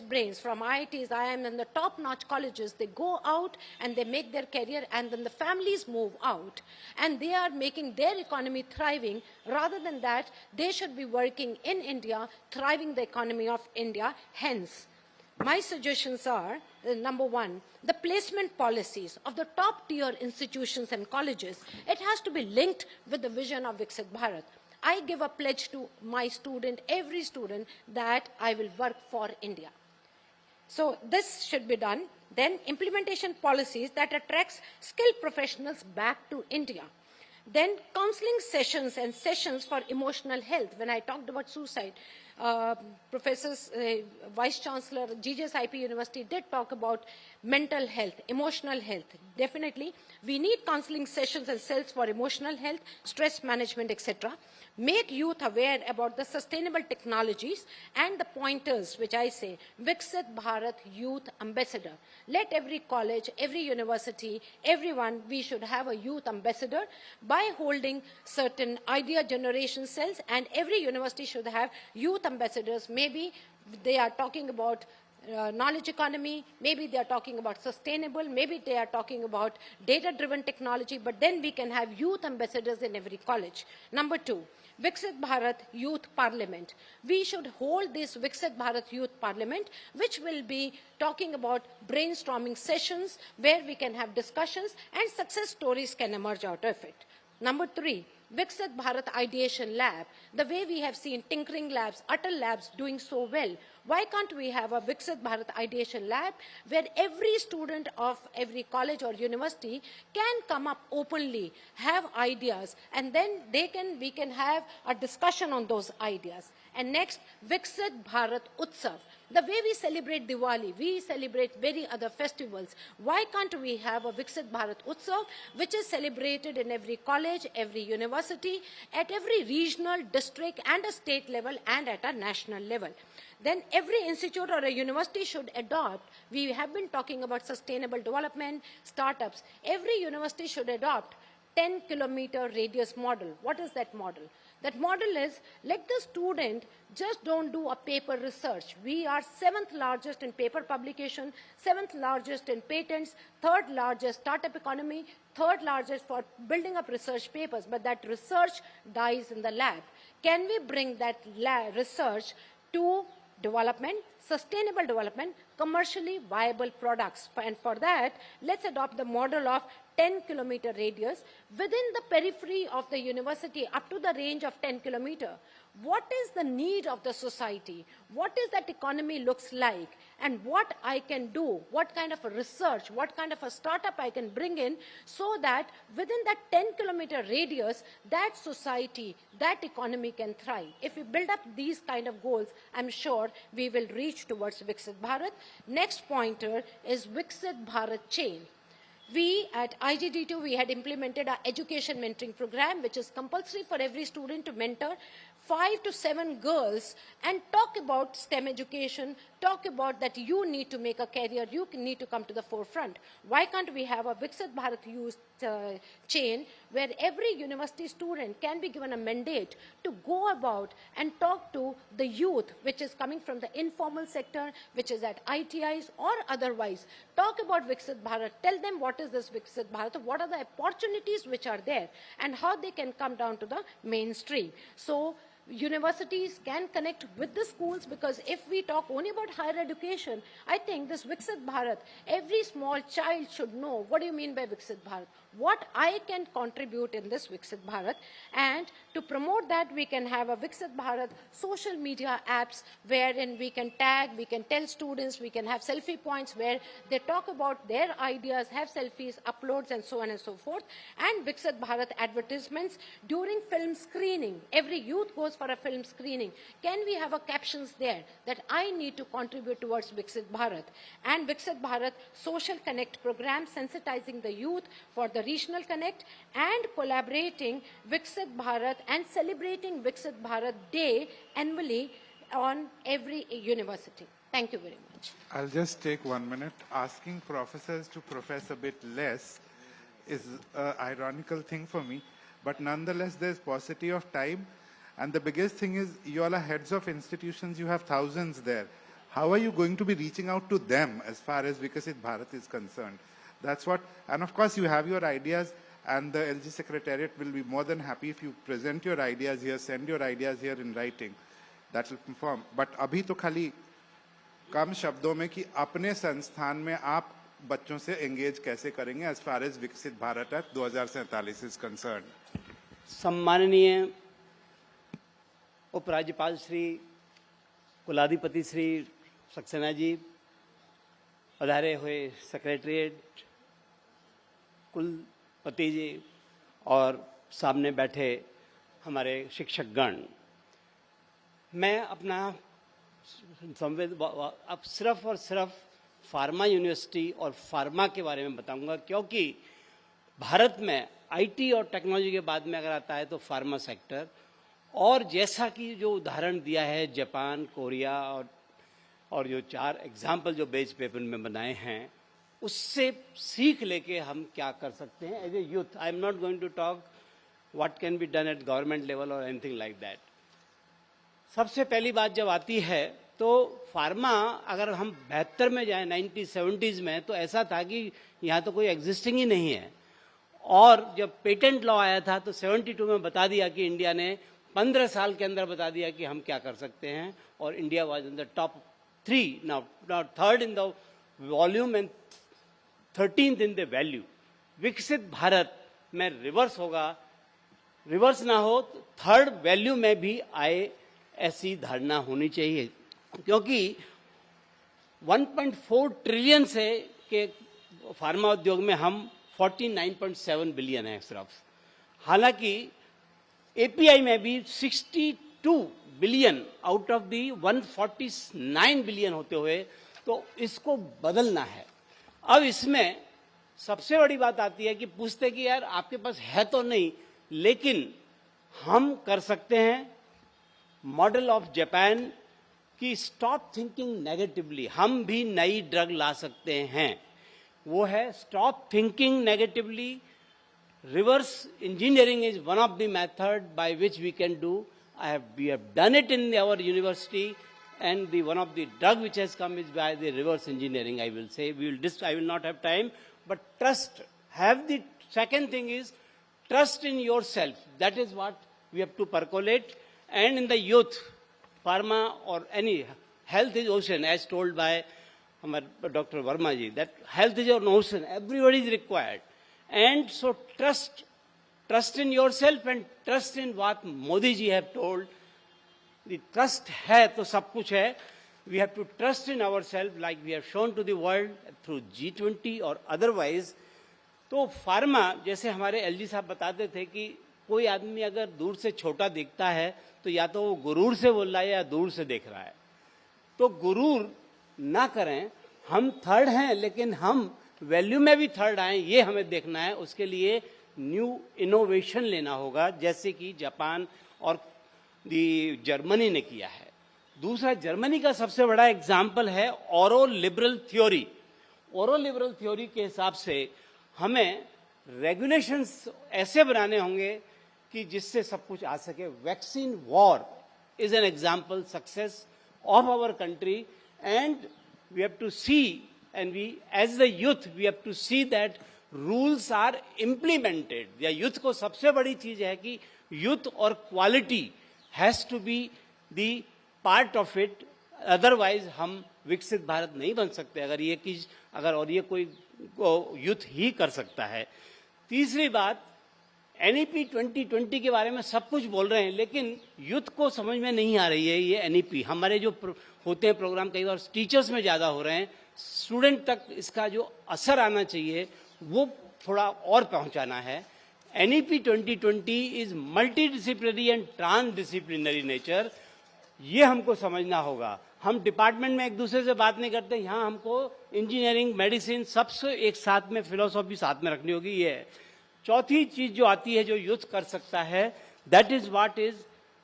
brains from IITs, IIMs, and the top-notch colleges, they go out and they make their career, and then the families move out, and they are making their economy thriving. Rather than that, they should be working in India, thriving the economy of India. Hence, my suggestions are, number one, the placement policies of the top-tier institutions and colleges, it has to be linked with the vision of Viksit Bharat. I give a pledge to my student, every student, that I will work for India. So this should be done. Then implementation policies that attracts skilled professionals back to India. Then counseling sessions and sessions for emotional health. When I talked about suicide, Professors, Vice Chancellor, GJSIP University did talk about mental health, emotional health. Definitely, we need counseling sessions and cells for emotional health, stress management, etc. Make youth aware about the sustainable technologies and the pointers, which I say, Viksit Bharat Youth Ambassador. Let every college, every university, everyone, we should have a youth ambassador by holding certain idea generation cells, and every university should have youth ambassadors. Maybe they are talking about knowledge economy, maybe they are talking about sustainable, maybe they are talking about data-driven technology, but then we can have youth ambassadors in every college. Number two, Viksit Bharat Youth Parliament. We should hold this Viksit Bharat Youth Parliament, which will be talking about brainstorming sessions where we can have discussions and success stories can emerge out of it. Number three, Viksit Bharat Ideation Lab. The way we have seen tinkering labs, Atal labs doing so well, why can't we have a Viksit Bharat Ideation Lab where every student of every college or university can come up openly, have ideas, and then we can have a discussion on those ideas. And next, Viksit Bharat Utsav. The way we celebrate Diwali, we celebrate very other festivals. Why can't we have a Viksit Bharat Utsav, which is celebrated in every college, every university, at every regional, district, and a state level, and at a national level? Then every institute or a university should adopt, we have been talking about sustainable development, startups. Every university should adopt 10-kilometer radius model. What is that model? That model is, let the student just don't do a paper research. We are 7th largest in paper publication, 7th largest in patents, 3rd largest startup economy, 3rd largest for building up research papers, but that research dies in the lab. Can we bring that research to development, sustainable development, commercially viable products? And for that, let's adopt the model of 10-kilometer radius within the periphery of the university up to the range of 10 kilometer. What is the need of the society? What is that economy looks like? And what I can do, what kind of a research, what kind of a startup I can bring in so that within that 10-kilometer radius, that society, that economy can thrive. If we build up these kind of goals, I'm sure we will reach towards Viksit Bharat. Next pointer is Viksit Bharat Chain. We at IGD2, we had implemented our education mentoring program, which is compulsory for every student to mentor 5 to 7 girls and talk about STEM education, talk about that you need to make a career, you need to come to the forefront. Why can't we have a Viksit Bharat Youth chain where every university student can be given a mandate to go about and talk to the youth, which is coming from the informal sector, which is at ITIs or otherwise. Talk about Viksit Bharat, tell them what is this Viksit Bharat, what are the opportunities which are there, and how they can come down to the mainstream. So universities can connect with the schools, because if we talk only about higher education, I think this Viksit Bharat, every small child should know, what do you mean by Viksit Bharat? What I can contribute in this Viksit Bharat, and to promote that we can have a Viksit Bharat social media apps wherein we can tag, we can tell students, we can have selfie points where they talk about their ideas, have selfies, uploads, and so on and so forth, and Viksit Bharat advertisements during film screening. Every youth goes for a film screening. Can we have a captions there that I need to contribute towards Viksit Bharat? And Viksit Bharat social connect program, sensitizing the youth for the regional connect, and collaborating Viksit Bharat and celebrating Viksit Bharat Day annually on every university. Thank you very much. I'll just take 1 minute. Asking professors to profess a bit less is an ironical thing for me, but nonetheless there's paucity of time. And the biggest thing is, you all are heads of institutions, you have thousands there. How are you going to be reaching out to them as far as Viksit Bharat is concerned? That's what, and of course you have your ideas, and the LG Secretariat will be more than happy if you present your ideas here, send your ideas here in writing. That will confirm. But अभी तो खाली कम शब्दों में कि अपने संस्थान में आप बच्चों से engage कैसे करेंगे as far as विकसित भारत 2047 is concerned. सम्माननीय उपराज्यपाल श्री कुलाधिपति श्री सक्सेना जी, पधारे हुए सेक्रेटरीट, कुलपति जी और सामने बैठे हमारे शिक्षकगण, मैं अपना संवेद अब सिर्फ और सिर्फ फार्मा यूनिवर्सिटी और फार्मा के बारे में बताऊंगा, क्योंकि भारत में आईटी और टेक्नोलॉजी के बाद में अगर आता है तो फार्मा सेक्टर, और जैसा कि जो उदाहरण दिया है जापान, कोरिया और जो 4 एग्जाम्पल जो बेस पेपर में बनाए हैं, उससे सीख लेके हम क्या कर सकते हैं as a youth. I am not going to talk what can be done at government level और एनीथिंग लाइक दैट. सबसे पहली बात जब आती है तो फार्मा, अगर हम 72 में जाएं 1970s में, तो ऐसा था कि यहाँ तो कोई एग्जिस्टिंग ही नहीं है. और जब पेटेंट लॉ आया था तो 72 में बता दिया कि इंडिया ने 15 साल के अंदर बता दिया कि हम क्या कर सकते हैं, और India was in the top 3, now third in the volume and 13th in the value. विकसित भारत में रिवर्स होगा, रिवर्स ना हो तो थर्ड वैल्यू में भी आए, ऐसी धारणा होनी चाहिए, क्योंकि 1.4 ट्रिलियन से के फार्मा उद्योग में हम 49.7 बिलियन है सिर्फ. हालांकि एपीआई में भी 62 billion out of the 149 billion होते हुए, तो इसको बदलना है. अब इसमें सबसे बड़ी बात आती है कि पूछते कि यार आपके पास है तो नहीं, लेकिन हम कर सकते हैं मॉडल ऑफ जापान की स्टॉप थिंकिंग नेगेटिवली. हम भी नई ड्रग ला सकते हैं, वो है stop thinking negatively. Reverse engineering is one of the method by which we can do. we have done it in our university, and the one of the drug which has come is by the reverse engineering, I will say. I will not have time, but trust. Have the second thing is trust in yourself. That is what we have to percolate. And in the youth, pharma or any, health is ocean, as told by Dr. Verma ji, that health is an ocean. Everybody is required. And so trust in yourself and trust in what Modi ji have told. The trust hai to sab kuch hai. We have to trust in ourselves, like we have shown to the world through G20 or otherwise. तो pharma, जैसे हमारे LG साहब बताते थे कि कोई आदमी अगर दूर से छोटा दिखता है तो या तो वो गुरूर से बोल रहा है या दूर से देख रहा है. तो गुरूर ना करें. हम थर्ड हैं, लेकिन हम वैल्यू में भी थर्ड आए, ये हमें देखना है. उसके लिए न्यू इनोवेशन लेना होगा, जैसे कि जापान और जर्मनी ने किया है. दूसरा, जर्मनी का सबसे बड़ा एग्जाम्पल है ओरो लिबरल थ्योरी. ओरो लिबरल थ्योरी के हिसाब से हमें रेगुलेशंस ऐसे बनाने होंगे कि जिससे सब कुछ आ सके. Vaccine war is an example success of our country, and we have to see, and we as the youth we have to see that rules are implemented. या यूथ को सबसे बड़ी चीज है कि यूथ और quality has to be the part of it. Otherwise हम विकसित भारत नहीं बन सकते अगर ये चीज, और ये कोई यूथ ही कर सकता है. तीसरी बात, एनईपी 2020 के बारे में सब कुछ बोल रहे हैं, लेकिन यूथ को समझ में नहीं आ रही है ये एनईपी. हमारे जो होते हैं प्रोग्राम कई बार टीचर्स में ज्यादा हो रहे हैं, स्टूडेंट तक इसका जो असर आना चाहिए वो थोड़ा और पहुंचाना है. NEP 2020 is multidisciplinary and transdisciplinary nature. ये हमको समझना होगा. हम डिपार्टमेंट में एक दूसरे से बात नहीं करते, यहाँ हमको इंजीनियरिंग, मेडिसिन, सबसे एक साथ में फिलोसॉफी साथ में रखनी होगी. ये है. चौथी चीज जो आती है जो यूथ कर सकता है, that is what is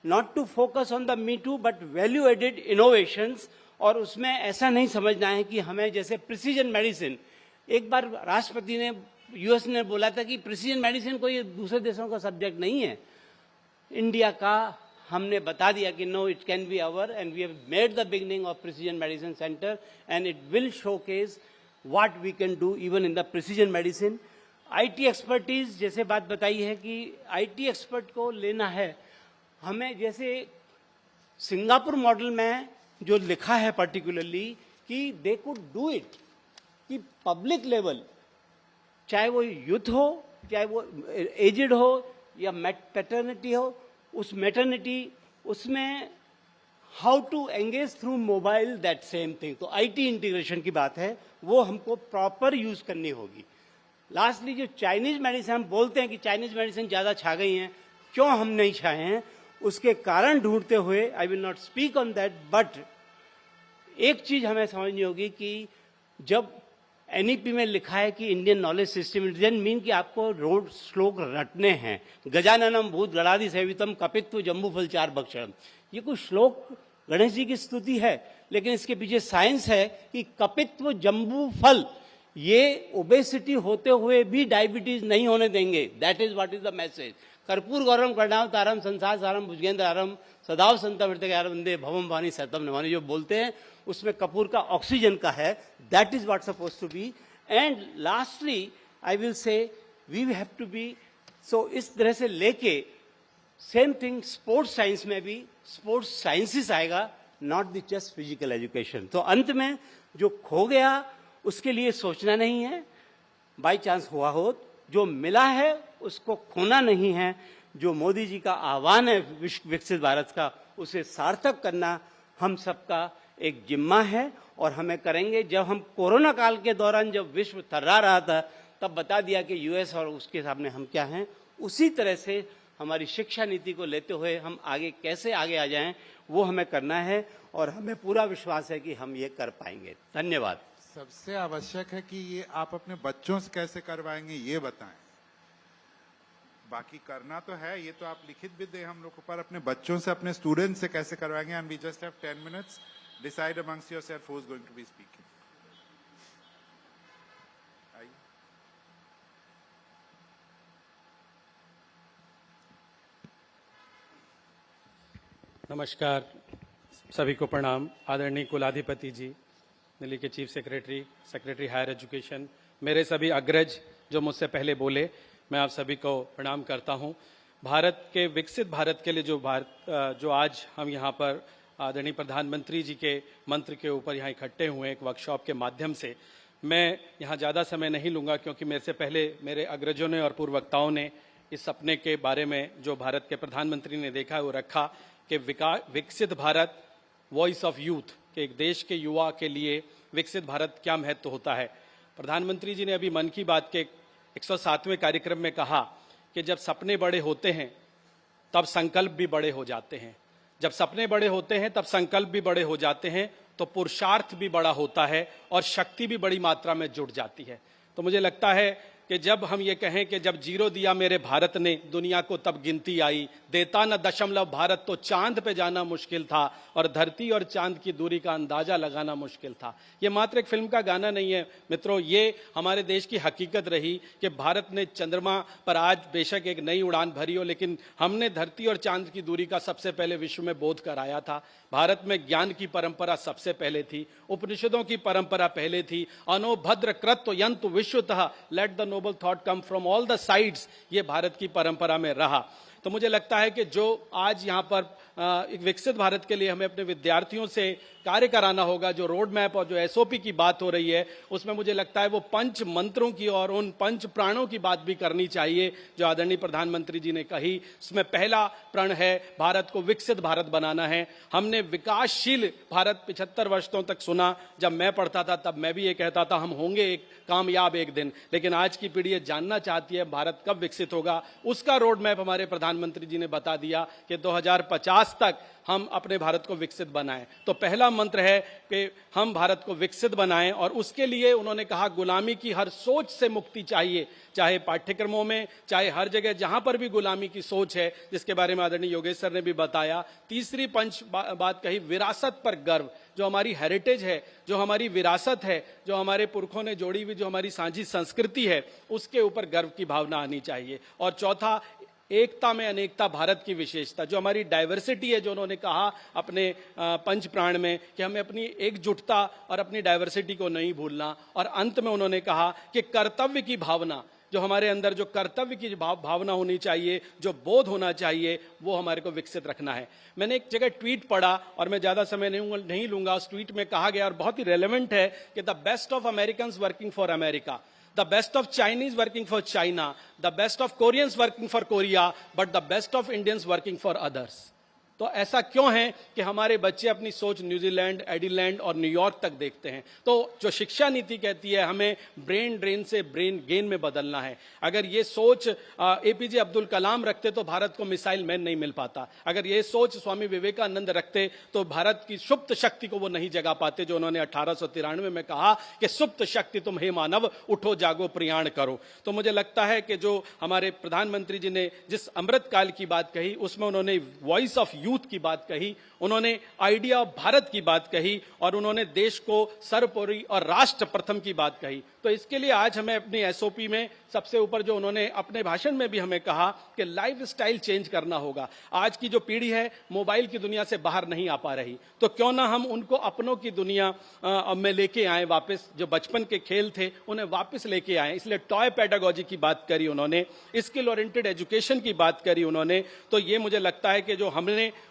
not to focus on the me too but value added innovations. और उसमें ऐसा नहीं समझना है कि हमें जैसे प्रिसीजन मेडिसिन, एक बार राष्ट्रपति ने यूएस ने बोला था कि प्रिसीजन मेडिसिन कोई दूसरे देशों का सब्जेक्ट नहीं है, इंडिया का हमने बता दिया कि no it can be our, and we have made the beginning of precision medicine centre and it will showcase what we can do even in the precision medicine. IT expertise जैसे बात बताई है कि आईटी एक्सपर्ट को लेना है हमें, जैसे सिंगापुर मॉडल में जो लिखा है पर्टिकुलरली कि दे कुड डू इट, कि पब्लिक लेवल चाहे वो यूथ हो, चाहे वो एजेड हो या पैटर्निटी हो, उस मैटर्निटी उसमें how to engage through mobile that same thing. तो आईटी इंटीग्रेशन की बात है, वो हमको प्रॉपर यूज करनी होगी। लास्टली जो चाइनीज मेडिसिन हम बोलते हैं कि चाइनीज मेडिसिन ज्यादा छा गई हैं, क्यों हम नहीं छाए हैं, उसके कारण ढूंढते हुए I will not speak on that, but एक चीज हमें समझनी होगी कि जब एनईपी में लिखा है कि Indian knowledge system, it doesn't mean कि आपको रोड श्लोक रटने हैं, गजाननम भूत गणादि सेवितम कपित्व जम्बू फल चार भक्षण, ये कोई श्लोक गणेश जी की स्तुति है, लेकिन इसके पीछे साइंस है कि कपित्व जम्बू फल ये ओबेसिटी होते हुए भी डायबिटीज नहीं होने देंगे। That is what is the message. कर्पूर गौरम कर्णावतारम संसार सारम भुजगेंद्रारम सदाव संत वंदे भवम वाणी सतम नमानि, जो बोलते हैं उसमें कपूर का ऑक्सीजन का है। That is what suppose to be. And lastly I will say we have to be, so इस तरह से लेके सेम थिंग स्पोर्ट्स साइंस में भी स्पोर्ट्स साइंसिस आएगा, not the just physical education. तो अंत में जो खो गया उसके लिए सोचना नहीं है, बाई चांस हुआ हो, जो मिला है उसको खोना नहीं है। जो मोदी जी का आह्वान है विकसित भारत का, उसे सार्थक करना हम सबका एक जिम्मा है और हमें करेंगे। जब हम कोरोना काल के दौरान जब विश्व थर्रा रहा था, तब बता दिया कि यूएस और उसके सामने हम क्या हैं। उसी तरह से हमारी शिक्षा नीति को लेते हुए हम आगे कैसे आगे आ जाएं, वो हमें करना है और हमें पूरा विश्वास है कि हम ये कर पाएंगे। धन्यवाद। सबसे आवश्यक है कि ये आप अपने बच्चों से कैसे करवाएंगे ये बताएं। बाकी करना तो है, ये तो आप लिखित भी दें हम लोग को, पर अपने बच्चों से, अपने स्टूडेंट से कैसे करवाएंगे। And we just have 10 minutes. Decide amongst yourself who is going to be speaking. नमस्कार, सभी को प्रणाम। आदरणीय कुलाधिपति जी, दिल्ली के चीफ सेक्रेटरी हायर एजुकेशन, मेरे सभी अग्रज जो मुझसे पहले बोले, मैं आप सभी को प्रणाम करता हूं। भारत के विकसित भारत के लिए जो आज हम यहाँ पर आदरणीय प्रधानमंत्री जी के मंत्र के ऊपर यहाँ इकट्ठे हुए एक वर्कशॉप के माध्यम से, मैं यहाँ ज़्यादा समय नहीं लूँगा क्योंकि मेरे से पहले मेरे अग्रजों ने और पूर्व वक्ताओं ने इस सपने के बारे में जो भारत के प्रधानमंत्री ने देखा है वो रखा कि विकसित भारत, वॉइस ऑफ यूथ, कि एक देश के युवा के लिए विकसित भारत क्या महत्व होता है। प्रधानमंत्री जी ने अभी मन की बात के 107वें कार्यक्रम में कहा कि जब सपने बड़े होते हैं तब संकल्प भी बड़े हो जाते हैं, जब सपने बड़े होते हैं तब संकल्प भी बड़े हो जाते हैं, तो पुरुषार्थ भी बड़ा होता है और शक्ति भी बड़ी मात्रा में जुड़ जाती है। तो मुझे लगता है कि जब हम ये कहें कि जब जीरो दिया मेरे भारत ने दुनिया को तब गिनती आई, देता न दशमलव भारत तो चांद पे जाना मुश्किल था और धरती और चांद की दूरी का अंदाजा लगाना मुश्किल था। ये मात्र एक फिल्म का गाना नहीं है मित्रों, ये हमारे देश की हकीकत रही कि भारत ने चंद्रमा पर आज बेशक एक नई उड़ान भरी हो, लेकिन हमने धरती और चांद की दूरी का सबसे पहले विश्व में बोध कराया था। भारत में ज्ञान की परंपरा सबसे पहले थी, उपनिषदों की परंपरा पहले थी। अनोभद्र कृत्व यंतु विश्वतः, let the noble thought come from all the sides, ये भारत की परंपरा में रहा। तो मुझे लगता है कि जो आज यहाँ पर एक विकसित भारत के लिए हमें अपने विद्यार्थियों से कार्य कराना होगा, जो रोड मैप और जो एसओपी की बात हो रही है, उसमें मुझे लगता है वो पंच मंत्रों की और उन पंच प्राणों की बात भी करनी चाहिए जो आदरणीय प्रधानमंत्री जी ने कही। इसमें पहला प्रण है भारत को विकसित भारत बनाना है। हमने विकासशील भारत 75 वर्षों तक सुना, जब मैं पढ़ता था तब मैं भी ये कहता था हम होंगे एक कामयाब एक दिन, लेकिन आज की पीढ़ी ये जानना चाहती है भारत कब विकसित होगा। उसका रोड मैप हमारे प्रधानमंत्री जी ने बता दिया कि 2050 तक हम अपने भारत को विकसित बनाएं। तो पहला मंत्र है कि हम भारत को विकसित बनाएं और उसके लिए उन्होंने कहा गुलामी की हर सोच से मुक्ति चाहिए, चाहे पाठ्यक्रमों में, चाहे हर जगह जहां पर भी गुलामी की सोच है, जिसके बारे में आदरणीय योगेश सर ने भी बताया। तीसरी पंच बात कही विरासत पर गर्व, जो हमारी हेरिटेज है, जो हमारी विरासत है, जो हमारे पुरखों ने जोड़ी हुई जो हमारी साझी संस्कृति है, उसके ऊपर गर्व की भावना आनी चाहिए। और चौथा एकता में अनेकता भारत की विशेषता, जो हमारी डाइवर्सिटी है, जो उन्होंने कहा अपने पंच प्राण में कि हमें अपनी एकजुटता और अपनी डाइवर्सिटी को नहीं भूलना। और अंत में उन्होंने कहा कि कर्तव्य की भावना, जो हमारे अंदर जो कर्तव्य की भावना होनी चाहिए, जो बोध होना चाहिए, वो हमारे को विकसित रखना है। मैंने एक जगह ट्वीट पढ़ा और मैं ज्यादा समय नहीं लूंगा। उस ट्वीट में कहा गया और बहुत ही रेलेवेंट है कि the best of Americans working for America, the best of Chinese working for China, the best of Koreans working for Korea, but the best of Indians working for others. तो ऐसा क्यों है कि हमारे बच्चे अपनी सोच न्यूजीलैंड, एडिलैंड और न्यूयॉर्क तक देखते हैं? तो जो शिक्षा नीति कहती है हमें ब्रेन ड्रेन से ब्रेन गेन में बदलना है। अगर ये सोच एपीजे अब्दुल कलाम रखते तो भारत को मिसाइल मैन नहीं मिल पाता। अगर ये सोच स्वामी विवेकानंद रखते तो भारत की सुप्त शक्ति को वो नहीं जगा पाते, जो उन्होंने 1893 में कहा कि सुप्त शक्ति तुम हे मानव उठो जागो प्रयाण करो। तो मुझे लगता है कि जो हमारे प्रधानमंत्री जी ने जिस अमृत काल की बात कही, उसमें उन्होंने वॉइस ऑफ यूथ की बात कही, उन्होंने आइडिया ऑफ भारत की बात कही और उन्होंने देश को सर्वोपरि और राष्ट्र प्रथम की बात कही। तो इसके लिए आज हमें अपनी एसओपी में सबसे ऊपर जो उन्होंने अपने भाषण में भी हमें कहा कि लाइफ स्टाइल चेंज करना होगा। आज की जो पीढ़ी है मोबाइल की दुनिया से बाहर नहीं आ पा रही, तो क्यों ना हम उनको अपनों की दुनिया में लेके आए, वापस जो बचपन के खेल थे उन्हें वापस लेके आए। इसलिए टॉय पेडागोजी की बात करी उन्होंने, स्किल ओरिएंटेड एजुकेशन की बात करी उन्होंने। तो ये मुझे लगता है कि जो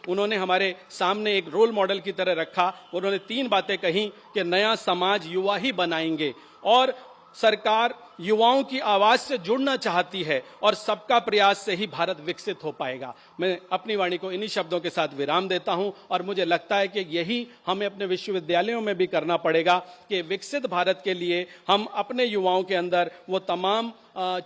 उन्होंने हमारे सामने एक रोल मॉडल की तरह रखा। उन्होंने 3 बातें कही कि नया समाज युवा ही बनाएंगे और सरकार युवाओं की आवाज से जुड़ना चाहती है और सबका प्रयास से ही भारत विकसित हो पाएगा। मैं अपनी वाणी को इन्हीं शब्दों के साथ विराम देता हूं और मुझे लगता है कि यही हमें अपने विश्वविद्यालयों में भी करना पड़ेगा कि विकसित भारत के लिए हम अपने युवाओं के अंदर वो तमाम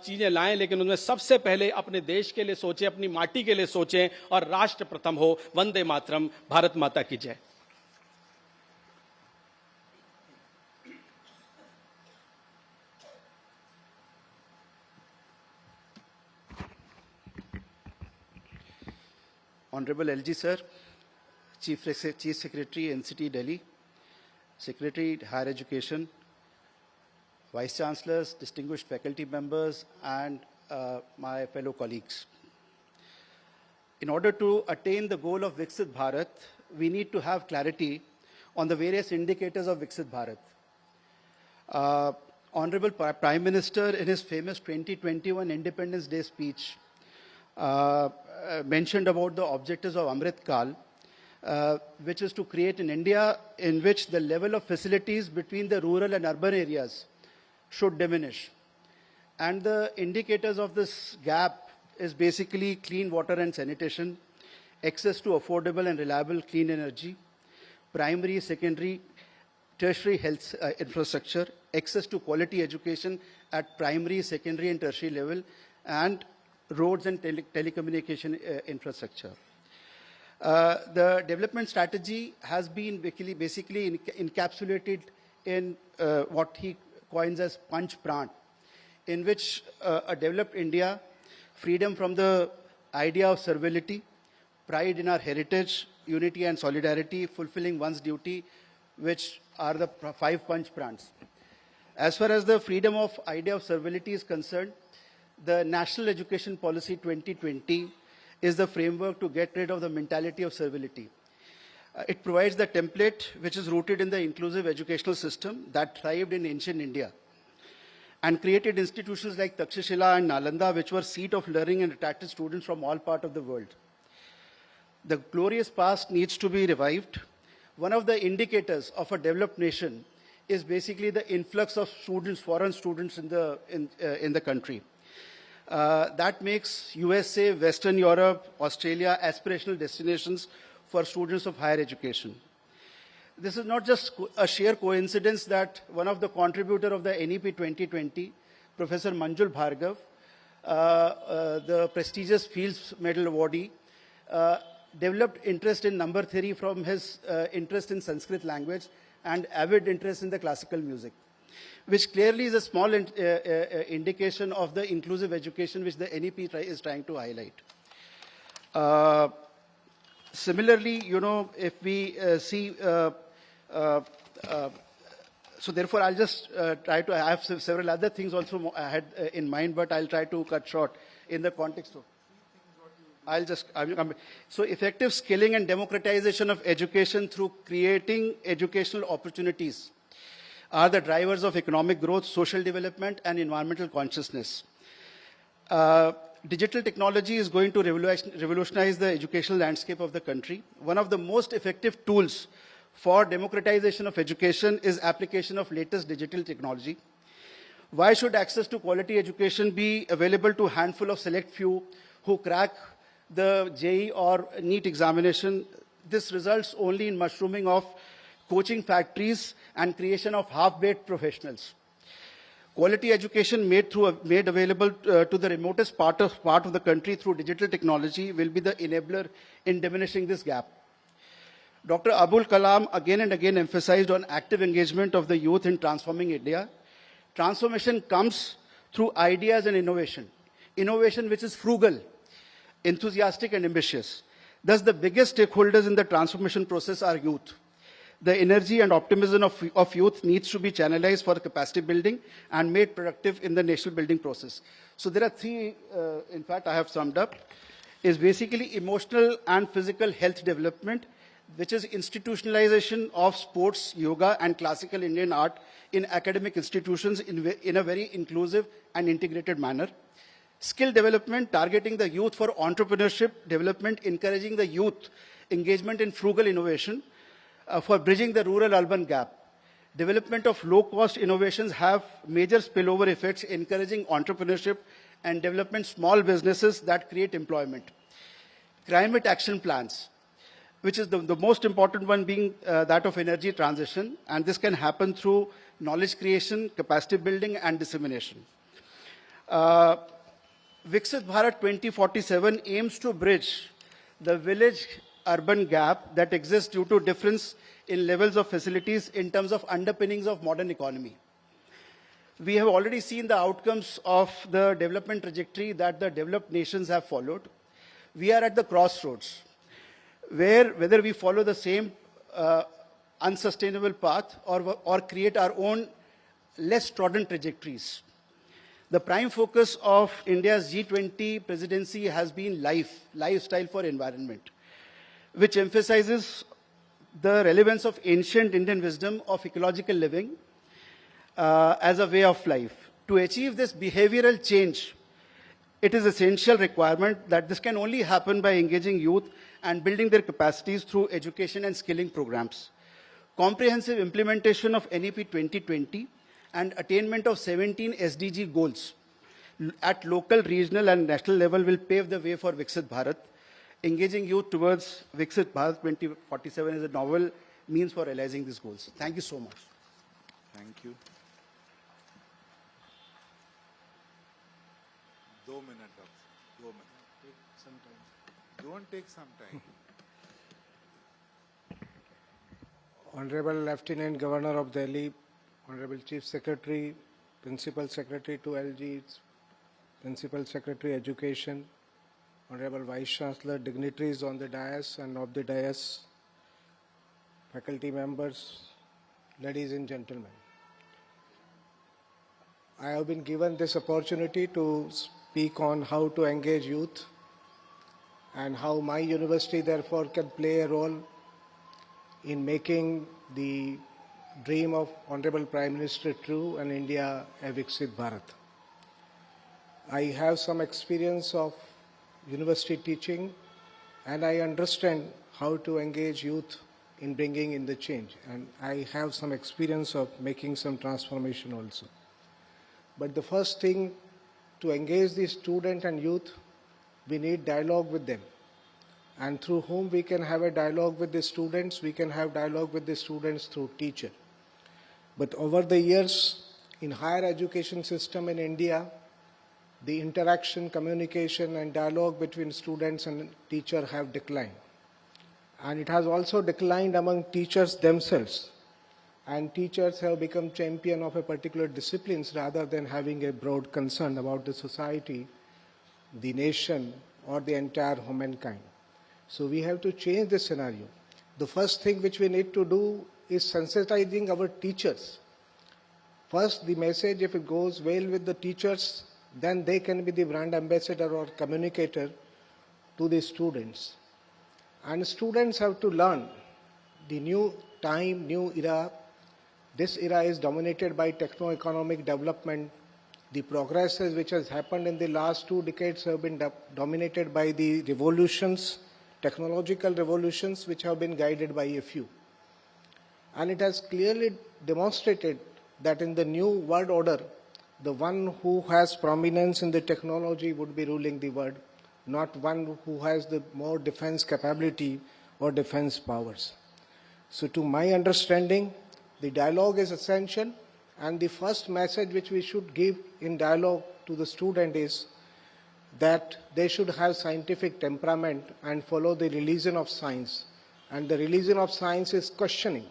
चीजें लाएं, लेकिन उनमें सबसे पहले अपने देश के लिए सोचें, अपनी माटी के लिए सोचें और राष्ट्र प्रथम हो। वंदे मातरम। भारत माता की जय। Honorable LG Sir, Chief Secretary, NCT Delhi, Secretary Higher Education, Vice Chancellors, distinguished faculty members, and my fellow colleagues. In order to attain the goal of Viksit Bharat, we need to have clarity on the various indicators of Viksit Bharat. Honorable Prime Minister, in his famous 2021 Independence Day speech, mentioned about the objectives of Amrit Kal, which is to create an India in which the level of facilities between the rural and urban areas should diminish. And the indicators of this gap is basically clean water and sanitation, access to affordable and reliable clean energy, primary, secondary, tertiary health infrastructure, access to quality education at primary, secondary and tertiary level, and roads and telecommunication infrastructure. The development strategy has been basically encapsulated in what he coins as Panch Pran, in which a developed India, freedom from the idea of servility, pride in our heritage, unity and solidarity, fulfilling one's duty, which are the 5 Panch Prans. As far as the freedom of idea of servility is concerned, the National Education Policy 2020 is the framework to get rid of the mentality of servility. It provides the template which is rooted in the inclusive educational system that thrived in ancient India and created institutions like Takshashila and Nalanda, which were seat of learning and attracted students from all parts of the world. The glorious past needs to be revived. One of the indicators of a developed nation is basically the influx of students, foreign students in the country. That makes USA, Western Europe, Australia aspirational destinations for students of higher education. This is not just a sheer coincidence that one of the contributors of the NEP 2020, Professor Manjul Bhargav, the prestigious Fields Medal awardee, developed interest in number theory from his interest in Sanskrit language and avid interest in the classical music, which clearly is a small indication of the inclusive education which the NEP is trying to highlight. Similarly, if we see, so therefore I'll just try to, I have several other things also I had in mind, but I'll try to cut short in the context of. So effective skilling and democratization of education through creating educational opportunities are the drivers of economic growth, social development, and environmental consciousness. Digital technology is going to revolutionize the educational landscape of the country. One of the most effective tools for democratization of education is application of latest digital technology. Why should access to quality education be available to a handful of select few who crack the JEE or NEET examination? This results only in mushrooming of coaching factories and creation of half-baked professionals. Quality education made available to the remotest part of the country through digital technology will be the enabler in diminishing this gap. Dr. Abul Kalam again and again emphasized on active engagement of the youth in transforming India. Transformation comes through ideas and innovation. Innovation which is frugal, enthusiastic and ambitious. Thus, the biggest stakeholders in the transformation process are youth. The energy and optimism of youth needs to be channelized for capacity building and made productive in the national building process. So there are three, in fact, I have summed up, is basically emotional and physical health development, which is institutionalization of sports, yoga, and classical Indian art in academic institutions in a very inclusive and integrated manner. Skill development, targeting the youth for entrepreneurship development, encouraging the youth engagement in frugal innovation, for bridging the rural-urban gap. Development of low-cost innovations have major spillover effects, encouraging entrepreneurship and development small businesses that create employment. Climate action plans, which is the most important one being that of energy transition, and this can happen through knowledge creation, capacity building, and dissemination. Viksit Bharat 2047 aims to bridge the village-urban gap that exists due to difference in levels of facilities in terms of underpinnings of modern economy. We have already seen the outcomes of the development trajectory that the developed nations have followed. We are at the crossroads, where whether we follow the same unsustainable path or create our own less trodden trajectories. The prime focus of India's G20 presidency has been lifestyle for environment, which emphasizes the relevance of ancient Indian wisdom of ecological living as a way of life. To achieve this behavioral change, it is essential requirement that this can only happen by engaging youth and building their capacities through education and skilling programs. Comprehensive implementation of NEP 2020 and attainment of 17 SDG goals at local, regional and national level will pave the way for Viksit Bharat. Engaging youth towards Viksit Bharat 2047 is a novel means for realizing these goals. Thank you so much. Thank you. 2 minutes, doctor. 2 minutes. Take some time. Don't take some time. Honorable Lieutenant Governor of Delhi, Honorable Chief Secretary, Principal Secretary to LG, Principal Secretary Education, Honorable Vice Chancellor, dignitaries on the dais and off the dais, faculty members, ladies and gentlemen. I have been given this opportunity to speak on how to engage youth and how my university therefore can play a role in making the dream of Honorable Prime Minister true and India a Viksit Bharat. I have some experience of university teaching and I understand how to engage youth in bringing in the change, and I have some experience of making some transformation also. But the first thing, to engage the student and youth, we need dialogue with them. And through whom we can have a dialogue with the students, we can have dialogue with the students through teacher. But over the years, in higher education system in India, the interaction, communication and dialogue between students and teacher have declined. And it has also declined among teachers themselves. And teachers have become champion of a particular disciplines rather than having a broad concern about the society, the nation or the entire humankind. So we have to change this scenario. The first thing which we need to do is sensitizing our teachers. First, the message, if it goes well with the teachers, then they can be the brand ambassador or communicator to the students. And students have to learn the new time, new era. This era is dominated by techno-economic development. The progresses which has happened in the last 2 decades have been dominated by the revolutions, technological revolutions, which have been guided by a few. And it has clearly demonstrated that in the new world order, the one who has prominence in the technology would be ruling the world, not one who has the more defense capability or defense powers. So to my understanding, the dialogue is essential, and the first message which we should give in dialogue to the student is that they should have scientific temperament and follow the religion of science. And the religion of science is questioning.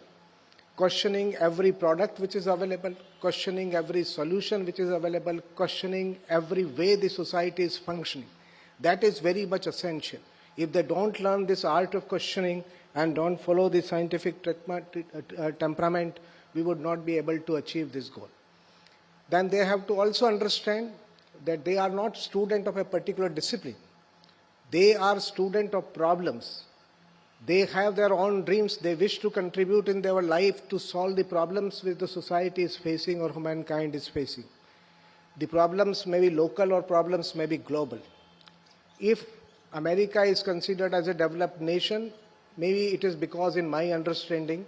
Questioning every product which is available, questioning every solution which is available, questioning every way the society is functioning. That is very much essential. If they don't learn this art of questioning and don't follow the scientific temperament, we would not be able to achieve this goal. Then they have to also understand that they are not student of a particular discipline. They are student of problems. They have their own dreams. They wish to contribute in their life to solve the problems which the society is facing or humankind is facing. The problems may be local or problems may be global. If America is considered as a developed nation, maybe it is because, in my understanding,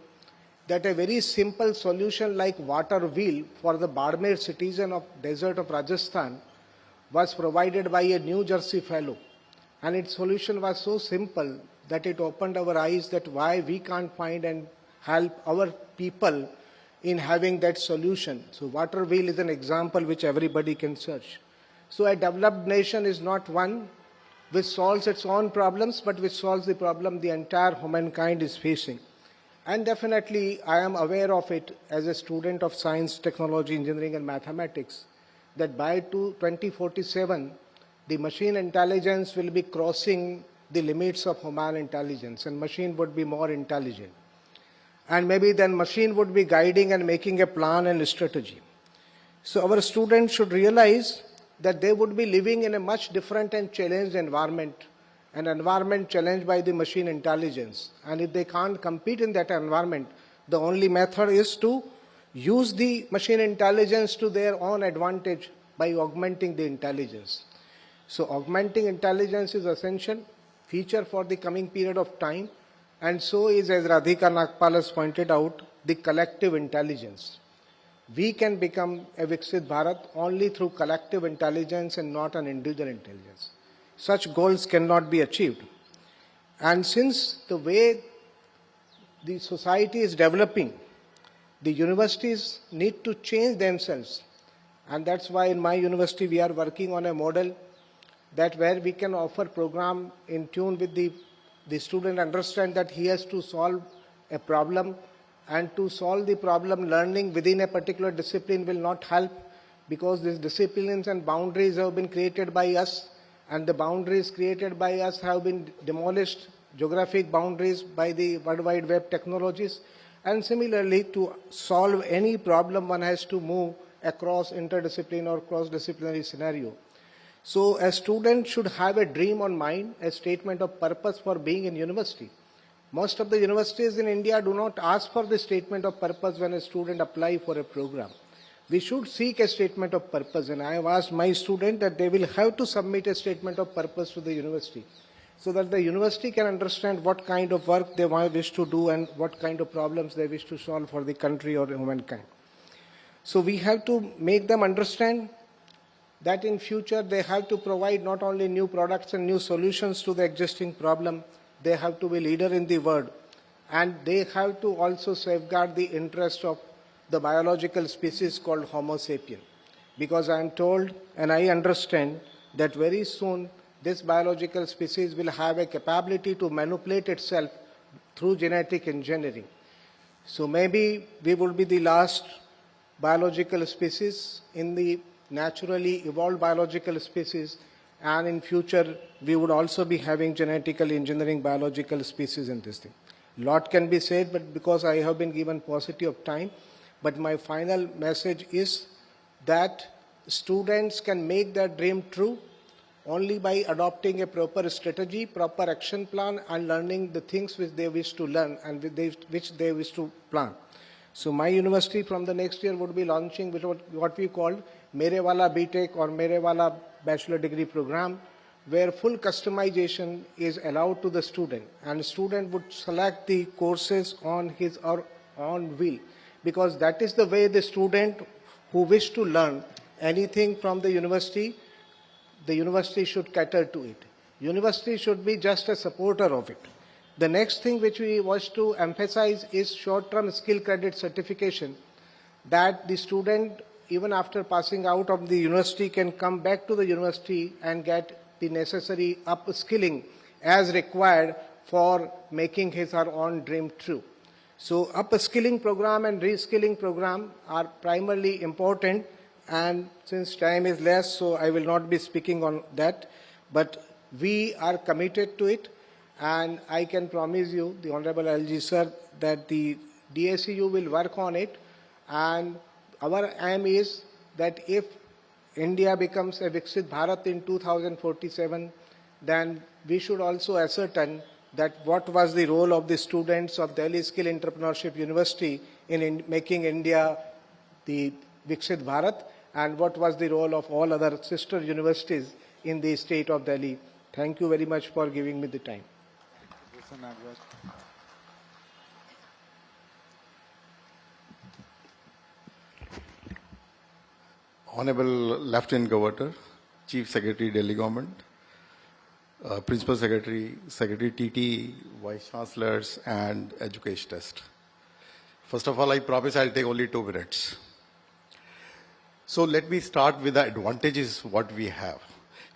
that a very simple solution like water wheel for the Barmer citizen of desert of Rajasthan was provided by a New Jersey fellow. And its solution was so simple that it opened our eyes that why we can't find and help our people in having that solution. So water wheel is an example which everybody can search. So a developed nation is not one which solves its own problems, but which solves the problem the entire humankind is facing. And definitely I am aware of it as a student of science, technology, engineering and mathematics, that by 2047, the machine intelligence will be crossing the limits of human intelligence, and machine would be more intelligent. And maybe then machine would be guiding and making a plan and a strategy. So our students should realize that they would be living in a much different and challenged environment, an environment challenged by the machine intelligence. And if they can't compete in that environment, the only method is to use the machine intelligence to their own advantage by augmenting the intelligence. So augmenting intelligence is essential feature for the coming period of time, and so is, as Radhika Nagpal has pointed out, the collective intelligence. We can become a Viksit Bharat only through collective intelligence and not an individual intelligence. Such goals cannot be achieved. And since the way the society is developing, the universities need to change themselves. And that's why in my university we are working on a model that where we can offer program in tune with the student understand that he has to solve a problem, and to solve the problem learning within a particular discipline will not help, because these disciplines and boundaries have been created by us, and the boundaries created by us have been demolished, geographic boundaries by the World Wide Web technologies. And similarly, to solve any problem, one has to move across interdisciplinary or cross-disciplinary scenario. So a student should have a dream on mind, a statement of purpose for being in university. Most of the universities in India do not ask for the statement of purpose when a student applies for a program. We should seek a statement of purpose, and I have asked my student that they will have to submit a statement of purpose to the university, so that the university can understand what kind of work they wish to do and what kind of problems they wish to solve for the country or humankind. So we have to make them understand that in future they have to provide not only new products and new solutions to the existing problem, they have to be leader in the world, and they have to also safeguard the interest of the biological species called Homo sapien. Because I am told and I understand that very soon this biological species will have a capability to manipulate itself through genetic engineering. So maybe we will be the last biological species in the naturally evolved biological species, and in future we would also be having genetically engineering biological species in this thing. Lot can be said, but because I have been given paucity of time, but my final message is that students can make their dream true only by adopting a proper strategy, proper action plan, and learning the things which they wish to learn and which they wish to plan. So my university from the next year would be launching what we call Mere Wala BTech or Mere Wala Bachelor Degree Program, where full customization is allowed to the student, and student would select the courses on his or own will, because that is the way the student who wish to learn anything from the university should cater to it. University should be just a supporter of it. The next thing which we wish to emphasize is short-term skill credit certification, that the student, even after passing out of the university, can come back to the university and get the necessary upskilling as required for making his or her own dream true. So upskilling program and reskilling program are primarily important, and since time is less, so I will not be speaking on that, but we are committed to it, and I can promise you, the Honorable LG Sir, that the DSCU will work on it, and our aim is that if India becomes a Viksit Bharat in 2047, then we should also ascertain that what was the role of the students of Delhi Skill Entrepreneurship University in making India the Viksit Bharat, and what was the role of all other sister universities in the state of Delhi. Thank you very much for giving me the time. Honorable Lieutenant Governor, Chief Secretary, Delhi Government, Principal Secretary, Secretary TT, Vice Chancellors, and Educationists. First of all, I promise I'll take only 2 minutes. So let me start with the advantages what we have.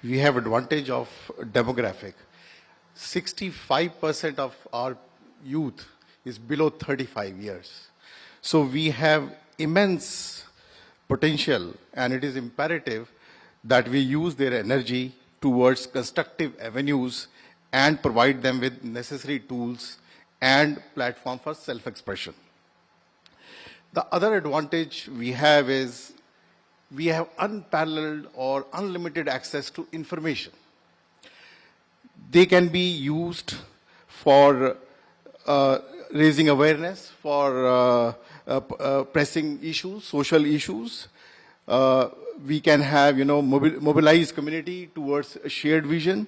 We have advantage of demographic. 65% of our youth is below 35 years. So we have immense potential, and it is imperative that we use their energy towards constructive avenues and provide them with necessary tools and platform for self-expression. The other advantage we have is we have unparalleled or unlimited access to information. They can be used for raising awareness, for pressing issues, social issues. We can have, mobilize community towards a shared vision.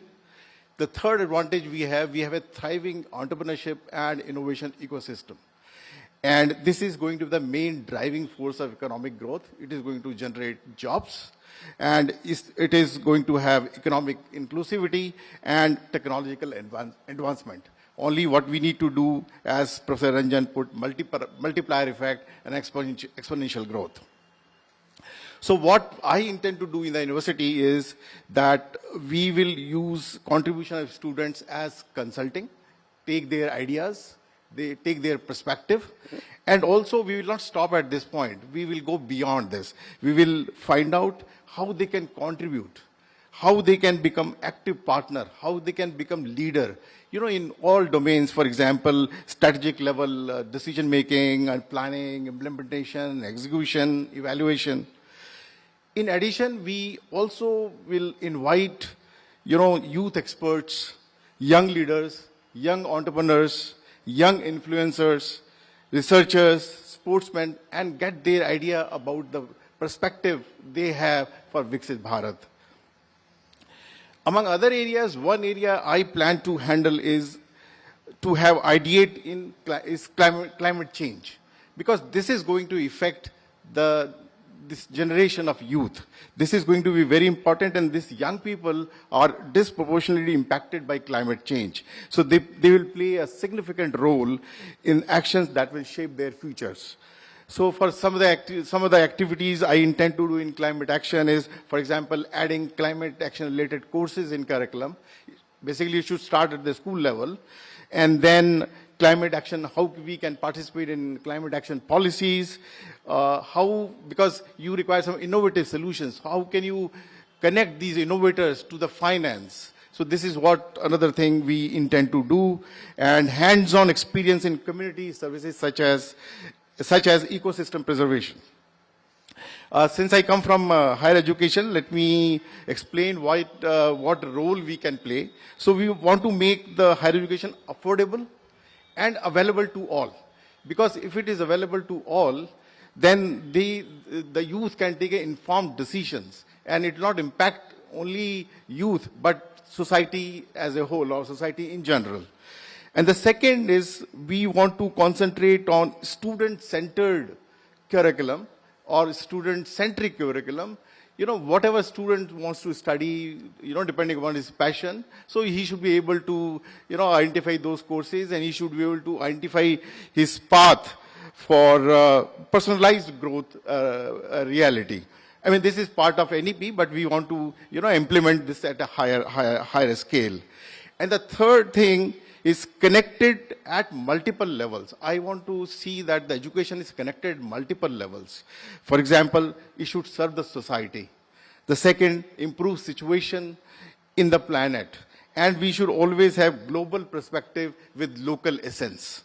The third advantage we have a thriving entrepreneurship and innovation ecosystem. And this is going to be the main driving force of economic growth. It is going to generate jobs, and it is going to have economic inclusivity and technological advancement. Only what we need to do, as Professor Ranjan put, multiplier effect and exponential growth. So what I intend to do in the university is that we will use contribution of students as consulting, take their ideas, they take their perspective, and also we will not stop at this point. We will go beyond this. We will find out how they can contribute, how they can become active partner, how they can become leader, in all domains, for example, strategic level decision making and planning, implementation, execution, evaluation. In addition, we also will invite, youth experts, young leaders, young entrepreneurs, young influencers, researchers, sportsmen, and get their idea about the perspective they have for Viksit Bharat. Among other areas, one area I plan to handle is to have ideate in climate change, because this is going to affect this generation of youth. This is going to be very important, and these young people are disproportionately impacted by climate change. So they will play a significant role in actions that will shape their futures. So for some of the activities I intend to do in climate action is, for example, adding climate action related courses in curriculum. Basically, it should start at the school level, and then climate action, how we can participate in climate action policies, because you require some innovative solutions. How can you connect these innovators to the finance? So this is what another thing we intend to do, and hands-on experience in community services such as ecosystem preservation. Since I come from higher education, let me explain what role we can play. So we want to make the higher education affordable and available to all. Because if it is available to all, then the youth can take informed decisions, and it will not impact only youth, but society as a whole, or society in general. And the second is, we want to concentrate on student-centered curriculum or student-centric curriculum. You know, whatever student wants to study, you know, depending upon his passion, so he should be able to, you know, identify those courses, and he should be able to identify his path for personalized growth reality. I mean, this is part of NEP, but we want to, you know, implement this at a higher scale. And the third thing is connected at multiple levels. I want to see that the education is connected at multiple levels. For example, it should serve the society. The second, improve situation in the planet. And we should always have global perspective with local essence.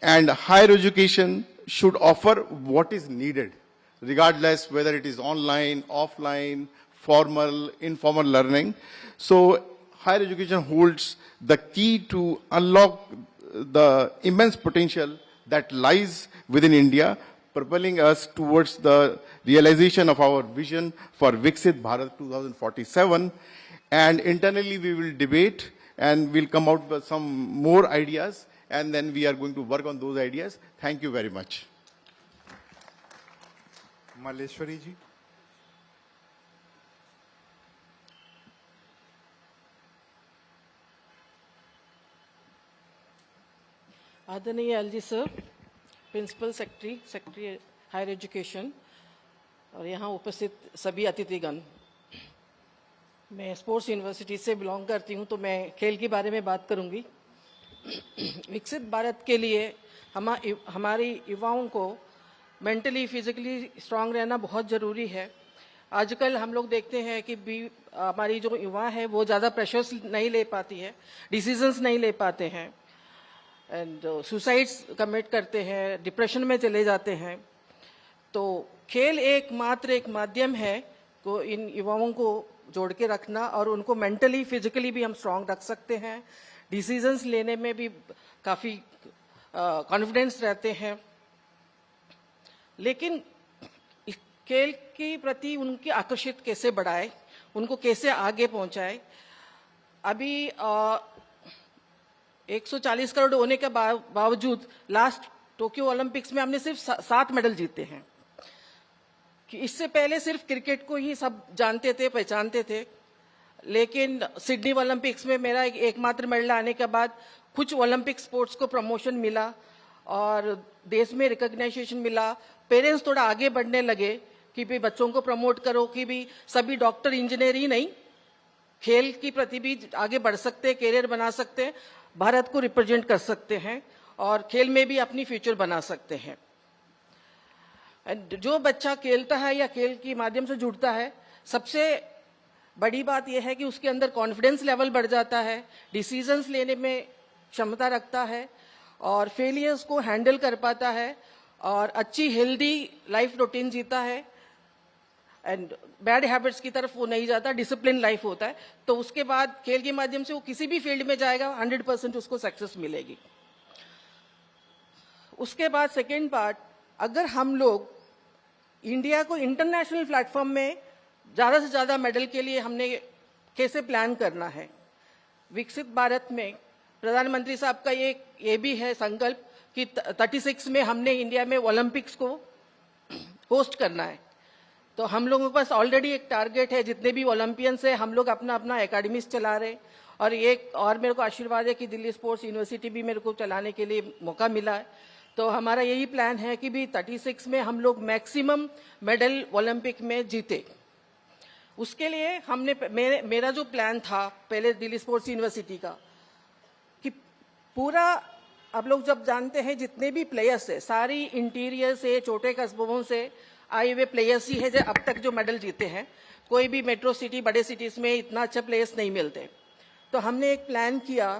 And higher education should offer what is needed, regardless whether it is online, offline, formal, informal learning. So higher education holds the key to unlock the immense potential that lies within India, propelling us towards the realization of our vision for Viksit Bharat 2047. And internally we will debate and we'll come out with some more ideas, and then we are going to work on those ideas. Thank you very much. Maleshwari ji. आदरणीय LG sir, principal secretary higher education और यहाँ उपस्थित सभी अतिथिगण, मैं sports university से belong करती हूँ, तो मैं खेल के बारे में बात करूँगी। विकसित भारत के लिए हमारी युवाओं को मेंटली फिजिकली स्ट्रांग रहना बहुत ज़रूरी है। आजकल हम लोग देखते हैं कि हमारी जो युवा है वो ज़्यादा प्रेशर्स नहीं ले पाती है, डिसीजंस नहीं ले पाते हैं, एंड सुसाइड्स कमिट करते हैं, डिप्रेशन में चले जाते हैं। तो खेल एक माध्यम है को इन युवाओं को जोड़ के रखना, और उनको मेंटली फिजिकली भी हम स्ट्रांग रख सकते हैं। डिसीजंस लेने में भी काफ़ी कॉन्फिडेंस रहते हैं। लेकिन खेल के प्रति उनकी आकर्षित कैसे बढ़ाए, उनको कैसे आगे पहुंचाए। अभी 140 करोड़ होने के बावजूद लास्ट टोक्यो ओलंपिक्स में हमने सिर्फ 7 मेडल जीते हैं। कि इससे पहले सिर्फ क्रिकेट को ही सब जानते थे, पहचानते थे, लेकिन सिडनी ओलंपिक्स में मेरा एकमात्र मेडल आने के बाद कुछ ओलंपिक स्पोर्ट्स को प्रमोशन मिला और देश में रिकॉग्नाइजेशन मिला। पेरेंट्स थोड़ा आगे बढ़ने लगे कि भाई बच्चों को प्रमोट करो कि भी सभी डॉक्टर इंजीनियर ही नहीं, खेल की प्रति भी आगे बढ़ सकते हैं, कैरियर बना सकते हैं, भारत को रिप्रेजेंट कर सकते हैं और खेल में भी अपनी फ्यूचर बना सकते हैं। जो बच्चा खेलता है या खेल के माध्यम से जुड़ता है, सबसे बड़ी बात यह है कि उसके अंदर कॉन्फिडेंस लेवल बढ़ जाता है, डिसीजंस लेने में क्षमता रखता है और फेलियर्स को हैंडल कर पाता है और अच्छी हेल्दी लाइफ रूटीन जीता है, एंड बैड हैबिट्स की तरफ वो नहीं जाता, डिसिप्लिन लाइफ होता है। तो उसके बाद खेल के माध्यम से वो किसी भी फील्ड में जाएगा, 100% उसको सक्सेस मिलेगी। उसके बाद सेकेंड पार्ट, अगर हम लोग इंडिया को इंटरनेशनल प्लेटफॉर्म में ज़्यादा से ज़्यादा मेडल के लिए हमने कैसे प्लान करना है। विकसित भारत में प्रधानमंत्री साहब का ये भी है संकल्प कि 36 में हमने इंडिया में ओलंपिक्स को होस्ट करना है। तो हम लोगों के पास ऑलरेडी एक टारगेट है, जितने भी ओलंपियंस है हम लोग अपना अपना एकेडमीज चला रहे, और एक और मेरे को आशीर्वाद है कि दिल्ली स्पोर्ट्स यूनिवर्सिटी भी मेरे को चलाने के लिए मौका मिला है। तो हमारा यही प्लान है कि भी 36 में हम लोग मैक्सिमम मेडल ओलंपिक में जीते। उसके लिए हमने मेरा जो प्लान था पहले दिल्ली स्पोर्ट्स यूनिवर्सिटी का, कि पूरा आप लोग जब जानते हैं जितने भी प्लेयर्स है, सारी इंटीरियर से छोटे कस्बों से आए हुए प्लेयर्स ही है जो अब तक जो मेडल जीते हैं। कोई भी मेट्रो सिटी, बड़े सिटीज में इतना अच्छा प्लेयर्स नहीं मिलते। तो हमने एक प्लान किया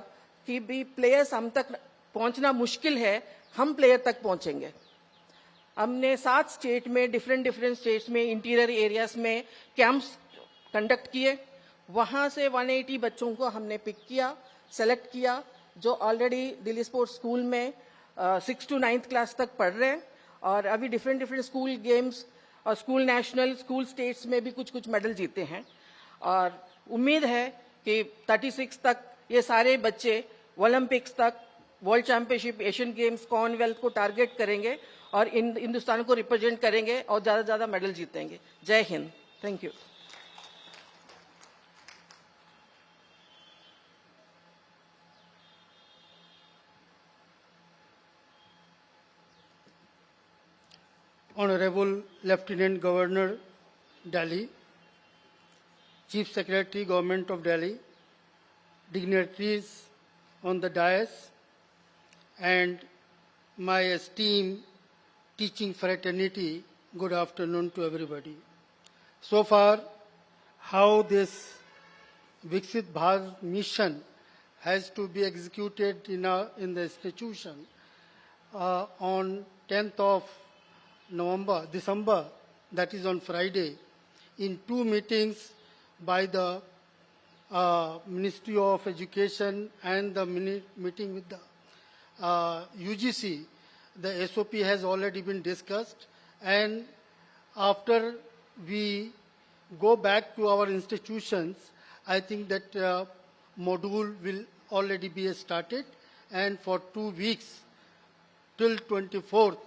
कि भी प्लेयर्स हम तक पहुंचना मुश्किल है, हम प्लेयर तक पहुंचेंगे। हमने 7 स्टेट में डिफरेंट स्टेट्स में इंटीरियर एरियाज में कैंप्स कंडक्ट किए। वहां से 180 बच्चों को हमने पिक किया, सेलेक्ट किया, जो ऑलरेडी दिल्ली स्पोर्ट्स स्कूल में 6 to 9th क्लास तक पढ़ रहे हैं और अभी डिफरेंट स्कूल गेम्स और स्कूल नेशनल, स्कूल स्टेट्स में भी कुछ मेडल जीते हैं। और उम्मीद है कि 36 तक ये सारे बच्चे ओलंपिक्स तक, world championship, Asian games, Commonwealth को टारगेट करेंगे और हिंदुस्तान को रिप्रेजेंट करेंगे और ज्यादा से ज्यादा मेडल जीतेंगे। जय Hind. Thank you. Honorable Lieutenant Governor, Delhi, Chief Secretary, Government of Delhi, dignitaries on the dais, and my esteemed teaching fraternity, good afternoon to everybody. So far, how this Viksit Bharat mission has to be executed in the institution on 10th of December, that is on Friday, in 2 meetings by the Ministry of Education and the meeting with the UGC, the SOP has already been discussed, and after we go back to our institutions, I think that module will already be started, and for 2 weeks till 24th,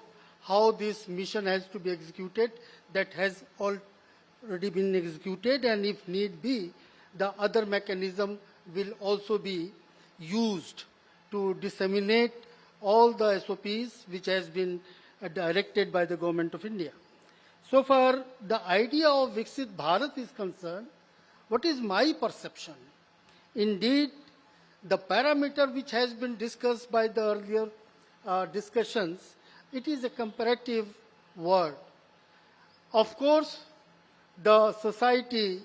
how this mission has to be executed, that has already been executed, and if need be, the other mechanism will also be used to disseminate all the SOPs which has been directed by the Government of India. So far, the idea of Viksit Bharat is concerned, what is my perception? Indeed, the parameter which has been discussed by the earlier discussions, it is a comparative word. Of course, the society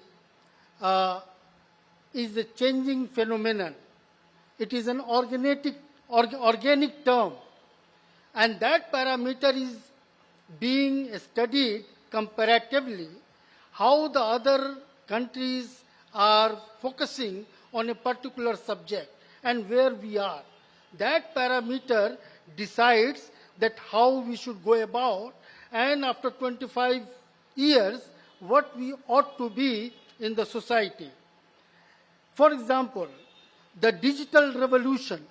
is a changing phenomenon. It is an organic term, and that parameter is being studied comparatively, how the other countries are focusing on a particular subject and where we are. That parameter decides that how we should go about, and after 25 years, what we ought to be in the society. For example, the digital revolution.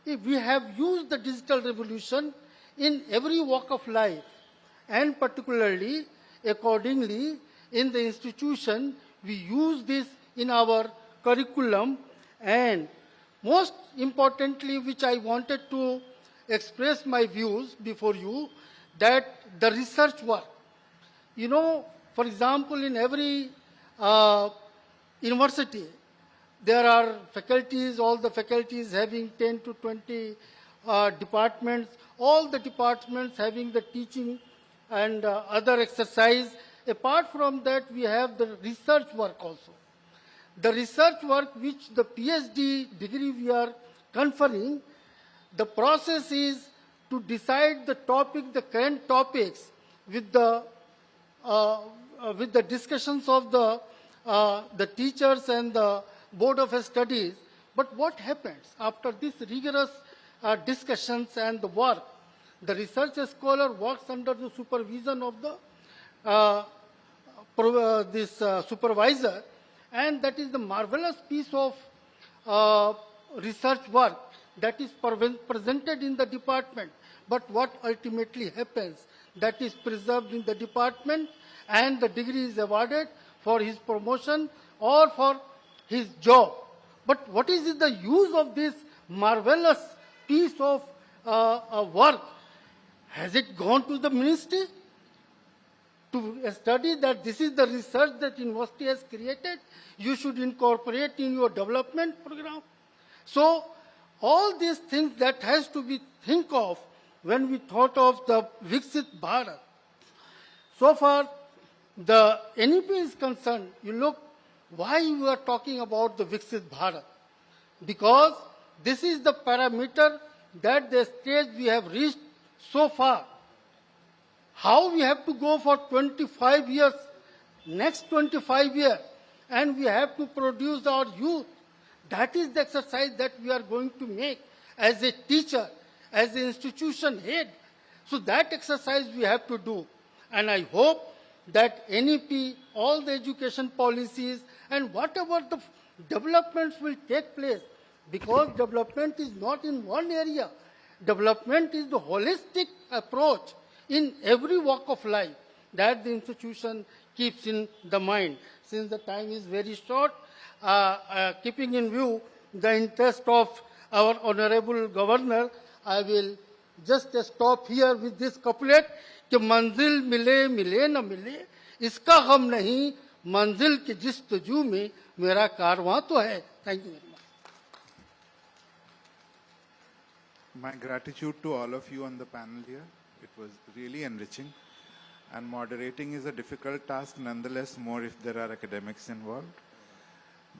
If we have used the digital revolution in every walk of life, and particularly, accordingly, in the institution, we use this in our curriculum, and most importantly, which I wanted to express my views before you, that the research work. You know, for example, in every university, there are faculties, all the faculties having 10 to 20 departments, all the departments having the teaching and other exercise. Apart from that, we have the research work also. The research work which the PhD degree we are conferring, the process is to decide the topic, the current topics with the discussions of the teachers and the Board of Studies. But what happens after this rigorous discussions and the work? The research scholar works under the supervision of the supervisor, and that is the marvelous piece of research work that is presented in the department. But what ultimately happens, that is preserved in the department, and the degree is awarded for his promotion or for his job. But what is the use of this marvelous piece of work? Has it gone to the ministry to study that this is the research that university has created? You should incorporate in your development program. So all these things that has to be think of when we thought of the Viksit Bharat. So far, the NEP is concerned, you look, why we are talking about the Viksit Bharat? Because this is the parameter that the stage we have reached so far. how we have to go for 25 years, next 25 years, and we have to produce our youth. That is the exercise that we are going to make as a teacher, as an institution head. So that exercise we have to do. And I hope that NEP, all the education policies, and whatever the developments will take place, because development is not in one area. Development is the holistic approach in every walk of life that the institution keeps in the mind. Since the time is very short, keeping in view the interest of our Honorable Governor, I will just stop here with this couplet कि मंजिल मिले मिले न मिले इसका गम नहीं मंजिल के जिस्तजू में मेरा कारवां तो है. Thank you very much. My gratitude to all of you on the panel here. It was really enriching. And moderating is a difficult task, nonetheless, more if there are academics involved.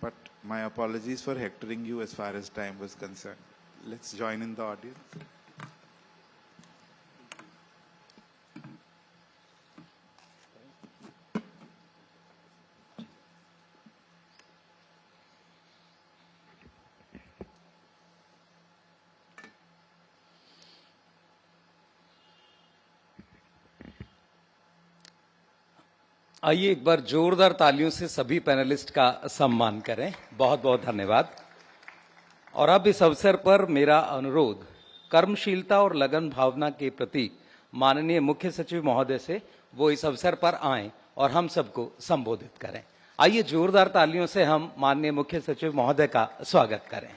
But my apologies for hectoring you as far as time was concerned. Let's join in the audience. आइए एक बार जोरदार तालियों से सभी panelist का सम्मान करें. बहुत बहुत धन्यवाद. और अब इस अवसर पर मेरा अनुरोध कर्मशीलता और लगन भावना के प्रतीक माननीय मुख्य सचिव महोदय से वो इस अवसर पर आएं और हम सबको संबोधित करें. आइए जोरदार तालियों से हम माननीय मुख्य सचिव महोदय का स्वागत करें.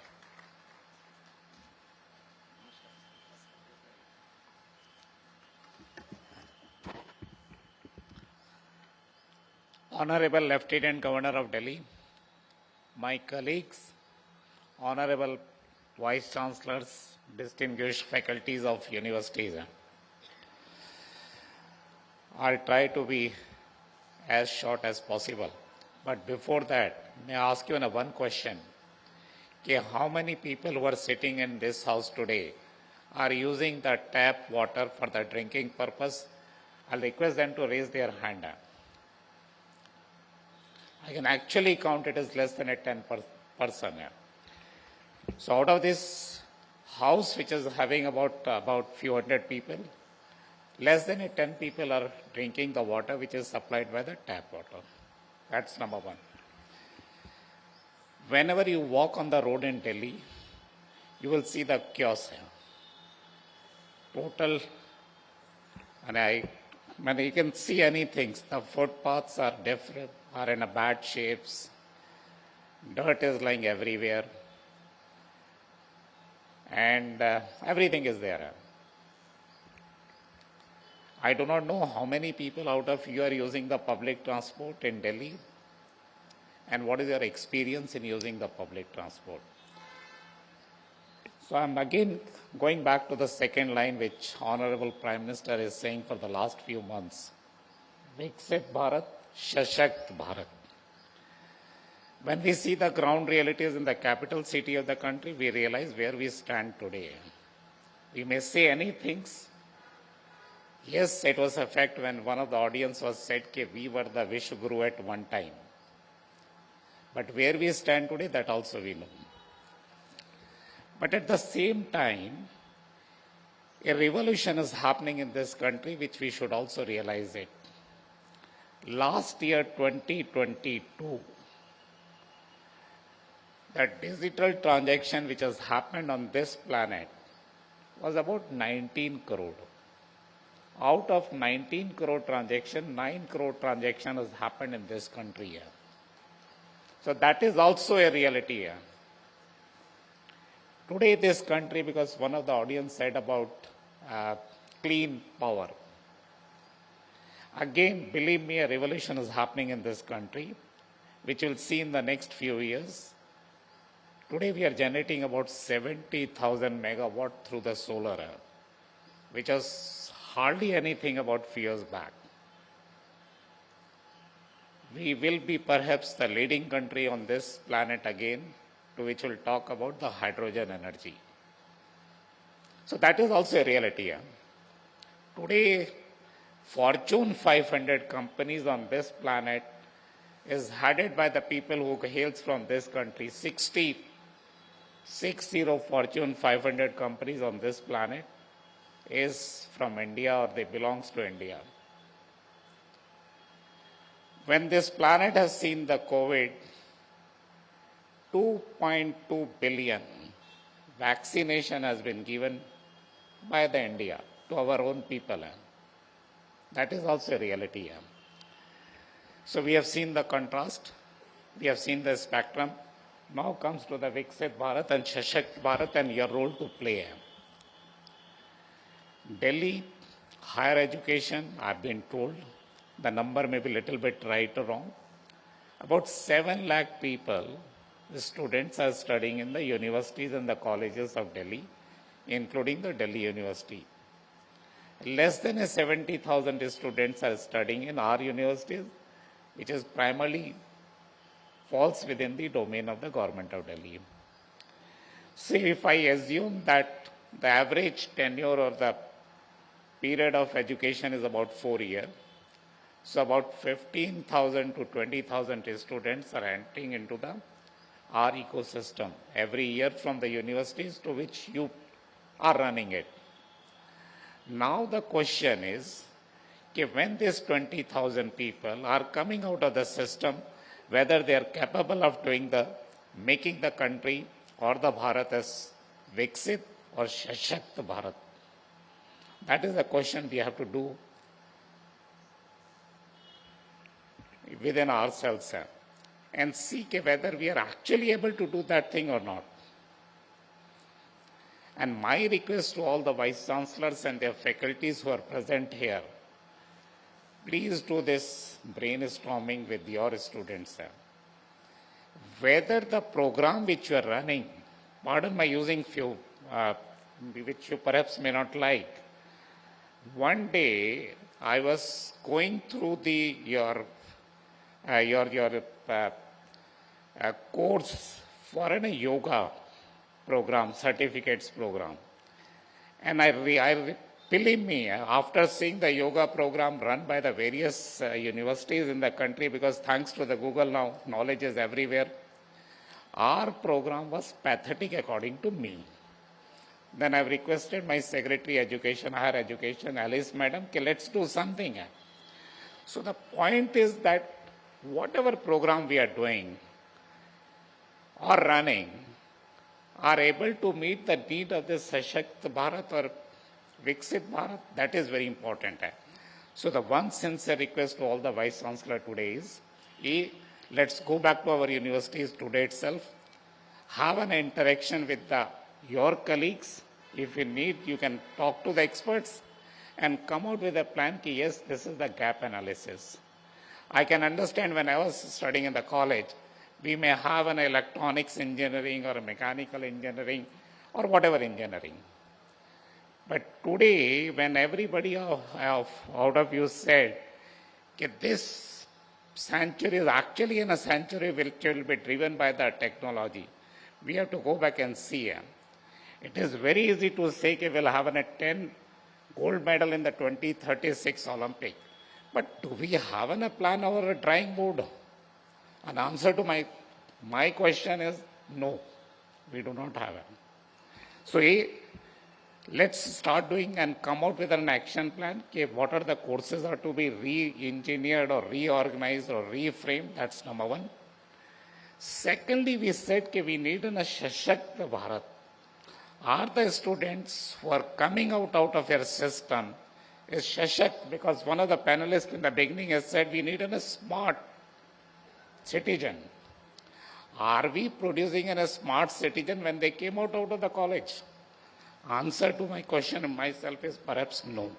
Honorable Lieutenant Governor of Delhi, my colleagues, Honorable Vice Chancellors, distinguished faculties of universities, I'll try to be as short as possible. But before that, may I ask you one question? How many people who are sitting in this house today are using the tap water for the drinking purpose? I'll request them to raise their hand. I can actually count it as less than a 10%. So out of this house, which is having about few hundred people, less than 10 people are drinking the water which is supplied by the tap water. That's number one. Whenever you walk on the road in Delhi, you will see the chaos here. Total, and you can see anything. The footpaths are different, are in a bad shapes. Dirt is lying everywhere. And everything is there. I do not know how many people out of you are using the public transport in Delhi, and what is your experience in using the public transport. So I'm again going back to the second line which Honorable Prime Minister is saying for the last few months. Viksit Bharat-Sashakt Bharat. When we see the ground realities in the capital city of the country, we realize where we stand today. We may say anything. Yes, it was a fact when one of the audience was said that we were the Wish Guru at one time. But where we stand today, that also we know. But at the same time, a revolution is happening in this country, which we should also realize it. Last year, 2022, the digital transaction which has happened on this planet was about 19 crore. Out of 19 crore transaction, 9 crore transaction has happened in this country here. So that is also a reality here. Today this country, because one of the audience said about clean power. Again, believe me, a revolution is happening in this country, which we'll see in the next few years. Today we are generating about 70,000 megawatt through the solar, which is hardly anything about few years back. We will be perhaps the leading country on this planet again, to which we'll talk about the hydrogen energy. So that is also a reality. Today, Fortune 500 companies on this planet is headed by the people who hails from this country. 60 Fortune 500 companies on this planet is from India or they belongs to India. When this planet has seen the COVID, 2.2 billion vaccination has been given by the India to our own people. That is also a reality. So we have seen the contrast, we have seen the spectrum. Now comes to the Viksit Bharat and Sashakt Bharat and your role to play. Delhi, higher education, I've been told, the number may be a little bit right or wrong. About 7 lakh people, the students are studying in the universities and the colleges of Delhi, including the Delhi University. Less than 70,000 students are studying in our universities, which is primarily falls within the domain of the government of Delhi. So if I assume that the average tenure or the period of education is about 4 years, so about 15,000 to 20,000 students are entering into our ecosystem every year from the universities to which you are running it. Now the question is, when these 20,000 people are coming out of the system, whether they are capable of making the country or the Bharat as Viksit or Sashakt Bharat. That is the question we have to do within ourselves and see whether we are actually able to do that thing or not. And my request to all the vice chancellors and their faculties who are present here, please do this brainstorming with your students. Whether the program which you are running, pardon my using few, which you perhaps may not like. One day I was going through your course for a yoga program, certificates program. And believe me, after seeing the yoga program run by the various universities in the country, because thanks to the Google now, knowledge is everywhere, our program was pathetic according to me. Then I've requested my Secretary Education, Higher Education, Alice Madam, let's do something. So the point is that whatever program we are doing or running are able to meet the need of this Sashakt Bharat or Viksit Bharat, that is very important. So the one sincere request to all the Vice Chancellor today is, let's go back to our universities today itself, have an interaction with your colleagues. If you need, you can talk to the experts and come out with a plan, yes, this is the gap analysis. I can understand when I was studying in the college, we may have an electronics engineering or a mechanical engineering or whatever engineering. But today, when everybody out of you said that this century is actually in a century which will be driven by the technology, we have to go back and see. It is very easy to say that we'll have a 10 gold medal in the 2036 Olympic. But do we have a plan or a drawing board? An answer to my question is no, we do not have it. So let's start doing and come out with an action plan. What are the courses are to be re-engineered or reorganized or reframed? That's number one. Secondly, we said we need a Sashakt Bharat. Are the students who are coming out of your system is Shashakt? Because one of the panelists in the beginning has said we need a smart citizen. Are we producing a smart citizen when they came out of the college? Answer to my question myself is perhaps no.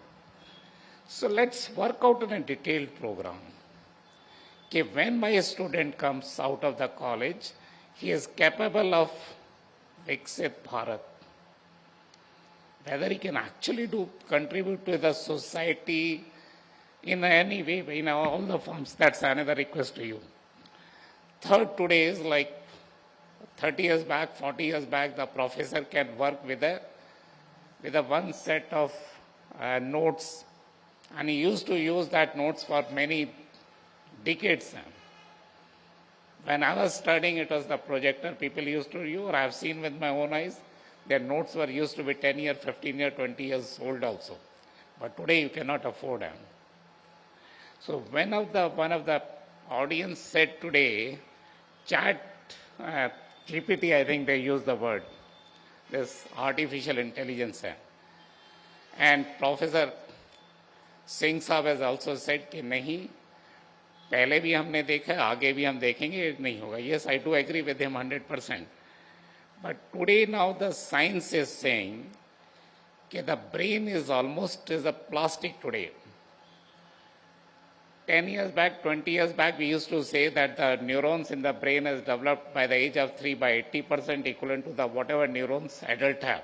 So let's work out in a detailed program. When my student comes out of the college, he is capable of Viksit Bharat. Whether he can actually contribute to the society in any way, in all the forms, that's another request to you. Third, today is like 30 years back, 40 years back, the professor can work with a one set of notes And he used to use that notes for many decades. When I was studying, it was the projector people used to use, or I have seen with my own eyes. Their notes were used to be 10 years, 15 years, 20 years old also. But today you cannot afford them. So one of the audience said today, chat GPT, I think they use the word, this artificial intelligence. And Professor Singh Saab has also said कि नहीं, पहले भी हमने देखा, आगे भी हम देखेंगे, नहीं होगा. Yes, I do agree with him 100%. But today now the science is saying that the brain is almost as a plastic today. 10 years back, 20 years back, we used to say that the neurons in the brain is developed by the age of 3 by 80% equivalent to the whatever neurons adults have.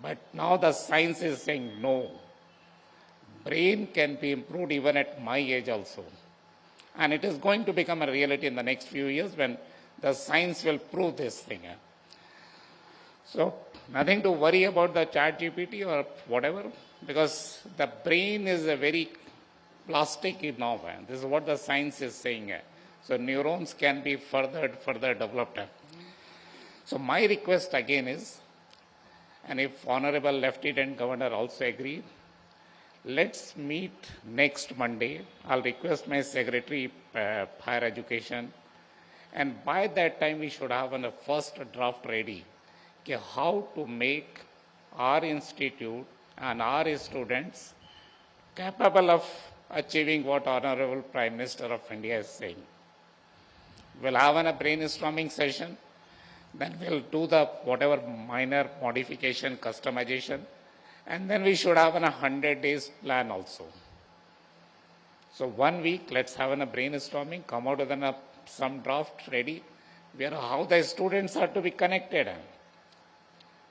But now the science is saying no. Brain can be improved even at my age also. And it is going to become a reality in the next few years when the science will prove this thing. So nothing to worry about the chat GPT or whatever, because the brain is a very plastic now. This is what the science is saying. So neurons can be further developed. So my request again is, and if Honorable Lieutenant Governor also agree, let's meet next Monday. I'll request my Secretary Higher Education, and by that time we should have a first draft ready. How to make our institute and our students capable of achieving what Honorable Prime Minister of India is saying. We'll have a brainstorming session, then we'll do the whatever minor modification, customization, and then we should have a 100 days plan also. So 1 week, let's have a brainstorming, come out with some draft ready, where how the students are to be connected.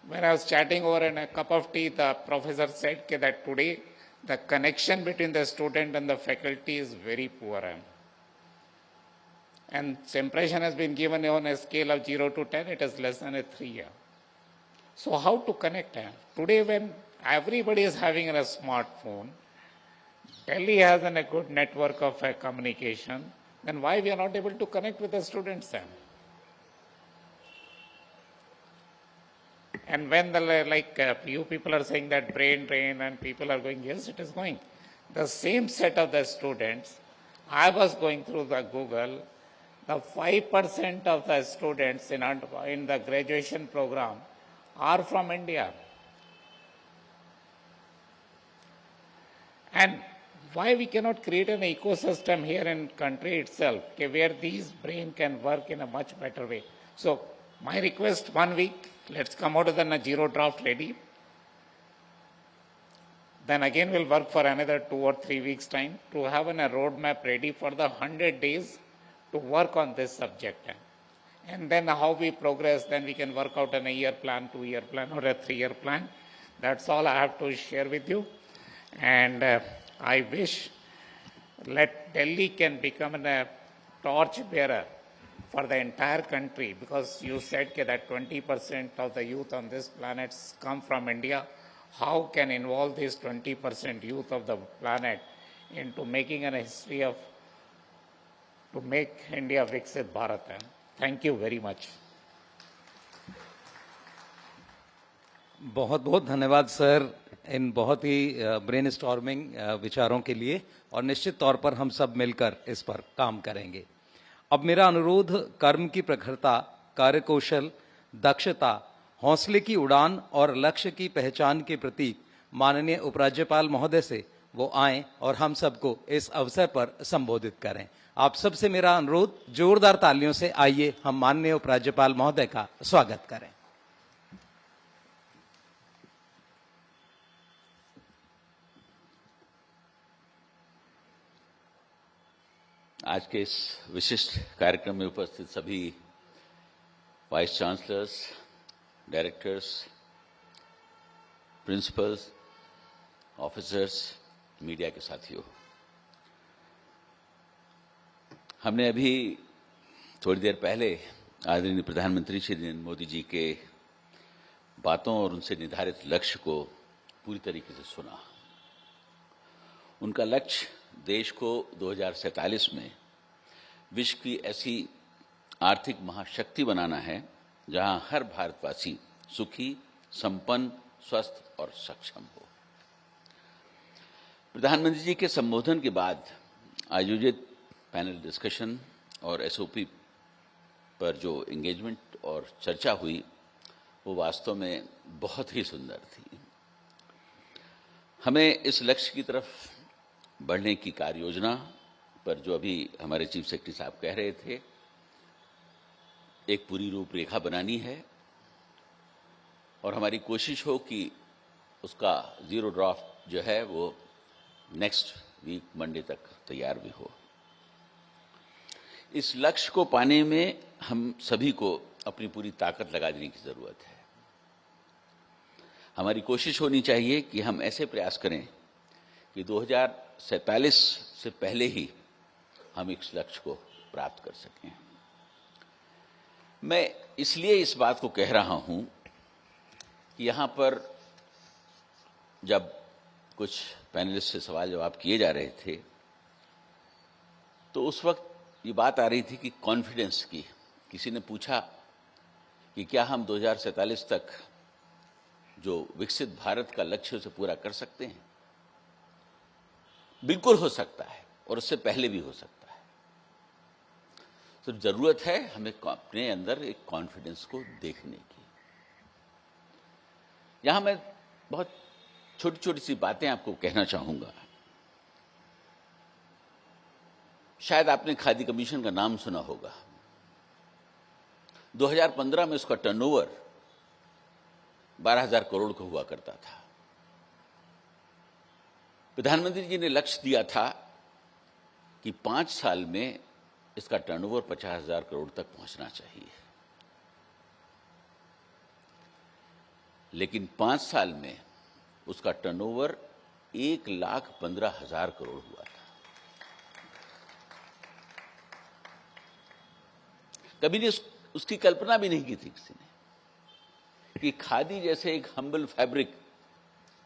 When I was chatting over in a cup of tea, the professor said that today the connection between the student and the faculty is very poor. And its impression has been given on a scale of 0 to 10, it is less than a 3. So how to connect? Today when everybody is having a smartphone, Delhi has a good network of communication, then why we are not able to connect with the students? And when you people are saying that brain drain and people are going, yes, it is going. The same set of the students, I was going through the Google, the 5% of the students in the graduation program are from India. And why we cannot create an ecosystem here in country itself where these brain can work in a much better way. So my request, 1 week, let's come out with a zero draft ready. Then again we'll work for another 2 or 3 weeks time to have a roadmap ready for the 100 days to work on this subject. And then how we progress, then we can work out a year plan, 2-year plan, or a 3-year plan. That's all I have to share with you. And I wish let Delhi can become a torch bearer for the entire country, because you said that 20% of the youth on this planet come from India. How can involve this 20% youth of the planet into making a history of, to make India Viksit Bharat? Thank you very much. बहुत बहुत धन्यवाद sir इन बहुत ही brainstorming विचारों के लिए, और निश्चित तौर पर हम सब मिलकर इस पर काम करेंगे. अब मेरा अनुरोध कर्म की प्रखरता, कार्यकौशल, दक्षता, हौसले की उड़ान और लक्ष्य की पहचान के प्रतीक माननीय उपराज्यपाल महोदय से वो आएं और हम सबको इस अवसर पर संबोधित करें. आप सबसे मेरा अनुरोध, जोरदार तालियों से आइए हम माननीय उपराज्यपाल महोदय का स्वागत करें. आज के इस विशिष्ट कार्यक्रम में उपस्थित सभी vice chancellors, directors, principals, officers, media के साथियों, हमने अभी थोड़ी देर पहले आदरणीय प्रधानमंत्री श्री नरेंद्र मोदी जी के बातों और उनसे निर्धारित लक्ष्य को पूरी तरीके से सुना. उनका लक्ष्य देश को 2047 में विश्व की ऐसी आर्थिक महाशक्ति बनाना है जहां हर भारतवासी सुखी, संपन्न, स्वस्थ और सक्षम हो। प्रधानमंत्री जी के संबोधन के बाद आयोजित पैनल डिस्कशन और एसओपी पर जो एंगेजमेंट और चर्चा हुई वो वास्तव में बहुत ही सुंदर थी। हमें इस लक्ष्य की तरफ बढ़ने की कार्य योजना पर जो अभी हमारे चीफ सेक्रेटरी साहब कह रहे थे, एक पूरी रूपरेखा बनानी है और हमारी कोशिश हो कि उसका जीरो ड्राफ्ट जो है वो नेक्स्ट वीक मंडे तक तैयार भी हो। इस लक्ष्य को पाने में हम सभी को अपनी पूरी ताकत लगा देने की जरूरत है। हमारी कोशिश होनी चाहिए कि हम ऐसे प्रयास करें कि 2047 से पहले ही हम इस लक्ष्य को प्राप्त कर सकें। मैं इसलिए इस बात को कह रहा हूं कि यहां पर जब कुछ पैनलिस्ट से सवाल जवाब किए जा रहे थे तो उस वक्त ये बात आ रही थी कि कॉन्फिडेंस की। किसी ने पूछा कि क्या हम 2047 तक जो विकसित भारत का लक्ष्य उसे पूरा कर सकते हैं। बिल्कुल हो सकता है और उससे पहले भी हो सकता है। तो जरूरत है हमें अपने अंदर एक कॉन्फिडेंस को देखने की। यहां मैं बहुत छोटी छोटी सी बातें आपको कहना चाहूंगा। शायद आपने खादी कमीशन का नाम सुना होगा। 2015 में उसका टर्नओवर 12,000 करोड़ का हुआ करता था। प्रधानमंत्री जी ने लक्ष्य दिया था कि 5 साल में इसका टर्नओवर 50,000 करोड़ तक पहुंचना चाहिए, लेकिन 5 साल में उसका टर्नओवर 1,15,000 करोड़ हुआ था। कभी ने उसकी कल्पना भी नहीं की थी किसी ने कि खादी जैसे एक हम्बल फैब्रिक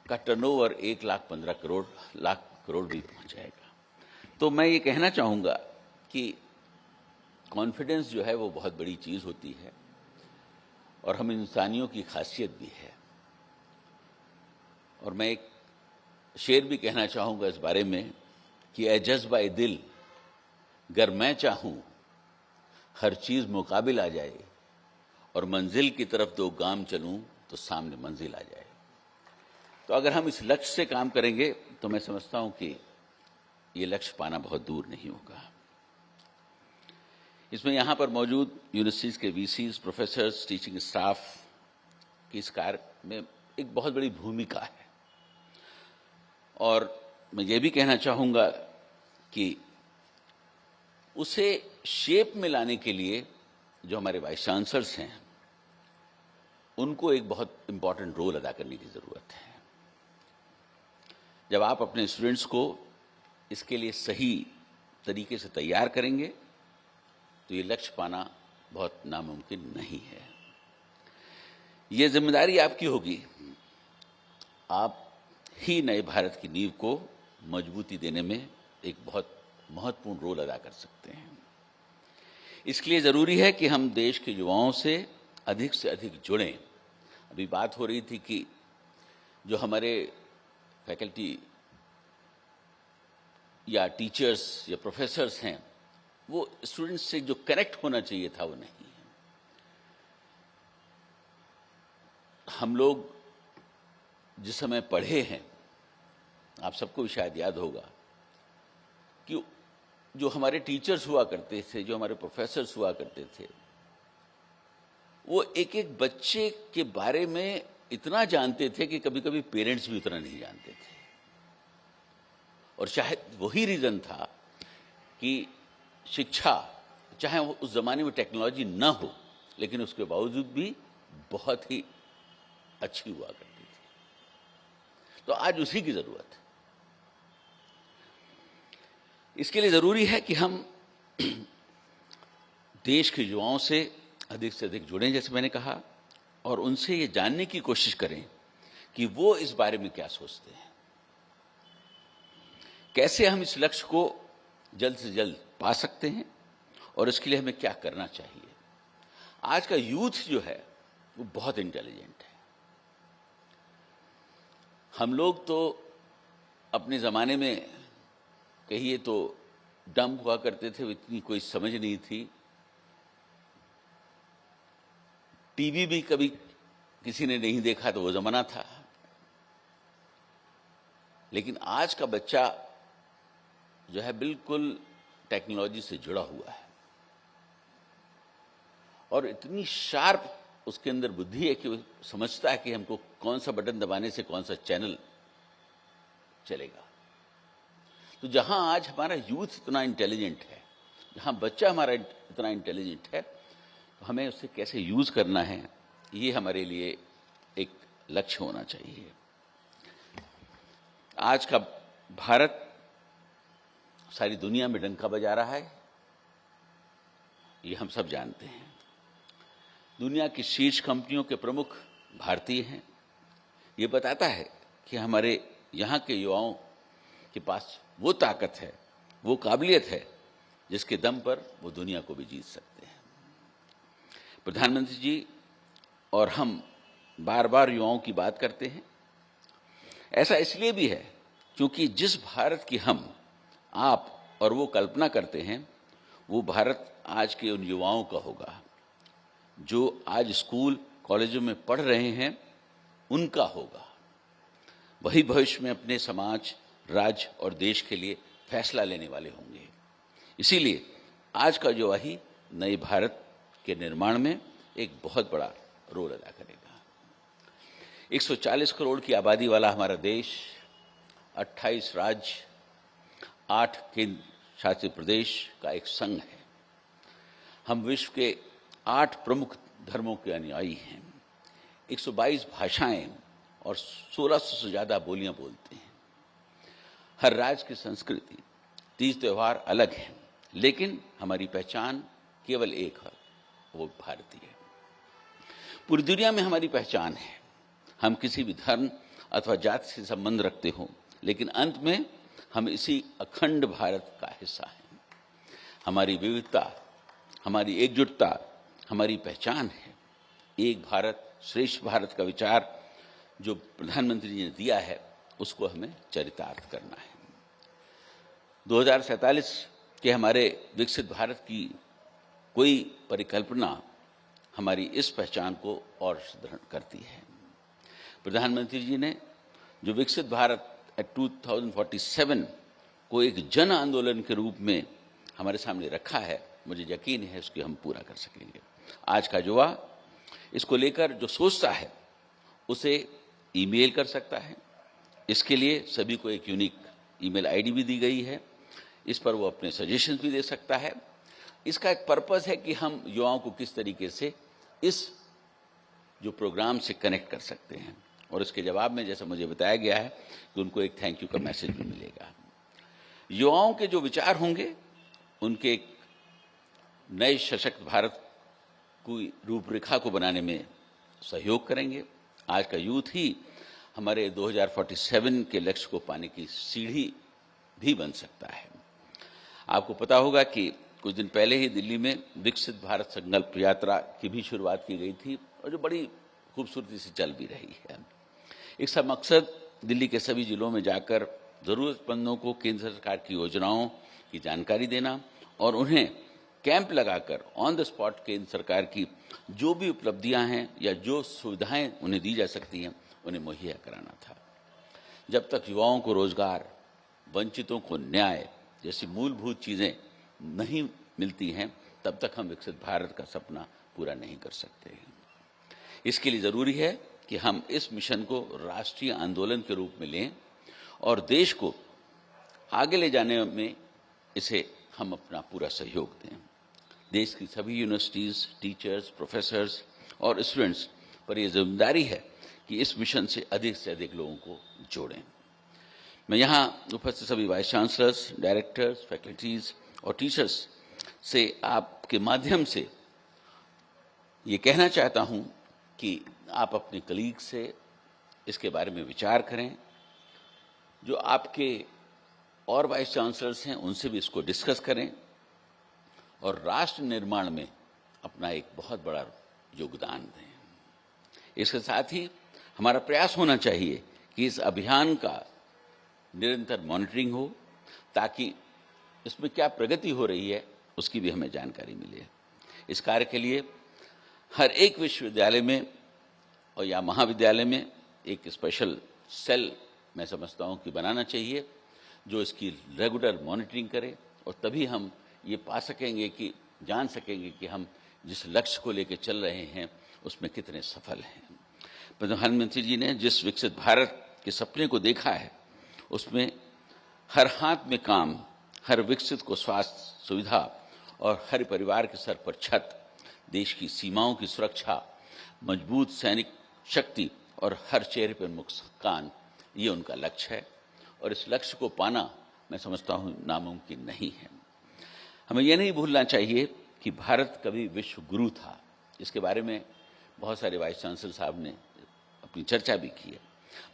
का टर्नओवर 1,15,000 करोड़ भी पहुंच जाएगा। तो मैं ये कहना चाहूंगा कि कॉन्फिडेंस जो है वो बहुत बड़ी चीज होती है और हम इंसानियों की खासियत भी है। और मैं एक शेर भी कहना चाहूंगा इस बारे में कि ए जज्बा ए दिल, गर मैं चाहूं हर चीज मुकाबिल आ जाए और मंजिल की तरफ 2 गाम चलूं तो सामने मंजिल आ जाए। तो अगर हम इस लक्ष्य से काम करेंगे तो मैं समझता हूं कि ये लक्ष्य पाना बहुत दूर नहीं होगा। इसमें यहां पर मौजूद यूनिवर्सिटीज के वीसीज, प्रोफेसर्स, टीचिंग स्टाफ की इस कार्य में एक बहुत बड़ी भूमिका है। और मैं ये भी कहना चाहूंगा कि उसे शेप में लाने के लिए जो हमारे वाइस चांसलर्स हैं उनको एक बहुत इंपॉर्टेंट रोल अदा करने की जरूरत है। जब आप अपने स्टूडेंट्स को इसके लिए सही तरीके से तैयार करेंगे तो ये लक्ष्य पाना बहुत नामुमकिन नहीं है। ये जिम्मेदारी आपकी होगी। आप ही नए भारत की नींव को मजबूती देने में एक बहुत महत्वपूर्ण रोल अदा कर सकते हैं। इसके लिए जरूरी है कि हम देश के युवाओं से अधिक जुड़ें। अभी बात हो रही थी कि जो हमारे फैकल्टी या टीचर्स या प्रोफेसर्स हैं वो स्टूडेंट्स से जो कनेक्ट होना चाहिए था वो नहीं है। हम लोग जिस समय पढ़े हैं, आप सबको भी शायद याद होगा कि जो हमारे टीचर्स हुआ करते थे, जो हमारे प्रोफेसर्स हुआ करते थे, वो एक एक बच्चे के बारे में इतना जानते थे कि कभी कभी पेरेंट्स भी उतना नहीं जानते थे। और शायद वही रीजन था कि शिक्षा, चाहे उस जमाने में टेक्नोलॉजी ना हो, लेकिन उसके बावजूद भी बहुत ही अच्छी हुआ करती थी। तो आज उसी की जरूरत है। इसके लिए जरूरी है कि हम देश के युवाओं से अधिक जुड़ें, जैसे मैंने कहा, और उनसे ये जानने की कोशिश करें कि वो इस बारे में क्या सोचते हैं। कैसे हम इस लक्ष्य को जल्द से जल्द पा सकते हैं और इसके लिए हमें क्या करना चाहिए। आज का यूथ जो है वो बहुत इंटेलिजेंट है। हम लोग तो अपने ज़माने में कहिए तो डम हुआ करते थे, इतनी कोई समझ नहीं थी। टीवी भी कभी किसी ने नहीं देखा तो वो ज़माना था। लेकिन आज का बच्चा जो है बिल्कुल टेक्नोलॉजी से जुड़ा हुआ है और इतनी शार्प उसके अंदर बुद्धि है कि वो समझता है कि हमको कौन सा बटन दबाने से कौन सा चैनल चलेगा। तो जहां आज हमारा यूथ इतना इंटेलिजेंट है, जहां बच्चा हमारा इतना इंटेलिजेंट है, तो हमें उससे कैसे यूज करना है, ये हमारे लिए एक लक्ष्य होना चाहिए। आज का भारत सारी दुनिया में डंका बजा रहा है, ये हम सब जानते हैं। दुनिया की शीर्ष कंपनियों के प्रमुख भारतीय हैं। ये बताता है कि हमारे यहाँ के युवाओं के पास वो ताकत है, वो काबिलियत है, जिसके दम पर वो दुनिया को भी जीत सकते हैं। प्रधानमंत्री जी और हम बार बार युवाओं की बात करते हैं। ऐसा इसलिए भी है क्योंकि जिस भारत की हम, आप और वो कल्पना करते हैं, वो भारत आज के उन युवाओं का होगा जो आज स्कूल कॉलेजों में पढ़ रहे हैं, उनका होगा। वही भविष्य में अपने समाज, राज्य और देश के लिए फैसला लेने वाले होंगे। इसीलिए आज का युवा ही नए भारत के निर्माण में एक बहुत बड़ा रोल अदा करेगा। 140 करोड़ की आबादी वाला हमारा देश, 28 राज्य, 8 केंद्र शासित प्रदेश का एक संघ है। हम विश्व के 8 प्रमुख धर्मों के अनुयायी हैं, 122 भाषाएं और 1600 से ज़्यादा बोलियां बोलते हैं। हर राज्य की संस्कृति, तीज त्योहार अलग हैं, लेकिन हमारी पहचान केवल एक है, वो भारतीय है। पूरी दुनिया में हमारी पहचान है। हम किसी भी धर्म अथवा जाति से संबंध रखते हो, लेकिन अंत में हम इसी अखंड भारत का हिस्सा हैं। हमारी विविधता, हमारी एकजुटता हमारी पहचान है। एक भारत श्रेष्ठ भारत का विचार जो प्रधानमंत्री जी ने दिया है, उसको हमें चरितार्थ करना है। 2047 के हमारे विकसित भारत की कोई परिकल्पना हमारी इस पहचान को और सुदृढ़ करती है। प्रधानमंत्री जी ने जो विकसित भारत 2047 को एक जन आंदोलन के रूप में हमारे सामने रखा है, मुझे यकीन है उसको हम पूरा कर सकेंगे। आज का युवा इसको लेकर जो सोचता है उसे ईमेल कर सकता है। इसके लिए सभी को एक यूनिक ईमेल आईडी भी दी गई है। इस पर वो अपने सजेशंस भी दे सकता है। इसका एक पर्पस है कि हम युवाओं को किस तरीके से इस जो प्रोग्राम से कनेक्ट कर सकते हैं, और इसके जवाब में जैसा मुझे बताया गया है कि उनको एक थैंक यू का मैसेज भी मिलेगा। युवाओं के जो विचार होंगे उनके एक नए सशक्त भारत की रूपरेखा को बनाने में सहयोग करेंगे। आज का यूथ ही हमारे 2047 के लक्ष्य को पाने की सीढ़ी भी बन सकता है। आपको पता होगा कि कुछ दिन पहले ही दिल्ली में विकसित भारत संकल्प यात्रा की भी शुरुआत की गई थी, और जो बड़ी खूबसूरती से चल भी रही है। इसका मकसद दिल्ली के सभी जिलों में जाकर ज़रूरतमंदों को केंद्र सरकार की योजनाओं की जानकारी देना और उन्हें कैंप लगाकर ऑन द स्पॉट केंद्र सरकार की जो भी उपलब्धियां हैं या जो सुविधाएं उन्हें दी जा सकती हैं, उन्हें मुहैया कराना था। जब तक युवाओं को रोजगार, वंचितों को न्याय जैसी मूलभूत चीज़ें नहीं मिलती हैं, तब तक हम विकसित भारत का सपना पूरा नहीं कर सकते। इसके लिए ज़रूरी है कि हम इस मिशन को राष्ट्रीय आंदोलन के रूप में लें और देश को आगे ले जाने में इसे हम अपना पूरा सहयोग दें। देश की सभी यूनिवर्सिटीज़, टीचर्स, प्रोफेसर्स और स्टूडेंट्स पर यह जिम्मेदारी है कि इस मिशन से अधिक लोगों को जोड़ें। मैं यहाँ उपस्थित सभी वाइस चांसलर्स, डायरेक्टर्स, फैकल्टीज़ और टीचर्स से आपके माध्यम से ये कहना चाहता हूँ कि आप अपने कलीग से इसके बारे में विचार करें। जो आपके और वाइस चांसलर्स हैं उनसे भी इसको डिस्कस करें और राष्ट्र निर्माण में अपना एक बहुत बड़ा योगदान दें। इसके साथ ही हमारा प्रयास होना चाहिए कि इस अभियान का निरंतर मॉनिटरिंग हो, ताकि इसमें क्या प्रगति हो रही है उसकी भी हमें जानकारी मिले। इस कार्य के लिए हर एक विश्वविद्यालय में और या महाविद्यालय में एक स्पेशल सेल मैं समझता हूं कि बनाना चाहिए, जो इसकी रेगुलर मॉनिटरिंग करे, और तभी हम ये पा सकेंगे कि जान सकेंगे कि हम जिस लक्ष्य को लेकर चल रहे हैं उसमें कितने सफल हैं। प्रधानमंत्री जी ने जिस विकसित भारत के सपने को देखा है उसमें हर हाथ में काम, हर विकसित को स्वास्थ्य सुविधा और हर परिवार के सर पर छत, देश की सीमाओं की सुरक्षा, मजबूत सैनिक शक्ति और हर चेहरे पर मुस्कान, ये उनका लक्ष्य है। और इस लक्ष्य को पाना मैं समझता हूँ नामुमकिन नहीं है। हमें यह नहीं भूलना चाहिए कि भारत कभी विश्व गुरु था। इसके बारे में बहुत सारे वाइस चांसलर साहब ने अपनी चर्चा भी की है।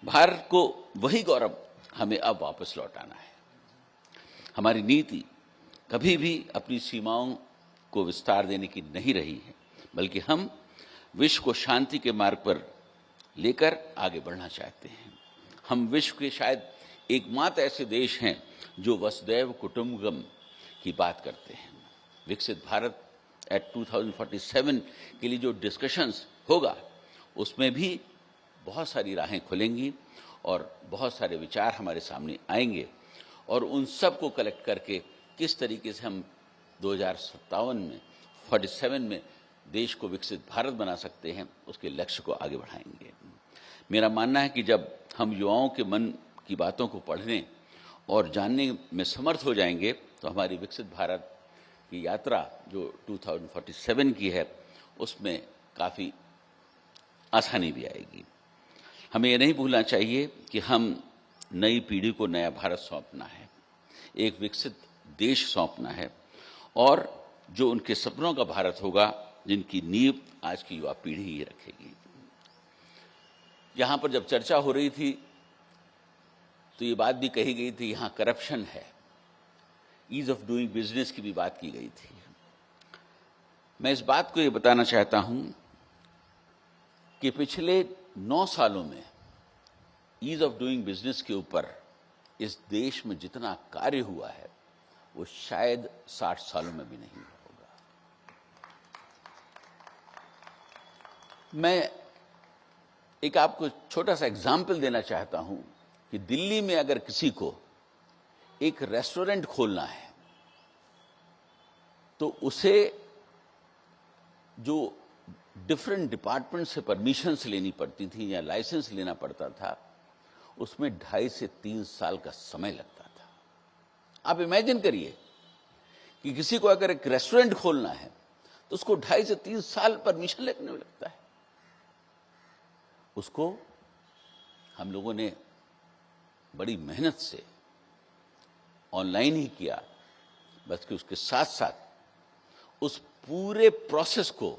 भारत को वही गौरव हमें अब वापस लौटाना है। हमारी नीति कभी भी अपनी सीमाओं को विस्तार देने की नहीं रही है, बल्कि हम विश्व को शांति के मार्ग पर लेकर आगे बढ़ना चाहते हैं। हम विश्व के शायद एकमात्र ऐसे देश हैं जो वसुदैव कुटुंबकम की बात करते हैं। विकसित भारत एट 2047 के लिए जो डिस्कशंस होगा उसमें भी बहुत सारी राहें खुलेंगी और बहुत सारे विचार हमारे सामने आएंगे, और उन सब को कलेक्ट करके किस तरीके से हम 47 में देश को विकसित भारत बना सकते हैं उसके लक्ष्य को आगे बढ़ाएंगे। मेरा मानना है कि जब हम युवाओं के मन की बातों को पढ़ने और जानने में समर्थ हो जाएंगे तो हमारी विकसित भारत की यात्रा जो 2047 की है उसमें काफ़ी आसानी भी आएगी। हमें ये नहीं भूलना चाहिए कि हम नई पीढ़ी को नया भारत सौंपना है, एक विकसित देश सौंपना है, और जो उनके सपनों का भारत होगा जिनकी नींव आज की युवा पीढ़ी ही रखेगी। यहाँ पर जब चर्चा हो रही थी तो ये बात भी कही गई थी यहाँ करप्शन है, ईज ऑफ डूइंग बिजनेस की भी बात की गई थी। मैं इस बात को ये बताना चाहता हूँ कि पिछले 9 सालों में ईज ऑफ डूइंग बिजनेस के ऊपर इस देश में जितना कार्य हुआ है वो शायद 60 सालों में भी नहीं होगा। मैं एक आपको छोटा सा एग्जाम्पल देना चाहता हूं कि दिल्ली में अगर किसी को एक रेस्टोरेंट खोलना है तो उसे जो डिफरेंट डिपार्टमेंट से परमिशंस लेनी पड़ती थी या लाइसेंस लेना पड़ता था, उसमें 2.5 से 3 साल का समय लगता था। आप इमेजिन करिए कि किसी को अगर एक रेस्टोरेंट खोलना है तो उसको 2.5 से 3 साल परमिशन लेने में लगता है। उसको हम लोगों ने बड़ी मेहनत से ऑनलाइन ही किया, बल्कि उसके साथ साथ उस पूरे प्रोसेस को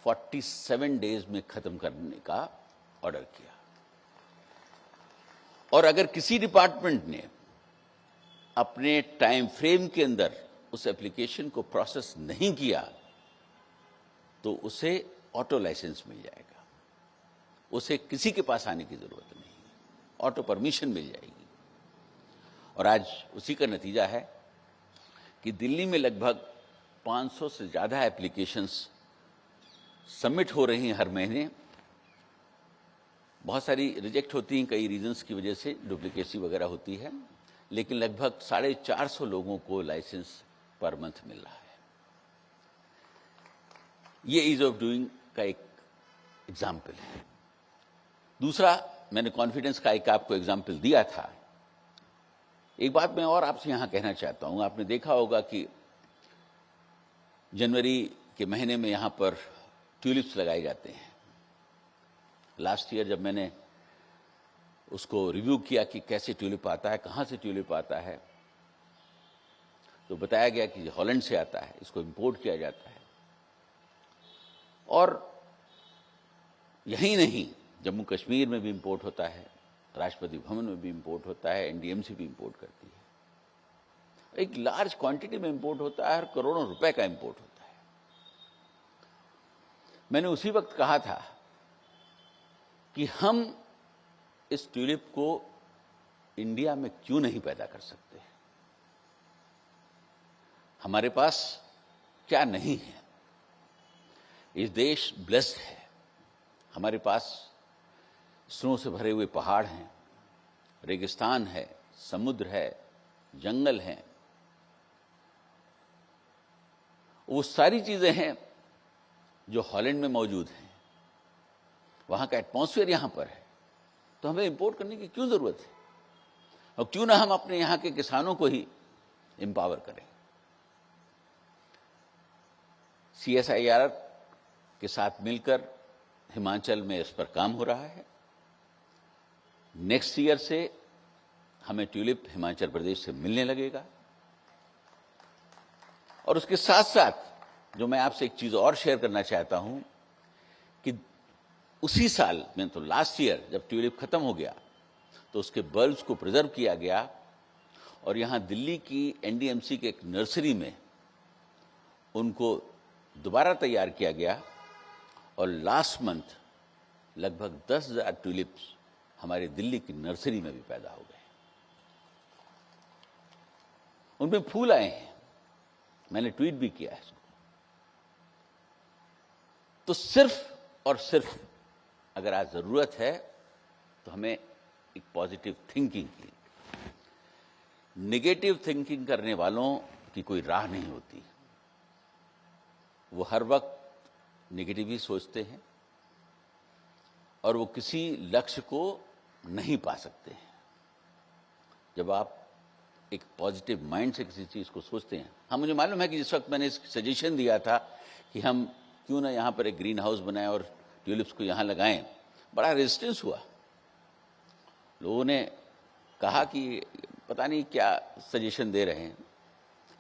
47 डेज में खत्म करने का ऑर्डर किया। और अगर किसी डिपार्टमेंट ने अपने टाइम फ्रेम के अंदर उस एप्लीकेशन को प्रोसेस नहीं किया तो उसे ऑटो लाइसेंस मिल जाएगा, उसे किसी के पास आने की जरूरत नहीं, ऑटो परमिशन मिल जाएगी। और आज उसी का नतीजा है कि दिल्ली में लगभग 500 से ज्यादा एप्लीकेशंस सबमिट हो रही हैं हर महीने। बहुत सारी रिजेक्ट होती हैं कई रीजंस की वजह से, डुप्लीकेसी वगैरह होती है, लेकिन लगभग 450 लोगों को लाइसेंस पर मंथ मिल रहा है। ये ईज ऑफ डूइंग का एक एग्जाम्पल है। दूसरा, मैंने कॉन्फिडेंस का एक आपको एग्जाम्पल दिया था। एक बात मैं और आपसे यहां कहना चाहता हूं। आपने देखा होगा कि जनवरी के महीने में यहां पर ट्यूलिप्स लगाए जाते हैं। लास्ट ईयर जब मैंने उसको रिव्यू किया कि कैसे ट्यूलिप आता है, कहां से ट्यूलिप आता है, तो बताया गया कि हॉलैंड से आता है, इसको इंपोर्ट किया जाता है। और यही नहीं, जम्मू कश्मीर में भी इंपोर्ट होता है, राष्ट्रपति भवन में भी इंपोर्ट होता है, एनडीएमसी भी इंपोर्ट करती है। एक लार्ज क्वांटिटी में इंपोर्ट होता है और करोड़ों रुपए का इंपोर्ट होता है। मैंने उसी वक्त कहा था कि हम इस ट्यूलिप को इंडिया में क्यों नहीं पैदा कर सकते। हमारे पास क्या नहीं है। इस देश ब्लेस्ड है। हमारे पास स्नो से भरे हुए पहाड़ हैं, रेगिस्तान है, समुद्र है, जंगल हैं। वो सारी चीजें हैं जो हॉलैंड में मौजूद हैं। वहां का एटमॉस्फेयर यहां पर है, तो हमें इंपोर्ट करने की क्यों जरूरत है। और क्यों ना हम अपने यहां के किसानों को ही एम्पावर करें। CSIR के साथ मिलकर हिमाचल में इस पर काम हो रहा है। नेक्स्ट ईयर से हमें ट्यूलिप हिमाचल प्रदेश से मिलने लगेगा। और उसके साथ साथ जो मैं आपसे एक चीज और शेयर करना चाहता हूं कि उसी साल में, तो लास्ट ईयर जब ट्यूलिप खत्म हो गया, तो उसके बल्ब्स को प्रिजर्व किया गया और यहां दिल्ली की NDMC के एक नर्सरी में उनको दोबारा तैयार किया गया। और लास्ट मंथ लगभग 10,000 ट्यूलिप्स हमारे दिल्ली की नर्सरी में भी पैदा हो गए। उनमें फूल आए हैं, मैंने ट्वीट भी किया है इसको। तो सिर्फ और सिर्फ अगर आज जरूरत है तो हमें एक पॉजिटिव थिंकिंग की। नेगेटिव थिंकिंग करने वालों की कोई राह नहीं होती। वो हर वक्त नेगेटिव ही सोचते हैं और वो किसी लक्ष्य को नहीं पा सकते हैं। जब आप एक पॉजिटिव माइंड से किसी चीज को सोचते हैं, हाँ मुझे मालूम है कि जिस वक्त मैंने सजेशन दिया था कि हम क्यों ना यहां पर एक ग्रीन हाउस बनाएं और ट्यूलिप्स को यहां लगाएं, बड़ा रेजिस्टेंस हुआ। लोगों ने कहा कि पता नहीं क्या सजेशन दे रहे हैं।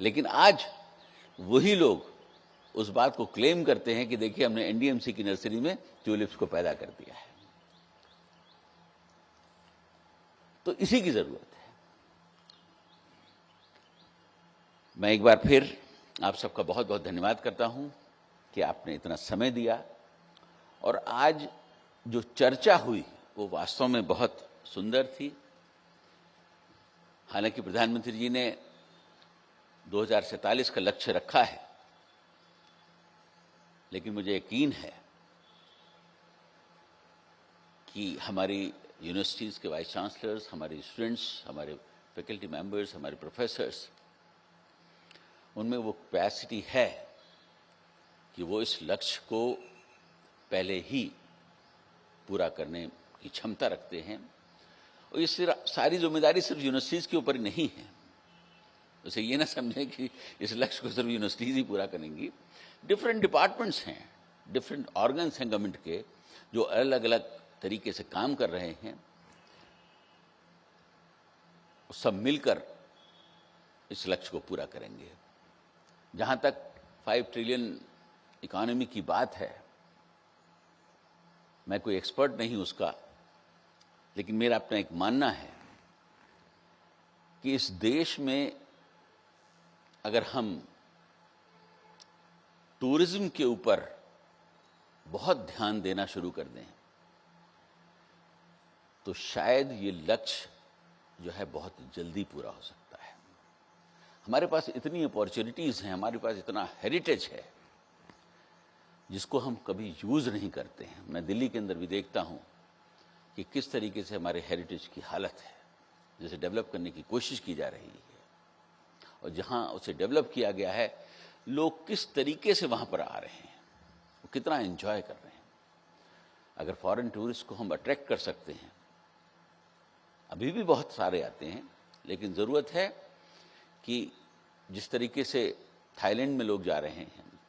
लेकिन आज वही लोग उस बात को क्लेम करते हैं कि देखिए हमने NDMC की नर्सरी में ट्यूलिप्स को पैदा कर दिया है। तो इसी की जरूरत है। मैं एक बार फिर आप सबका बहुत बहुत धन्यवाद करता हूं कि आपने इतना समय दिया। और आज जो चर्चा हुई वो वास्तव में बहुत सुंदर थी। हालांकि प्रधानमंत्री जी ने 2047 का लक्ष्य रखा है, लेकिन मुझे यकीन है कि हमारी यूनिवर्सिटीज़ के वाइस चांसलर्स, हमारे स्टूडेंट्स, हमारे फैकल्टी मेंबर्स, हमारे प्रोफेसर्स, उनमें वो कैपेसिटी है कि वो इस लक्ष्य को पहले ही पूरा करने की क्षमता रखते हैं। और ये सारी जिम्मेदारी सिर्फ यूनिवर्सिटीज़ के ऊपर ही नहीं है। उसे ये ना समझें कि इस लक्ष्य को सिर्फ यूनिवर्सिटीज़ ही पूरा करेंगी। डिफरेंट डिपार्टमेंट्स हैं, डिफरेंट ऑर्गन्स हैं गवर्नमेंट के, जो अलग अलग तरीके से काम कर रहे हैं। सब मिलकर इस लक्ष्य को पूरा करेंगे। जहां तक 5 ट्रिलियन इकोनॉमी की बात है, मैं कोई एक्सपर्ट नहीं उसका, लेकिन मेरा अपना एक मानना है कि इस देश में अगर हम टूरिज्म के ऊपर बहुत ध्यान देना शुरू कर दें तो शायद ये लक्ष्य जो है बहुत जल्दी पूरा हो सकता है। हमारे पास इतनी अपॉर्चुनिटीज हैं, हमारे पास इतना हेरिटेज है जिसको हम कभी यूज नहीं करते हैं। मैं दिल्ली के अंदर भी देखता हूं कि किस तरीके से हमारे हेरिटेज की हालत है, जिसे डेवलप करने की कोशिश की जा रही है। और जहां उसे डेवलप किया गया है, लोग किस तरीके से वहां पर आ रहे हैं, वो कितना एंजॉय कर रहे हैं। अगर फॉरेन टूरिस्ट को हम अट्रैक्ट कर सकते हैं, अभी भी बहुत सारे आते हैं, लेकिन जरूरत है कि जिस तरीके से थाईलैंड में लोग जा रहे हैं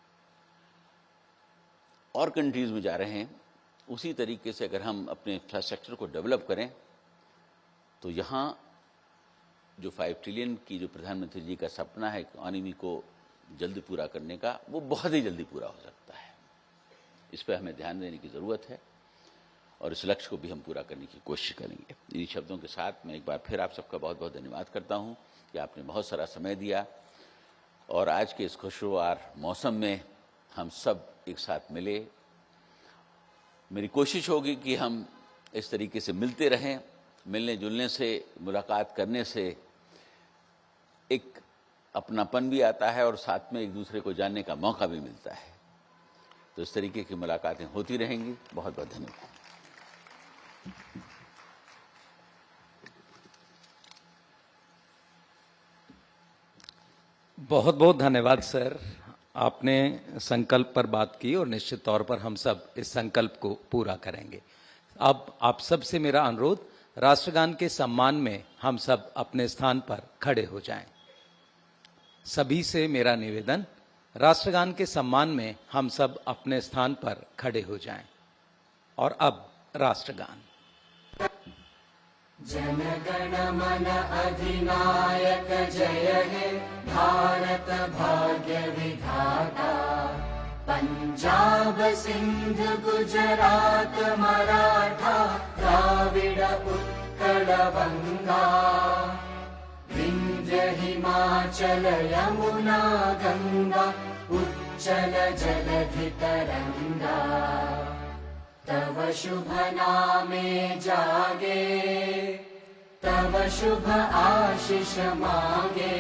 और कंट्रीज में जा रहे हैं, उसी तरीके से अगर हम अपने इंफ्रास्ट्रक्चर को डेवलप करें तो यहाँ जो 5 ट्रिलियन की जो प्रधानमंत्री जी का सपना है इकोनॉमी को जल्दी पूरा करने का, वो बहुत ही जल्दी पूरा हो सकता है। इस पर हमें ध्यान देने की ज़रूरत है। और इस लक्ष्य को भी हम पूरा करने की कोशिश करेंगे। इन्हीं शब्दों के साथ मैं एक बार फिर आप सबका बहुत बहुत धन्यवाद करता हूँ कि आपने बहुत सारा समय दिया और आज के इस खुशगवार मौसम में हम सब एक साथ मिले। मेरी कोशिश होगी कि हम इस तरीके से मिलते रहें। मिलने जुलने से, मुलाकात करने से एक अपनापन भी आता है और साथ में एक दूसरे को जानने का मौका भी मिलता है। तो इस तरीके की मुलाकातें होती रहेंगी। बहुत बहुत धन्यवाद। बहुत बहुत धन्यवाद सर, आपने संकल्प पर बात की और निश्चित तौर पर हम सब इस संकल्प को पूरा करेंगे। अब आप सब से मेरा अनुरोध, राष्ट्रगान के सम्मान में हम सब अपने स्थान पर खड़े हो जाएं। सभी से मेरा निवेदन, राष्ट्रगान के सम्मान में हम सब अपने स्थान पर खड़े हो जाएं। और अब राष्ट्रगान। जन गण मन अधिनायक जय हे भारत भाग्य विधाता। पंजाब सिंध गुजरात मराठा द्राविड़ उत्कल बंगा। विंध्य हिमाचल यमुना गंगा उच्चल जलधि तरंगा। तव शुभ नामे जागे, तव शुभ आशीष मांगे।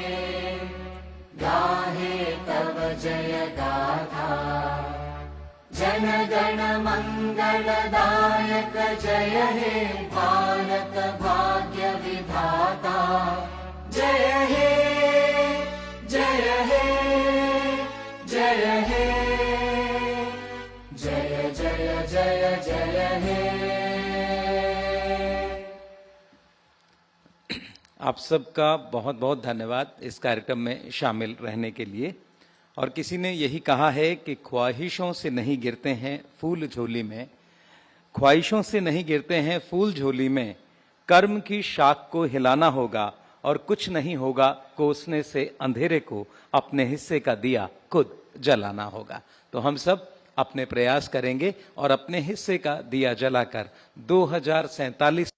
गाहे तव जय गाथा। जन गण मंगलदायक जय हे भारत भाग्य विधाता। जय हे जय हे जय हे जय जय जय जय हे। आप सबका बहुत बहुत धन्यवाद इस कार्यक्रम में शामिल रहने के लिए। और किसी ने यही कहा है कि ख्वाहिशों से नहीं गिरते हैं फूल झोली में, ख्वाहिशों से नहीं गिरते हैं फूल झोली में। कर्म की शाख को हिलाना होगा और कुछ नहीं होगा कोसने से अंधेरे को, अपने हिस्से का दिया खुद जलाना होगा। तो हम सब अपने प्रयास करेंगे और अपने हिस्से का दिया जलाकर 2047